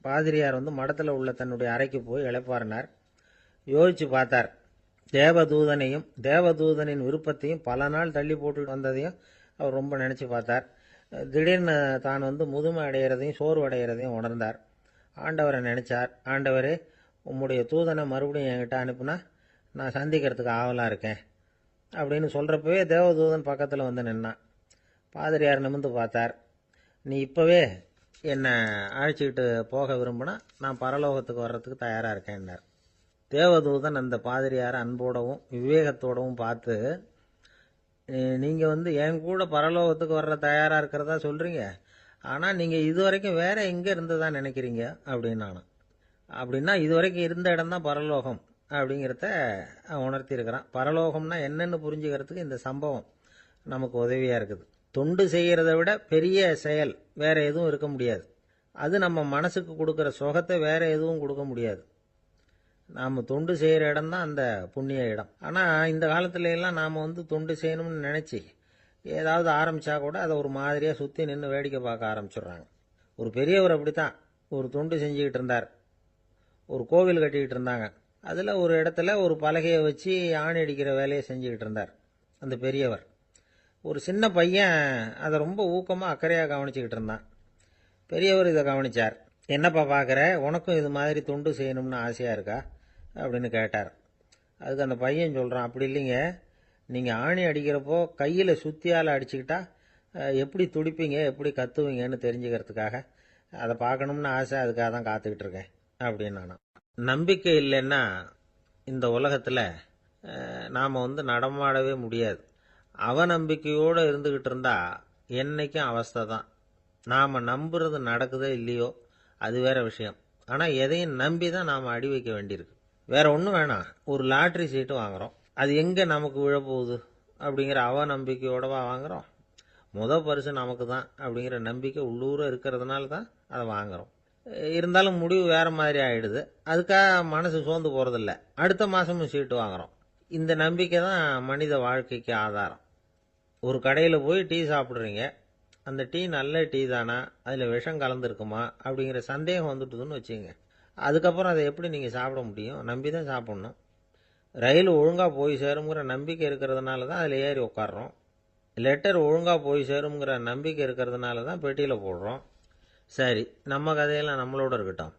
பாதிரியார் மடத்தில் உள்ள தன்னுடைய அறைக்கு போய் இளைப்பாறினார். யோசிச்சு பார்த்தார். தேவதூதனையும் தேவதூதனின் விருப்பத்தையும் பல நாள் தள்ளி போட்டு வந்ததையும் அவர் ரொம்ப நினச்சி பார்த்தார். திடீர்னு தான் முதுமை அடைகிறதையும் சோர்வு அடைகிறதையும் உணர்ந்தார். ஆண்டவரை நினைச்சார். ஆண்டவரே, உம்முடைய தூதனை மறுபடியும் என்கிட்ட அனுப்புனா நான் சந்திக்கிறதுக்கு ஆவலாக இருக்கேன் அப்படின்னு சொல்கிறப்பவே தேவதூதன் பக்கத்தில் நின்னான். பாதிரியார் நிமிர்ந்து பார்த்தார். நீ இப்போவே என்னை அழைச்சிக்கிட்டு போக விரும்பினா நான் பரலோகத்துக்கு வர்றதுக்கு தயாராக இருக்கேன்னார். தேவதூதன் அந்த பாதிரியாரை அன்போடவும் விவேகத்தோடவும் பார்த்து, நீங்கள் என் கூட பரலோகத்துக்கு வர்ற தயாராக இருக்கிறதா சொல்கிறீங்க, ஆனால் நீங்கள் இதுவரைக்கும் வேற எங்கே இருந்ததா நினைக்கிறீங்க அப்படின்னு. அப்படின்னா இதுவரைக்கும் இருந்த இடம் தான் பரலோகம் அப்படிங்கிறத உணர்த்தியிருக்கிறான். பரலோகம்னா என்னன்னு புரிஞ்சுக்கிறதுக்கு இந்த சம்பவம் நமக்கு உதவியாக இருக்குது. தொண்டு செய்கிறத விட பெரிய செயல் வேற எதுவும் இருக்க முடியாது. அது நம்ம மனசுக்கு கொடுக்குற சுகத்தை வேற எதுவும் கொடுக்க முடியாது. நாம் தொண்டு செய்கிற இடம் தான் அந்த புண்ணிய இடம். ஆனால் இந்த காலத்துல எல்லாம் நாம் தொண்டு செய்யணும்னு நினச்சி ஏதாவது ஆரம்பித்தா கூட அதை ஒரு மாதிரியாக சுற்றி நின்று வேடிக்கை பார்க்க ஆரம்பிச்சிடுறாங்க. ஒரு பெரியவர் அப்படித்தான் ஒரு தொண்டு செஞ்சுக்கிட்டு இருந்தார். ஒரு கோவில் கட்டிக்கிட்டு இருந்தாங்க. அதில் ஒரு இடத்துல ஒரு பலகையை வச்சு ஆணி அடிக்கிற வேலையை செஞ்சுக்கிட்டு இருந்தார் அந்த பெரியவர். ஒரு சின்ன பையன் அதை ரொம்ப ஊக்கமாக அக்கறையாக கவனிச்சுக்கிட்டு இருந்தான். பெரியவர் இதை கவனிச்சார். என்னப்பா பார்க்குற, உனக்கும் இது மாதிரி தொண்டு செய்யணும்னு ஆசையாக இருக்கா அப்படின்னு கேட்டார். அதுக்கு அந்த பையன் சொல்கிறான், அப்படி இல்லைங்க, நீங்கள் ஆணி அடிக்கிறப்போ கையில் சுத்தியால் அடிச்சுக்கிட்டா எப்படி துடிப்பீங்க, எப்படி கத்துவீங்கன்னு தெரிஞ்சுக்கிறதுக்காக அதை பார்க்கணும்னு ஆசை, அதுக்காக தான் காத்துக்கிட்டு இருக்கேன் அப்படின்னு. நான் நம்பிக்கை இல்லைன்னா இந்த உலகத்தில் நாம் நடமாடவே முடியாது. அவநம்பிக்கையோடு இருந்துக்கிட்டு இருந்தா என்னைக்கும் அவஸ்தை தான். நாம் நம்புறது நடக்குதோ இல்லையோ அது வேற விஷயம். ஆனால் எதையும் நம்பி தான் நாம் அடி வைக்க வேண்டியிருக்கு. வேற ஒன்றும் வேணாம், ஒரு லாட்ரி சீட்டு வாங்குகிறோம், அது எங்கே நமக்கு விழப்போகுது அப்படிங்கிற அவநம்பிக்கையோடவா வாங்குகிறோம்? பரிசு நமக்கு தான் அப்படிங்கிற நம்பிக்கை உள்ளூர இருக்கிறதுனால தான் அதை வாங்குகிறோம். இருந்தாலும் முடிவு வேற மாதிரி ஆயிடுது. அதுக்காக மனசு சோர்ந்து போகிறதில்ல. அடுத்த மாதமும் சீட்டு வாங்குகிறோம். இந்த நம்பிக்கை தான் மனித வாழ்க்கைக்கு ஆதாரம். ஒரு கடையில் போய் டீ சாப்பிட்றீங்க, அந்த டீ நல்ல டீ தானா, அதில் விஷம் கலந்துருக்குமா அப்படிங்கிற சந்தேகம் வந்துட்டுதுன்னு வச்சுங்க. அதுக்கப்புறம் அதை எப்படி நீங்கள் சாப்பிட முடியும்? நம்பி தான் சாப்பிட்ணும். ரயில் ஒழுங்காக போய் சேருங்கிற நம்பிக்கை இருக்கிறதுனால தான் அதில் ஏறி உட்காடுறோம். லெட்டர் ஒழுங்காக போய் சேருங்கிற நம்பிக்கை இருக்கிறதுனால தான் பெட்டியில் போடுறோம். சரி, நம்ம கதையெல்லாம் நம்மளோட இருக்கட்டும்.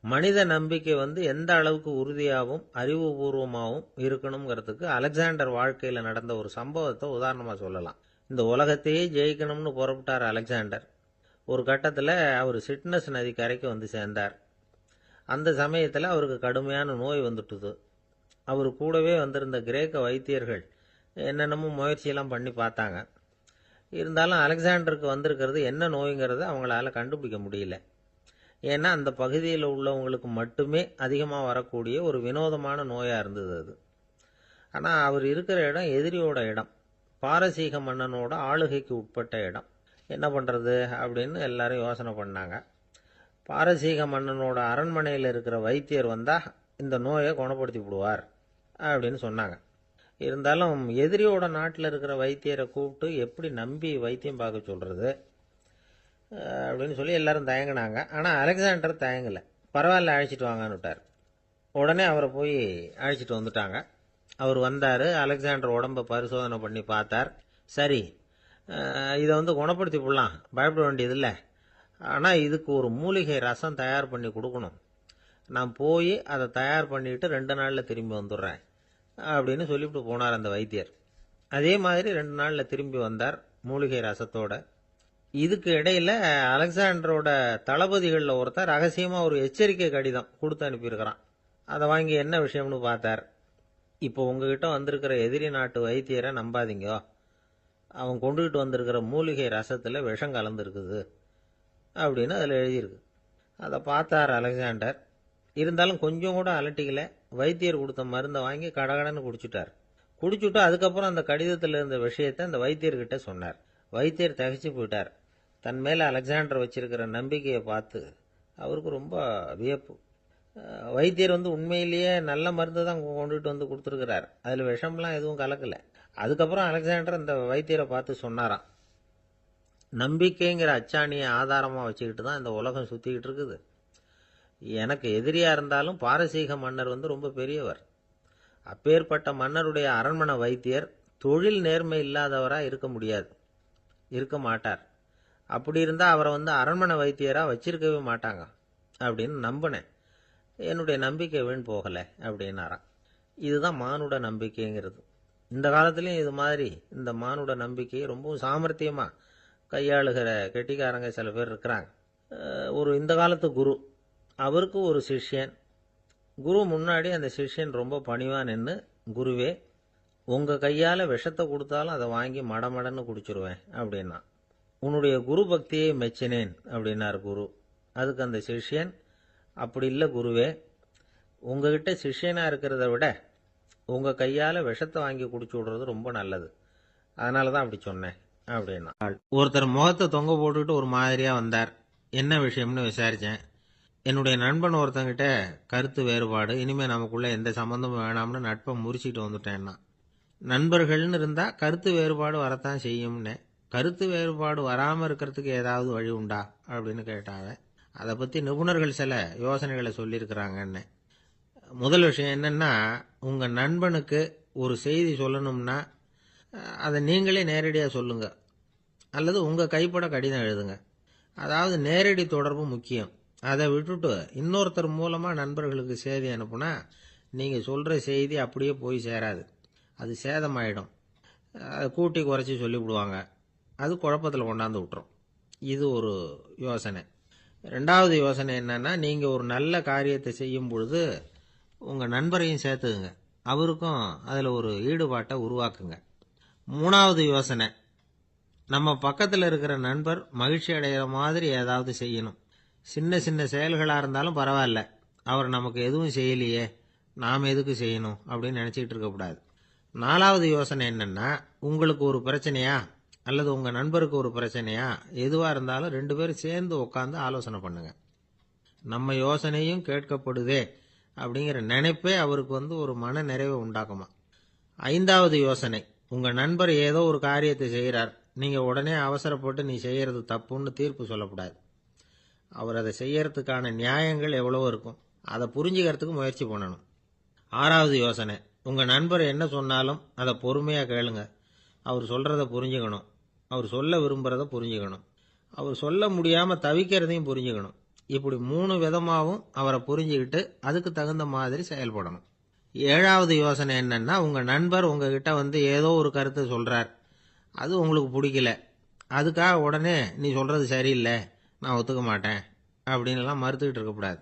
மனித நம்பிக்கை எந்த அளவுக்கு உறுதியாகவும் அறிவுபூர்வமாகவும் இருக்கணுங்கிறதுக்கு அலெக்சாண்டர் வாழ்க்கையில் நடந்த ஒரு சம்பவத்தை உதாரணமாக சொல்லலாம். இந்த உலகத்தையே ஜெயிக்கணும்னு புறப்பட்டார் அலெக்சாண்டர். ஒரு கட்டத்தில் அவர் சிட்னஸ் நதி கரைக்கு சேர்ந்தார். அந்த சமயத்தில் அவருக்கு கடுமையான நோய் வந்துட்டுது. அவர் கூடவே வந்திருந்த கிரேக்க வைத்தியர்கள் என்னென்னமோ முயற்சியெல்லாம் பண்ணி பார்த்தாங்க. இருந்தாலும் அலெக்சாண்டருக்கு வந்திருக்கிறது என்ன நோய்ங்கிறத அவங்களால கண்டுபிடிக்க முடியல. ஏன்னா அந்த பகுதியில் உள்ளவங்களுக்கு மட்டுமே அதிகமாக வரக்கூடிய ஒரு வினோதமான நோயாக இருந்தது அது. ஆனால் அவர் இருக்கிற இடம் எதிரியோட இடம், பாரசீக மன்னனோட ஆளுகைக்கு உட்பட்ட இடம். என்ன பண்ணுறது அப்படின்னு எல்லாரும் யோசனை பண்ணாங்க. பாரசீக மன்னனோட அரண்மனையில் இருக்கிற வைத்தியர் வந்தால் இந்த நோயை குணப்படுத்தி விடுவார் அப்படின்னு சொன்னாங்க. இருந்தாலும் எதிரியோட நாட்டில் இருக்கிற வைத்தியரை கூப்பிட்டு எப்படி நம்பி வைத்தியம் பார்க்க சொல்கிறது அப்படின்னு சொல்லி எல்லாரும் தயங்கினாங்க. ஆனால் அலெக்சாண்டர் தயங்கலை. பரவாயில்ல, அழைச்சிட்டு வாங்கன்னு விட்டார். உடனே அவரை போய் அழைச்சிட்டு வந்துட்டாங்க. அவர் வந்தார். அலெக்சாண்டர் உடம்பை பரிசோதனை பண்ணி பார்த்தார். சரி, இதை குணப்படுத்தி விடலாம், பயப்பட வேண்டியதில்லை. ஆனால் இதுக்கு ஒரு மூலிகை ரசம் தயார் பண்ணி கொடுக்கணும். நான் போய் அதை தயார் பண்ணிவிட்டு 2 நாளில் திரும்பி வந்துடுறேன் அப்படின்னு சொல்லிவிட்டு போனார் அந்த வைத்தியர். அதே மாதிரி 2 நாளில் திரும்பி வந்தார் மூலிகை ரசத்தோட. இதுக்கு இடையில் அலெக்சாண்டரோட தளபதிகளில் ஒருத்தர் ரகசியமாக ஒரு எச்சரிக்கை கடிதம் கொடுத்து அனுப்பியிருக்கிறான். அதை வாங்கி என்ன விஷயம்னு பார்த்தார். இப்போ உங்ககிட்ட வந்திருக்கிற எதிரி நாட்டு வைத்தியரை நம்பாதீங்க, அவன் கொண்டுகிட்டு வந்திருக்கிற மூலிகை ரசத்தில் விஷம் கலந்துருக்குது அப்படின்னு அதில் எழுதியிருக்கு. அதை பார்த்தார் அலெக்சாண்டர். இருந்தாலும் கொஞ்சம் கூட அலட்டிக்கல. வைத்தியர் கொடுத்த மருந்தை வாங்கி கடகடன்னு குடிச்சுட்டார். குடிச்சுட்டு அதுக்கப்புறம் அந்த கடிதத்தில் இருந்த விஷயத்தை அந்த வைத்தியர்கிட்ட சொன்னார். வைத்தியர் திகைச்சு போயிட்டார். தன் மேலே அலெக்சாண்டர் வச்சிருக்கிற நம்பிக்கையை பார்த்து அவருக்கு ரொம்ப வியப்பு. வைத்தியர் உண்மையிலேயே நல்ல மருந்து தான் கொண்டுகிட்டு வந்து கொடுத்துருக்கிறார், அதில் விஷம்லாம் எதுவும் கலக்கலை. அதுக்கப்புறம் அலெக்சாண்டர் அந்த வைத்தியரை பார்த்து சொன்னாராம், நம்பிக்கைங்கிற அச்சாணியை ஆதாரமாக வச்சுக்கிட்டு தான் இந்த உலகம் சுற்றிக்கிட்டு இருக்குது. எனக்கு எதிரியாக இருந்தாலும் பாரசீக மன்னர் ரொம்ப பெரியவர். அப்பேற்பட்ட மன்னருடைய அரண்மனை வைத்தியர் தொழில் நேர்மை இல்லாதவராக இருக்க முடியாது, இருக்க மாட்டார். அப்படி இருந்தால் அவரை அரண்மனை வைத்தியராக வச்சிருக்கவே மாட்டாங்க அப்படின்னு நம்பினேன். என்னுடைய நம்பிக்கை வீண் போகலை அப்படின்னாராம். இதுதான் மானுட நம்பிக்கைங்கிறது. இந்த காலத்துலேயும் இது மாதிரி இந்த மானுட நம்பிக்கையை ரொம்பவும் சாமர்த்தியமாக கையாளுகிற கெட்டிக்காரங்க சில பேர் இருக்கிறாங்க. ஒரு இந்த காலத்து குரு, அவருக்கு ஒரு சிஷ்யன். குரு முன்னாடி அந்த சிஷ்யன் ரொம்ப பணிவாக நின்று, குருவே, உங்கள் கையால் விஷத்தை கொடுத்தாலும் அதை வாங்கி மடமடன்னு குடிச்சிருவேன் அப்படின்னா. உன்னுடைய குரு பக்தியை மெச்சினேன் அப்படின்னார் குரு. அதுக்கு அந்த சிஷ்யன், அப்படி இல்லை குருவே, உங்ககிட்ட சிஷ்யனாக இருக்கிறத விட உங்கள் கையால் விஷத்தை வாங்கி குடிச்சு விடுறது ரொம்ப நல்லது, அதனால தான் அப்படி சொன்னேன் அப்படின்னா. ஒருத்தர் முகத்தை தொங்க போட்டுக்கிட்டு ஒரு மாதிரியாக வந்தார். என்ன விஷயம்னு விசாரித்தேன். என்னுடைய நண்பன் ஒருத்தங்கிட்ட கருத்து வேறுபாடு, இனிமேல் நமக்குள்ளே எந்த சம்மந்தமும் வேணாம்னு நட்பை முறிச்சிட்டு வந்துட்டேன்னா. நண்பர்கள்னு இருந்தால் கருத்து வேறுபாடு வரத்தான் செய்யும்னு. கருத்து வேறுபாடு வராமல் இருக்கிறதுக்கு ஏதாவது வழி உண்டா அப்படின்னு கேட்டாங்க. அதை பற்றி நிபுணர்கள் சில யோசனைகளை சொல்லியிருக்கிறாங்கன்னு. முதல் விஷயம் என்னென்னா, உங்கள் நண்பனுக்கு ஒரு செய்தி சொல்லணும்னா அதை நீங்களே நேரடியாக சொல்லுங்க, அல்லது உங்கள் கைப்பட கடிதம் எழுதுங்க. அதாவது நேரடி தொடர்பு முக்கியம். அதை விட்டுட்டு இன்னொருத்தர் மூலமாக நண்பர்களுக்கு செய்தி அனுப்புனா நீங்கள் சொல்கிற செய்தி அப்படியே போய் சேராது, அது சேதமாயிடும். அதை கூட்டி குறைச்சி சொல்லிவிடுவாங்க, அது குழப்பத்தில் கொண்டாந்து விட்டுரும். இது ஒரு யோசனை. ரெண்டாவது யோசனை என்னன்னா, நீங்கள் ஒரு நல்ல காரியத்தை செய்யும் பொழுது உங்கள் நண்பரையும் சேர்த்துக்குங்க, அவருக்கும் அதில் ஒரு ஈடுபாட்டை உருவாக்குங்க. மூணாவது யோசனை, நம்ம பக்கத்தில் இருக்கிற நண்பர் மகிழ்ச்சி அடைகிற மாதிரி ஏதாவது செய்யணும். சின்ன சின்ன செயல்களாக இருந்தாலும் பரவாயில்ல, அவர் நமக்கு எதுவும் செய்யலையே, நாம் எதுக்கு செய்யணும் அப்படின்னு நினச்சிக்கிட்டு இருக்கக்கூடாது. நாலாவது யோசனை என்னென்னா, உங்களுக்கு ஒரு பிரச்சனையா அல்லது உங்கள் நண்பருக்கு ஒரு பிரச்சனையா, எதுவாக இருந்தாலும் 2 பேரும் சேர்ந்து உட்காந்து ஆலோசனை பண்ணுங்க. நம்ம யோசனையும் கேட்கப்படுதே அப்படிங்கிற நினைப்பே அவருக்கு ஒரு மன நிறைவை உண்டாக்குமா. 5வது யோசனை, உங்கள் நண்பர் ஏதோ ஒரு காரியத்தை செய்கிறார், நீங்கள் உடனே அவசரப்பட்டு நீ செய்கிறது தப்புன்னு தீர்ப்பு சொல்லக்கூடாது. அவர் அதை செய்யறதுக்கான நியாயங்கள் எவ்வளவோ இருக்கும், அதை புரிஞ்சுக்கிறதுக்கு முயற்சி பண்ணணும். 6வது யோசனை, உங்கள் நண்பர் என்ன சொன்னாலும் அதை பொறுமையாக கேளுங்க. அவர் சொல்கிறத புரிஞ்சுக்கணும், அவர் சொல்ல விரும்புகிறத புரிஞ்சுக்கணும், அவர் சொல்ல முடியாமல் தவிக்கிறதையும் புரிஞ்சுக்கணும். இப்படி 3 விதமாகவும் அவரை புரிஞ்சுக்கிட்டு அதுக்கு தகுந்த மாதிரி செயல்படணும். 7வது யோசனை என்னன்னா, உங்கள் நண்பர் உங்ககிட்ட ஏதோ ஒரு கருத்தை சொல்கிறார், அது உங்களுக்கு பிடிக்கல, அதுக்காக உடனே நீ சொல்கிறது சரியில்லை, நான் ஒத்துக்க மாட்டேன் அப்படின்லாம் மறுத்துக்கிட்டு இருக்கக்கூடாது.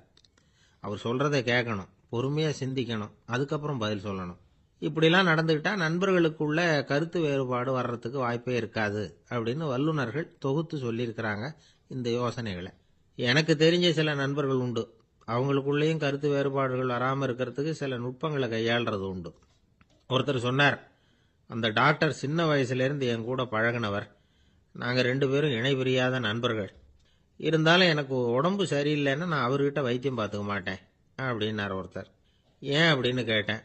அவர் சொல்றதை கேட்கணும், பொறுமையா சிந்திக்கணும், அதுக்கப்புறம் பதில் சொல்லணும். இப்படிலாம் நடந்துக்கிட்டா நண்பர்களுக்குள்ள கருத்து வேறுபாடு வர்றதுக்கு வாய்ப்பே இருக்காது அப்படின்னு வல்லுநர்கள் தொகுத்து சொல்லியிருக்கிறாங்க இந்த யோசனைகளை. எனக்கு தெரிஞ்ச சில நண்பர்கள் உண்டு. அவங்களுக்குள்ளேயும் கருத்து வேறுபாடுகள் வராமல் இருக்கிறதுக்கு சில நுட்பங்களை கையாளுறது உண்டு. ஒருத்தர் சொன்னார், அந்த டாக்டர் சின்ன வயசுலேருந்து என் கூட பழகினவர். நாங்கள் 2 பேரும் இணை பிரியாத நண்பர்கள். இருந்தாலும் எனக்கு உடம்பு சரியில்லைன்னா நான் அவர்கிட்ட வைத்தியம் பார்த்துக்க மாட்டேன் அப்படின்னார் ஒருத்தர். ஏன் அப்படின்னு கேட்டேன்.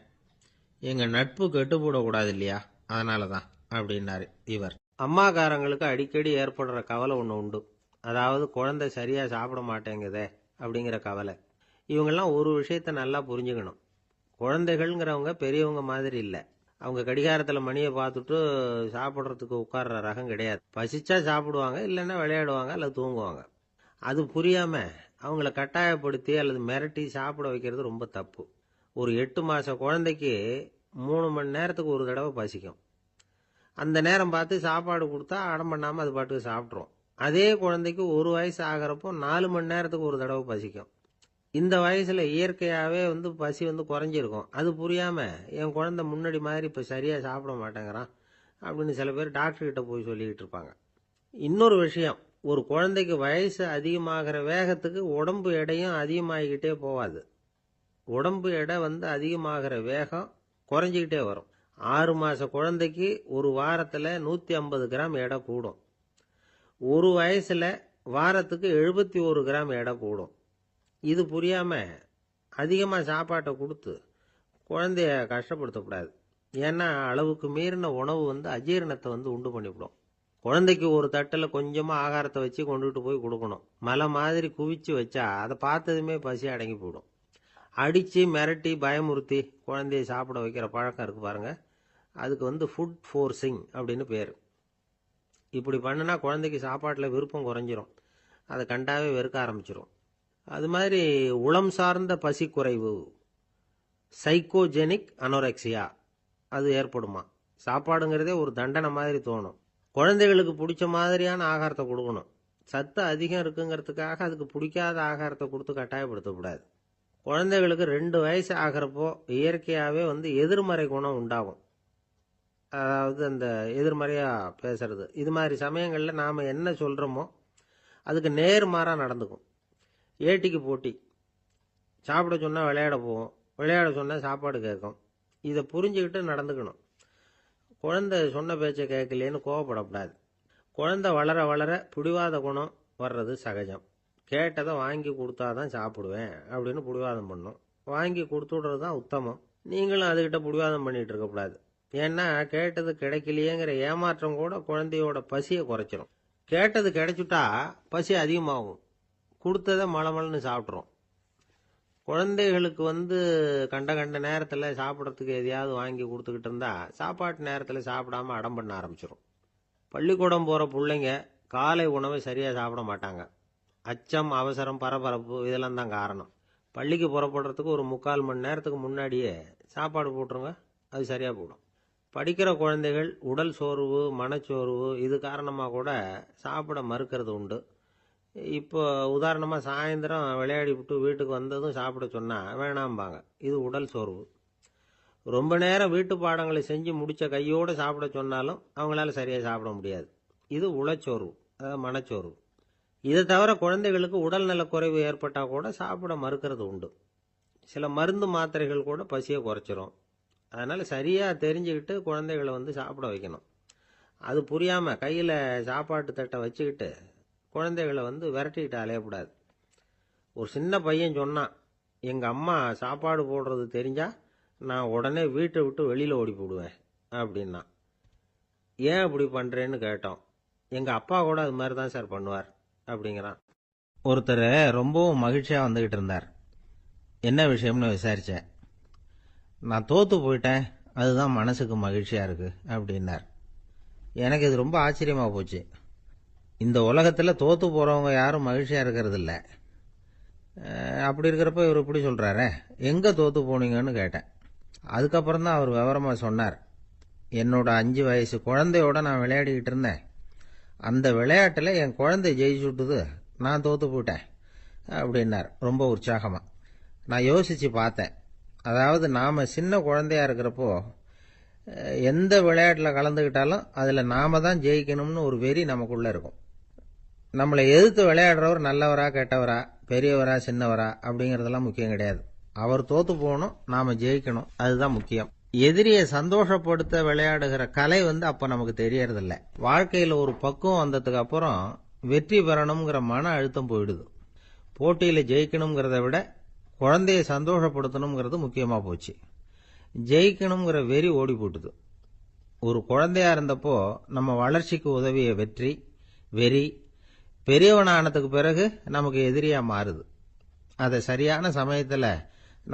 எங்கள் நட்பு கெட்டு போடக்கூடாது இல்லையா, அதனால தான் அப்படின்னாரு இவர். அம்மாக்காரங்களுக்கு அடிக்கடி ஏற்படுற கவலை ஒன்று உண்டு. அதாவது குழந்தை சரியாக சாப்பிட மாட்டேங்குதே அப்படிங்கிற கவலை. இவங்கெல்லாம் ஒரு விஷயத்த நல்லா புரிஞ்சுக்கணும். குழந்தைகள்ங்கிறவங்க பெரியவங்க மாதிரி இல்லை. அவங்க கடிகாரத்தில் மணியை பார்த்துட்டு சாப்பிட்றதுக்கு உட்கார்ற ரகம் கிடையாது. பசிச்சா சாப்பிடுவாங்க, இல்லைன்னா விளையாடுவாங்க அல்லது தூங்குவாங்க. அது புரியாமல் அவங்கள கட்டாயப்படுத்தி அல்லது மிரட்டி சாப்பிட வைக்கிறது ரொம்ப தப்பு. ஒரு 8 மாத குழந்தைக்கு 3 மணி நேரத்துக்கு ஒரு தடவை பசிக்கும். அந்த நேரம் பார்த்து சாப்பாடு கொடுத்தா அடம் பண்ணாமல் அது பாட்டுக்கு சாப்பிட்றோம். அதே குழந்தைக்கு 1 வயசு ஆகிறப்போ 4 மணி நேரத்துக்கு ஒரு தடவை பசிக்கும். இந்த வயசில் இயற்கையாகவே பசி குறைஞ்சிருக்கும். அது புரியாமல் என் குழந்தை முன்னாடி மாதிரி இப்போ சரியாக சாப்பிட மாட்டேங்கிறான் அப்படின்னு சில பேர் டாக்டர்கிட்ட போய் சொல்லிக்கிட்டு இருப்பாங்க. இன்னொரு விஷயம், ஒரு குழந்தைக்கு வயசு அதிகமாகிற வேகத்துக்கு உடம்பு எடையும் அதிகமாகிக்கிட்டே போகாது. உடம்பு எடை அதிகமாகிற வேகம் குறைஞ்சிக்கிட்டே வரும். 6 மாத குழந்தைக்கு ஒரு வாரத்தில் 150 கிராம் எடை கூடும். ஒரு வயசில் வாரத்துக்கு 71 கிராம் எடை கூடும். இது புரியாமல் அதிகமாக சாப்பாட்டை கொடுத்து குழந்தைய கஷ்டப்படுத்தக்கூடாது. ஏன்னா அளவுக்கு மீறின உணவு அஜீரணத்தை உண்டு பண்ணிவிடும். குழந்தைக்கு ஒரு தட்டில் கொஞ்சமாக ஆகாரத்தை வச்சு கொண்டுகிட்டு போய் கொடுக்கணும். மலை மாதிரி குவிச்சு வச்சா அதை பார்த்ததுமே பசி அடங்கி போயிடும். அடித்து மிரட்டி பயமுறுத்தி குழந்தைய சாப்பிட வைக்கிற பழக்கம் இருக்குது பாருங்க, அதுக்கு ஃபுட் ஃபோர்ஸிங் அப்படின்னு பேர். இப்படி பண்ணுனா குழந்தைக்கு சாப்பாட்டில் விருப்பம் குறைஞ்சிரும். அதை கண்டாவே வெறுக்க ஆரம்பிச்சிடும். அது மாதிரி உளம் சார்ந்த பசி குறைவு, சைக்கோஜெனிக் அனோரெக்சியா, அது ஏற்படுமா. சாப்பாடுங்கிறதே ஒரு தண்டனை மாதிரி தோணும். குழந்தைகளுக்கு பிடிச்ச மாதிரியான ஆகாரத்தை கொடுக்கணும். சத்து அதிகம் இருக்குங்கிறதுக்காக அதுக்கு பிடிக்காத ஆகாரத்தை கொடுத்து கட்டாயப்படுத்தக்கூடாது. குழந்தைகளுக்கு 2 வயசு ஆகிறப்போ இயற்கையாகவே எதிர்மறை குணம் உண்டாகும். அதாவது அந்த எதிர்மறையாக பேசுறது. இது மாதிரி சமயங்களில் நாம் என்ன சொல்கிறோமோ அதுக்கு நேர்மாறாக நடந்துக்கும். ஏட்டிக்கு போட்டி. சாப்பிட சொன்னால் விளையாட போவோம், விளையாட சொன்னால் சாப்பாடு கேட்கும். இதை புரிஞ்சுக்கிட்டு நடந்துக்கணும். குழந்தை சொன்ன பேச்சை கேட்கலேன்னு கோவப்படக்கூடாது. குழந்தை வளர வளர பிடிவாத குணம் வர்றது சகஜம். கேட்டதை வாங்கி கொடுத்தாதான் சாப்பிடுவேன் அப்படின்னு பிடிவாதம் பண்ணும். வாங்கி கொடுத்துடுறது தான் உத்தமம். நீங்களும் அதுகிட்ட பிடிவாதம் பண்ணிகிட்டு இருக்கக்கூடாது. ஏன்னா கேட்டது கிடைக்கலையேங்கிற ஏமாற்றம் கூட குழந்தையோட பசியை குறைச்சிரும். கேட்டது கிடைச்சுட்டா பசி அதிகமாகும். கொடுத்ததை மலமலன்னு சாப்பிட்றோம். குழந்தைகளுக்கு கண்ட கண்ட நேரத்தில் சாப்பிட்றதுக்கு எதையாவது வாங்கி கொடுத்துக்கிட்டு இருந்தா சாப்பாட்டு நேரத்தில் சாப்பிடாம அடம் பண்ண ஆரம்பிச்சிடும். பள்ளிக்கூடம் போகிற பிள்ளைங்க காலை உணவை சரியாக சாப்பிட மாட்டாங்க. அச்சம், அவசரம், பரபரப்பு இதெல்லாம் தான் காரணம். பள்ளிக்கு புறப்படுறதுக்கு ஒரு 3/4 மணி நேரத்துக்கு முன்னாடியே சாப்பாடு போட்டுருங்க, அது சரியாக போடும். படிக்கிற குழந்தைகள் உடல் சோர்வு, மனச்சோர்வு இது காரணமாக கூட சாப்பிட மறுக்கிறது உண்டு. இப்போ உதாரணமாக சாயந்தரம் விளையாடி விட்டு வீட்டுக்கு வந்ததும் சாப்பிட சொன்னால் வேணாம்பாங்க. இது உடல் சோர்வு. ரொம்ப நேரம் வீட்டு பாடங்களை செஞ்சு முடித்த கையோடு சாப்பிட சொன்னாலும் அவங்களால சரியாக சாப்பிட முடியாது. இது உளச்சோர்வு, அதாவது மனச்சோர்வு. இதை தவிர குழந்தைகளுக்கு உடல் நலக்குறைவு ஏற்பட்டால் கூட சாப்பிட மறுக்கிறது உண்டு. சில மருந்து மாத்திரைகள் கூட பசியை குறைச்சிரும். அதனால் சரியாக தெரிஞ்சுக்கிட்டு குழந்தைகளை சாப்பிட வைக்கணும். அது புரியாமல் கையில் சாப்பாட்டு தட்டை வச்சுக்கிட்டு குழந்தைகளை விரட்டிக்கிட்டு அலையக்கூடாது. ஒரு சின்ன பையன் சொன்னான், எங்கள் அம்மா சாப்பாடு போடுறது தெரிஞ்சால் நான் உடனே வீட்டை விட்டு வெளியில் ஓடி போடுவேன் அப்படின்னா. ஏன் அப்படி பண்ணுறேன்னு கேட்டோம். எங்கள் அப்பா கூட அது மாதிரி தான் சார் பண்ணுவார் அப்படிங்கிறான். ஒருத்தர் ரொம்பவும் மகிழ்ச்சியாக வந்துக்கிட்டு இருந்தார். என்ன விஷயம்னு விசாரித்தேன். நான் தோற்று போயிட்டேன், அதுதான் மனசுக்கு மகிழ்ச்சியாக இருக்குது அப்படின்னார். எனக்கு இது ரொம்ப ஆச்சரியமாக போச்சு. இந்த உலகத்தில் தோற்று போகிறவங்க யாரும் மகிழ்ச்சியாக இருக்கிறது இல்லை. அப்படி இருக்கிறப்ப இவர் இப்படி சொல்கிறாரே, எங்கே தோற்று போனீங்கன்னு கேட்டேன். அதுக்கப்புறம் தான் அவர் விவரமாக சொன்னார். என்னோட 5 வயசு குழந்தையோட நான் விளையாடிக்கிட்டு இருந்தேன். அந்த விளையாட்டில் என் குழந்தை ஜெயிச்சுட்டுது, நான் தோற்று போயிட்டேன் அப்படின்னார் ரொம்ப உற்சாகமாக. நான் யோசிச்சு பார்த்தேன். அதாவது நாம சின்ன குழந்தையா இருக்கிறப்போ எந்த விளையாட்டில் கலந்துக்கிட்டாலும் அதில் நாம தான் ஜெயிக்கணும்னு ஒரு வெறி நமக்குள்ள இருக்கும். நம்மளை எதிர்த்து விளையாடுறவர் நல்லவரா கெட்டவரா, பெரியவரா சின்னவரா அப்படிங்கறதெல்லாம் முக்கியம் கிடையாது. அவர் தோத்து போகணும், நாம ஜெயிக்கணும், அதுதான் முக்கியம். எதிரியை சந்தோஷப்படுத்த விளையாடுகிற கலை அப்ப நமக்கு தெரியறதில்ல. வாழ்க்கையில ஒரு பக்குவம் வந்ததுக்கு அப்புறம் வெற்றி பெறணுங்கிற மன அழுத்தம் போயிடுது. போட்டியில ஜெயிக்கணுங்கிறத விட குழந்தைய சந்தோஷப்படுத்தணுங்கிறது முக்கியமா போச்சு. ஜெயிக்கணுங்கிற வெறி ஓடி போட்டுது. ஒரு குழந்தையா இருந்தப்போ நம்ம வளர்ச்சிக்கு உதவிய வெறி பெரியவனானதுக்கு பிறகு நமக்கு எதிரியா மாறுது. அதை சரியான சமயத்துல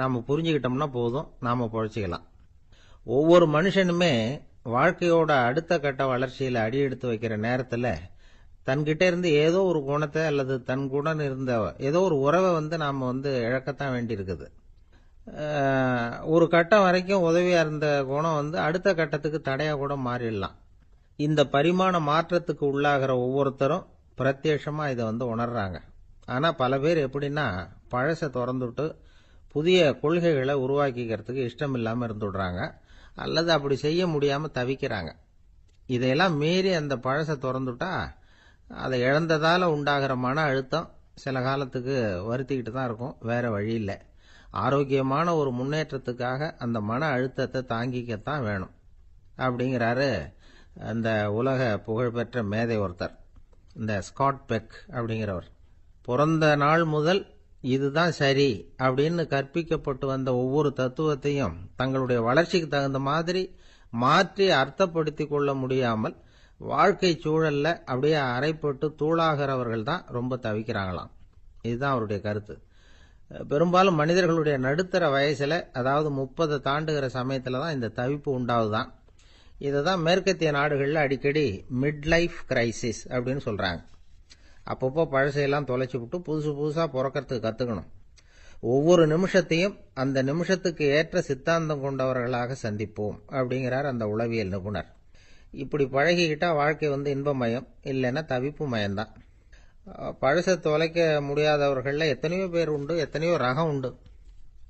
நாம புரிஞ்சுக்கிட்டோம்னா போதும், நாம பொழைச்சிக்கலாம். ஒவ்வொரு மனுஷனுமே வாழ்க்கையோட அடுத்த கட்ட வளர்ச்சியில அடி எடுத்து வைக்கிற நேரத்துல தன்கிட்ட இருந்து ஏதோ ஒரு குணத்தை அல்லது தன் குணம் இருந்த ஏதோ ஒரு உறவை நாம இழக்கத்தான் வேண்டி இருக்குது. ஒரு கட்டம் வரைக்கும் உதவியா இருந்த குணம் அடுத்த கட்டத்துக்கு தடையா கூட மாறிடலாம். இந்த பரிமாண மாற்றத்துக்கு உள்ளாகிற ஒவ்வொருத்தரும் பிரத்யட்சமா இதை உணர்றாங்க. ஆனா பல பேர் எப்படின்னா பழச திறந்துட்டு புதிய கொள்கைகளை உருவாக்கிக்கிறதுக்கு இஷ்டம் இல்லாம இருந்துடுறாங்க, அல்லது அப்படி செய்ய முடியாம தவிக்கிறாங்க. இதையெல்லாம் மீறி அந்த பழச திறந்துட்டா அதை இழந்ததால உண்டாகிற மன அழுத்தம் சில காலத்துக்கு வருத்திக்கிட்டு தான் இருக்கும், வேற வழி இல்லை. ஆரோக்கியமான ஒரு முன்னேற்றத்துக்காக அந்த மன அழுத்தத்தை தாங்கிக்கத்தான் வேணும் அப்படிங்கிறாரு அந்த உலக புகழ்பெற்ற மேதை ஒருத்தர், இந்த ஸ்காட் பெக் அப்படிங்கிறவர். பிறந்த நாள் முதல் இதுதான் சரி அப்படின்னு கற்பிக்கப்பட்டு வந்த ஒவ்வொரு தத்துவத்தையும் தங்களுடைய வளர்ச்சிக்கு தகுந்த மாதிரி மாற்றி அர்த்தப்படுத்தி கொள்ள முடியாமல் வாழ்க்கை சூழல்ல அப்படியே அரைப்பட்டு தூளாகிறவர்கள் தான் ரொம்ப தவிக்கிறாங்களாம். இதுதான் அவருடைய கருத்து. பெரும்பாலும் மனிதர்களுடைய நடுத்தர வயசுல, அதாவது 30 தாண்டுகிற சமயத்துல தான் இந்த தவிப்பு உண்டாவதுதான். இதுதான் மேற்கத்திய நாடுகள்ல அடிக்கடி மிட் லைஃப் கிரைசிஸ் அப்படின்னு சொல்றாங்க. அப்பப்போ பழசையெல்லாம் தொலைச்சு விட்டு புதுசா பிறக்கிறதுக்கு கத்துக்கணும். ஒவ்வொரு நிமிஷத்தையும் அந்த நிமிஷத்துக்கு ஏற்ற சித்தாந்தம் கொண்டவர்களாக சந்திப்போம் அப்படிங்கிறார் அந்த உளவியல் நிபுணர். இப்படி பழகிக்கிட்டா வாழ்க்கை இன்பமயம், இல்லைன்னா தவிப்பு மயம்தான். பழச தொலைக்க முடியாதவர்கள்ல எத்தனையோ பேர் உண்டு, எத்தனையோ ரகம் உண்டு.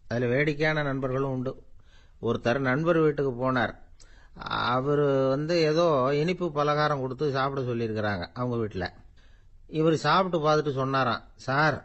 அதுல வேடிக்கையான நண்பர்களும் உண்டு. ஒருத்தர் நண்பர் வீட்டுக்கு போனார். அவரு ஏதோ இனிப்பு பலகாரம் கொடுத்து சாப்பிட சொல்லியிருக்கிறாங்க அவங்க வீட்டுல. இவர் சாப்பிட்டு பார்த்துட்டு சொன்னாராம், சார்